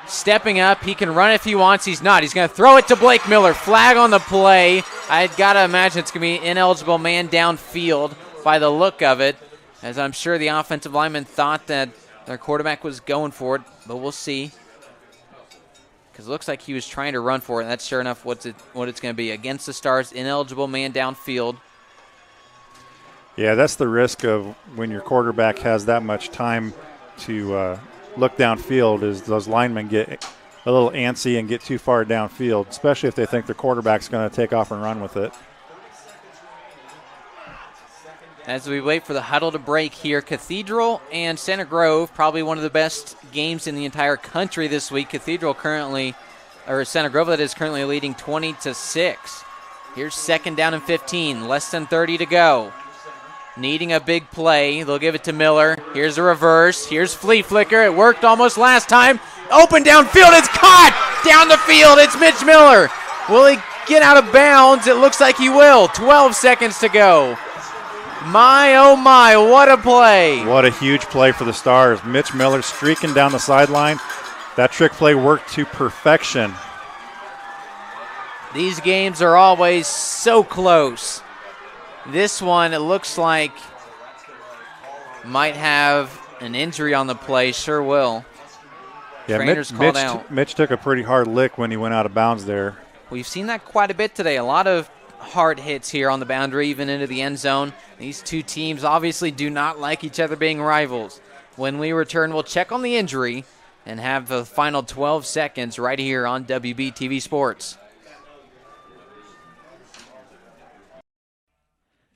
Stepping up. He can run if he wants. He's not. He's going to throw it to Blake Miller. Flag on the play. I've got to imagine it's going to be an ineligible man downfield by the look of it, as I'm sure the offensive lineman thought that their quarterback was going for it, but we'll see. Because it looks like he was trying to run for it, and that's sure enough what it's going to be. Against the Stars, ineligible man downfield. Yeah, that's the risk of when your quarterback has that much time to look downfield is those linemen get a little antsy and get too far downfield, especially if they think their quarterback's going to take off and run with it. As we wait for the huddle to break here, Cathedral and Center Grove, probably one of the best games in the entire country this week. Center Grove, that is, currently leading 20-6. Here's second down and 15, less than 30 to go. Needing a big play, they'll give it to Miller. Here's a reverse. Here's flea flicker. It worked almost last time. Open downfield. It's caught down the field. It's Mitch Miller. Will he get out of bounds? It looks like he will. 12 seconds to go. My, oh my, what a play. What a huge play for the Stars. Mitch Miller streaking down the sideline. That trick play worked to perfection. These games are always so close. This one, it looks like, might have an injury on the play. Sure will. Yeah, Trainer's called out. Mitch took a pretty hard lick when he went out of bounds there. We've seen that quite a bit today. A lot of hard hits here on the boundary, even into the end zone. These two teams obviously do not like each other being rivals. When we return, we'll check on the injury and have the final 12 seconds right here on WBTV Sports.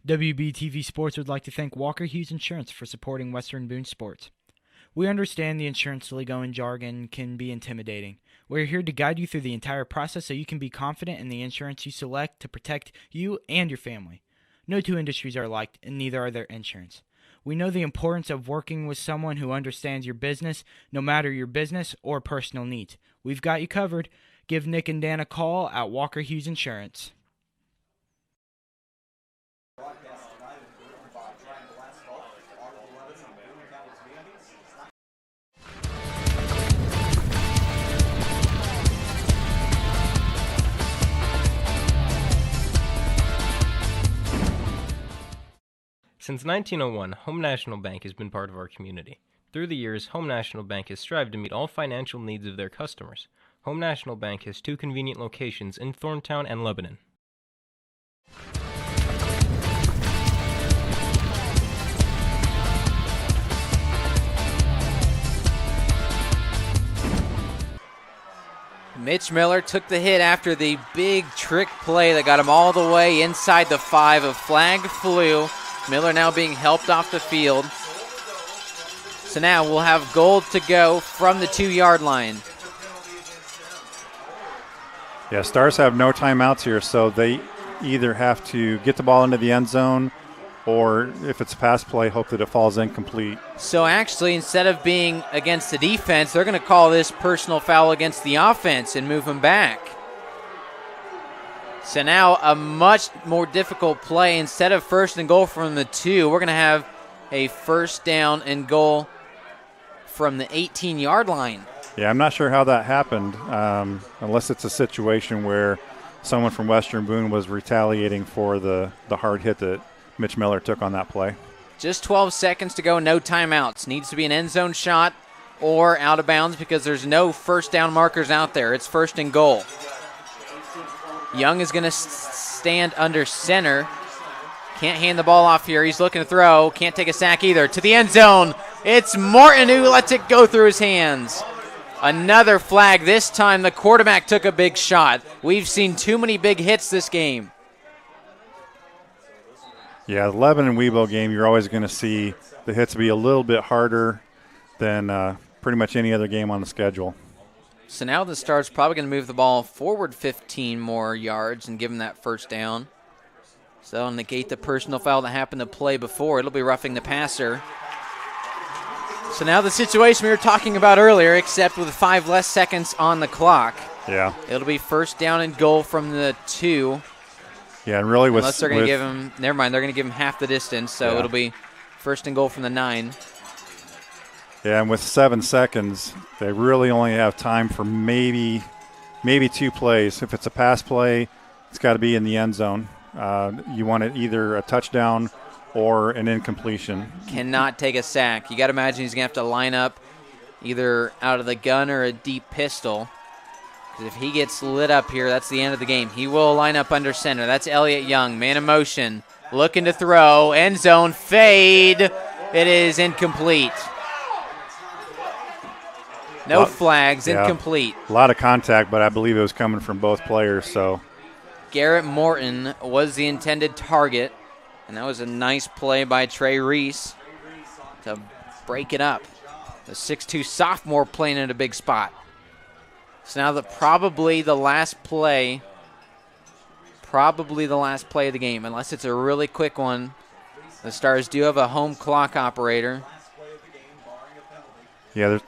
WBTV Sports would like to thank Walker Hughes Insurance for supporting Western Boone Sports. We understand the insurance lingo and jargon can be intimidating. We're here to guide you through the entire process so you can be confident in the insurance you select to protect you and your family. No two industries are alike, and neither are their insurance. We know the importance of working with someone who understands your business, no matter your business or personal needs. We've got you covered. Give Nick and Dan a call at Walker Hughes Insurance. Since 1901, Home National Bank has been part of our community. Through the years, Home National Bank has strived to meet all financial needs of their customers. Home National Bank has two convenient locations in Thorntown and Lebanon. Mitch Miller took the hit after the big trick play that got him all the way inside the 5. A flag flew. Miller now being helped off the field. So now we'll have goal to go from the 2-yard line. Yeah, Stars have no timeouts here, so they either have to get the ball into the end zone or if it's a pass play, hope that it falls incomplete. So actually, instead of being against the defense, they're going to call this personal foul against the offense and move him back. So now a much more difficult play. Instead of first and goal from the 2, we're going to have a first down and goal from the 18-yard line. Yeah, I'm not sure how that happened, unless it's a situation where someone from Western Boone was retaliating for the hard hit that Mitch Miller took on that play. Just 12 seconds to go, no timeouts. Needs to be an end zone shot or out of bounds because there's no first down markers out there. It's first and goal. Young is going to stand under center. Can't hand the ball off here. He's looking to throw. Can't take a sack either. To the end zone. It's Martin who lets it go through his hands. Another flag. This time the quarterback took a big shot. We've seen too many big hits this game. Yeah, the Lebanon-Webo game, you're always going to see the hits be a little bit harder than pretty much any other game on the schedule. So now the Stars probably going to move the ball forward 15 more yards and give them that first down. So they'll negate the personal foul that happened to play before. It'll be roughing the passer. So now the situation we were talking about earlier, except with 5 less seconds on the clock. Yeah. It'll be first down and goal from the 2. Yeah, and really unless they're going to give him, never mind, they're going to give him half the distance, so it'll be first and goal from the 9. Yeah, and with 7 seconds, they really only have time for maybe 2 plays. If it's a pass play, it's got to be in the end zone. You want it either a touchdown or an incompletion. Cannot take a sack. You got to imagine he's going to have to line up either out of the gun or a deep pistol. Because if he gets lit up here, that's the end of the game. He will line up under center. That's Elliott Young, man in motion, looking to throw, end zone, fade. It is incomplete. No flags, incomplete. A lot of contact, but I believe it was coming from both players. So Garrett Morton was the intended target, and that was a nice play by Trey Reese to break it up. The 6'2 sophomore playing in a big spot. So now probably the last play of the game, unless it's a really quick one. The Stars do have a home clock operator. Yeah, there's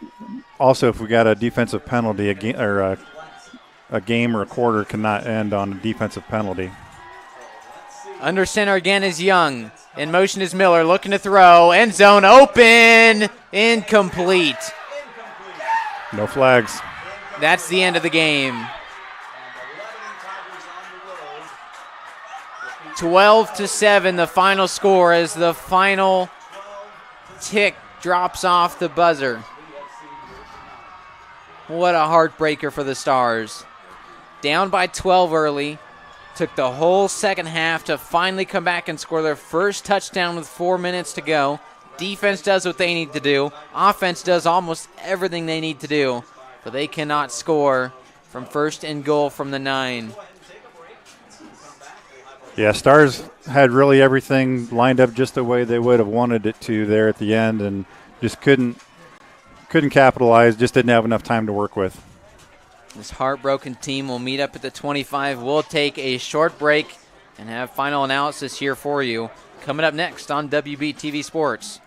also, if we got a defensive penalty, a game or a quarter cannot end on a defensive penalty. Under center again is Young. In motion is Miller, looking to throw. End zone open. Incomplete. No flags. That's the end of the game. 12-7, the final score as the final tick drops off the buzzer. What a heartbreaker for the Stars. Down by 12 early. Took the whole second half to finally come back and score their first touchdown with 4 minutes to go. Defense does what they need to do. Offense does almost everything they need to do. But they cannot score from first and goal from the 9. Yeah, Stars had really everything lined up just the way they would have wanted it to there at the end, and just couldn't capitalize, just didn't have enough time to work with. This heartbroken team will meet up at the 25. We'll take a short break and have final analysis here for you. Coming up next on WBTV Sports.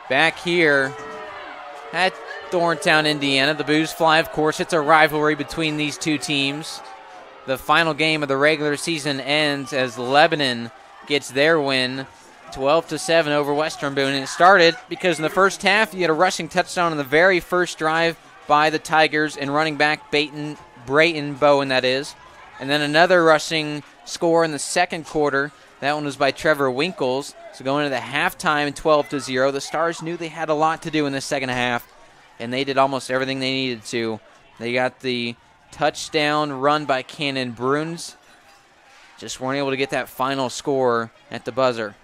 Back here at Thorntown, Indiana. The Boos fly, of course. It's a rivalry between these two teams. The final game of the regular season ends as Lebanon gets their win 12-7 over Western Boone. And it started because in the first half, you had a rushing touchdown on the very first drive by the Tigers and running back Brayton Bowen, that is. And then another rushing score in the second quarter. That one was by Trevor Winkles. So going into the halftime 12-0, the Stars knew they had a lot to do in the second half, and they did almost everything they needed to. They got the touchdown run by Cannon Bruns. Just weren't able to get that final score at the buzzer.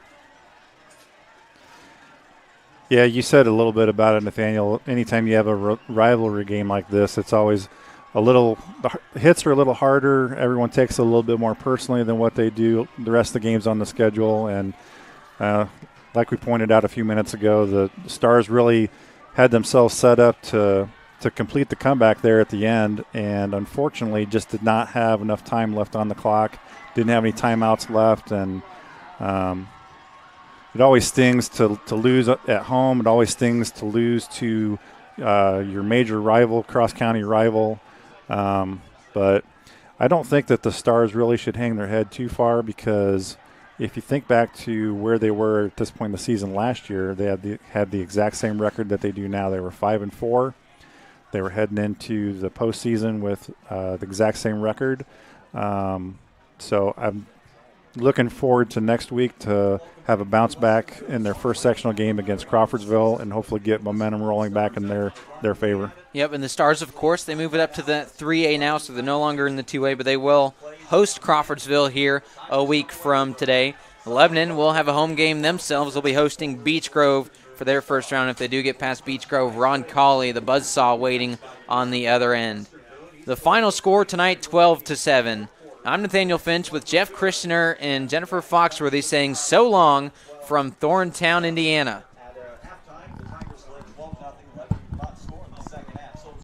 Yeah, you said a little bit about it, Nathaniel. Anytime you have a rivalry game like this, it's always the hits are a little harder. Everyone takes it a little bit more personally than what they do the rest of the games on the schedule. And like we pointed out a few minutes ago, the Stars really had themselves set up to complete the comeback there at the end, and unfortunately just did not have enough time left on the clock, didn't have any timeouts left, and it always stings to lose at home. It always stings to lose to your major rival, cross-county rival. But I don't think that the Stars really should hang their head too far, because if you think back to where they were at this point in the season last year, they had the exact same record that they do now. They were 5-4. They were heading into the postseason with the exact same record. So I'm looking forward to next week to have a bounce back in their first sectional game against Crawfordsville and hopefully get momentum rolling back in their favor. Yep, and the Stars, of course, they move it up to the 3A now, so they're no longer in the 2A, but they will host Crawfordsville here a week from today. Lebanon will have a home game themselves. They'll be hosting Beech Grove for their first round. If they do get past Beech Grove, Ron Colley, the buzzsaw, waiting on the other end. The final score tonight, 12-7. I'm Nathaniel Finch with Jeff Christener and Jennifer Foxworthy saying so long from Thorntown, Indiana.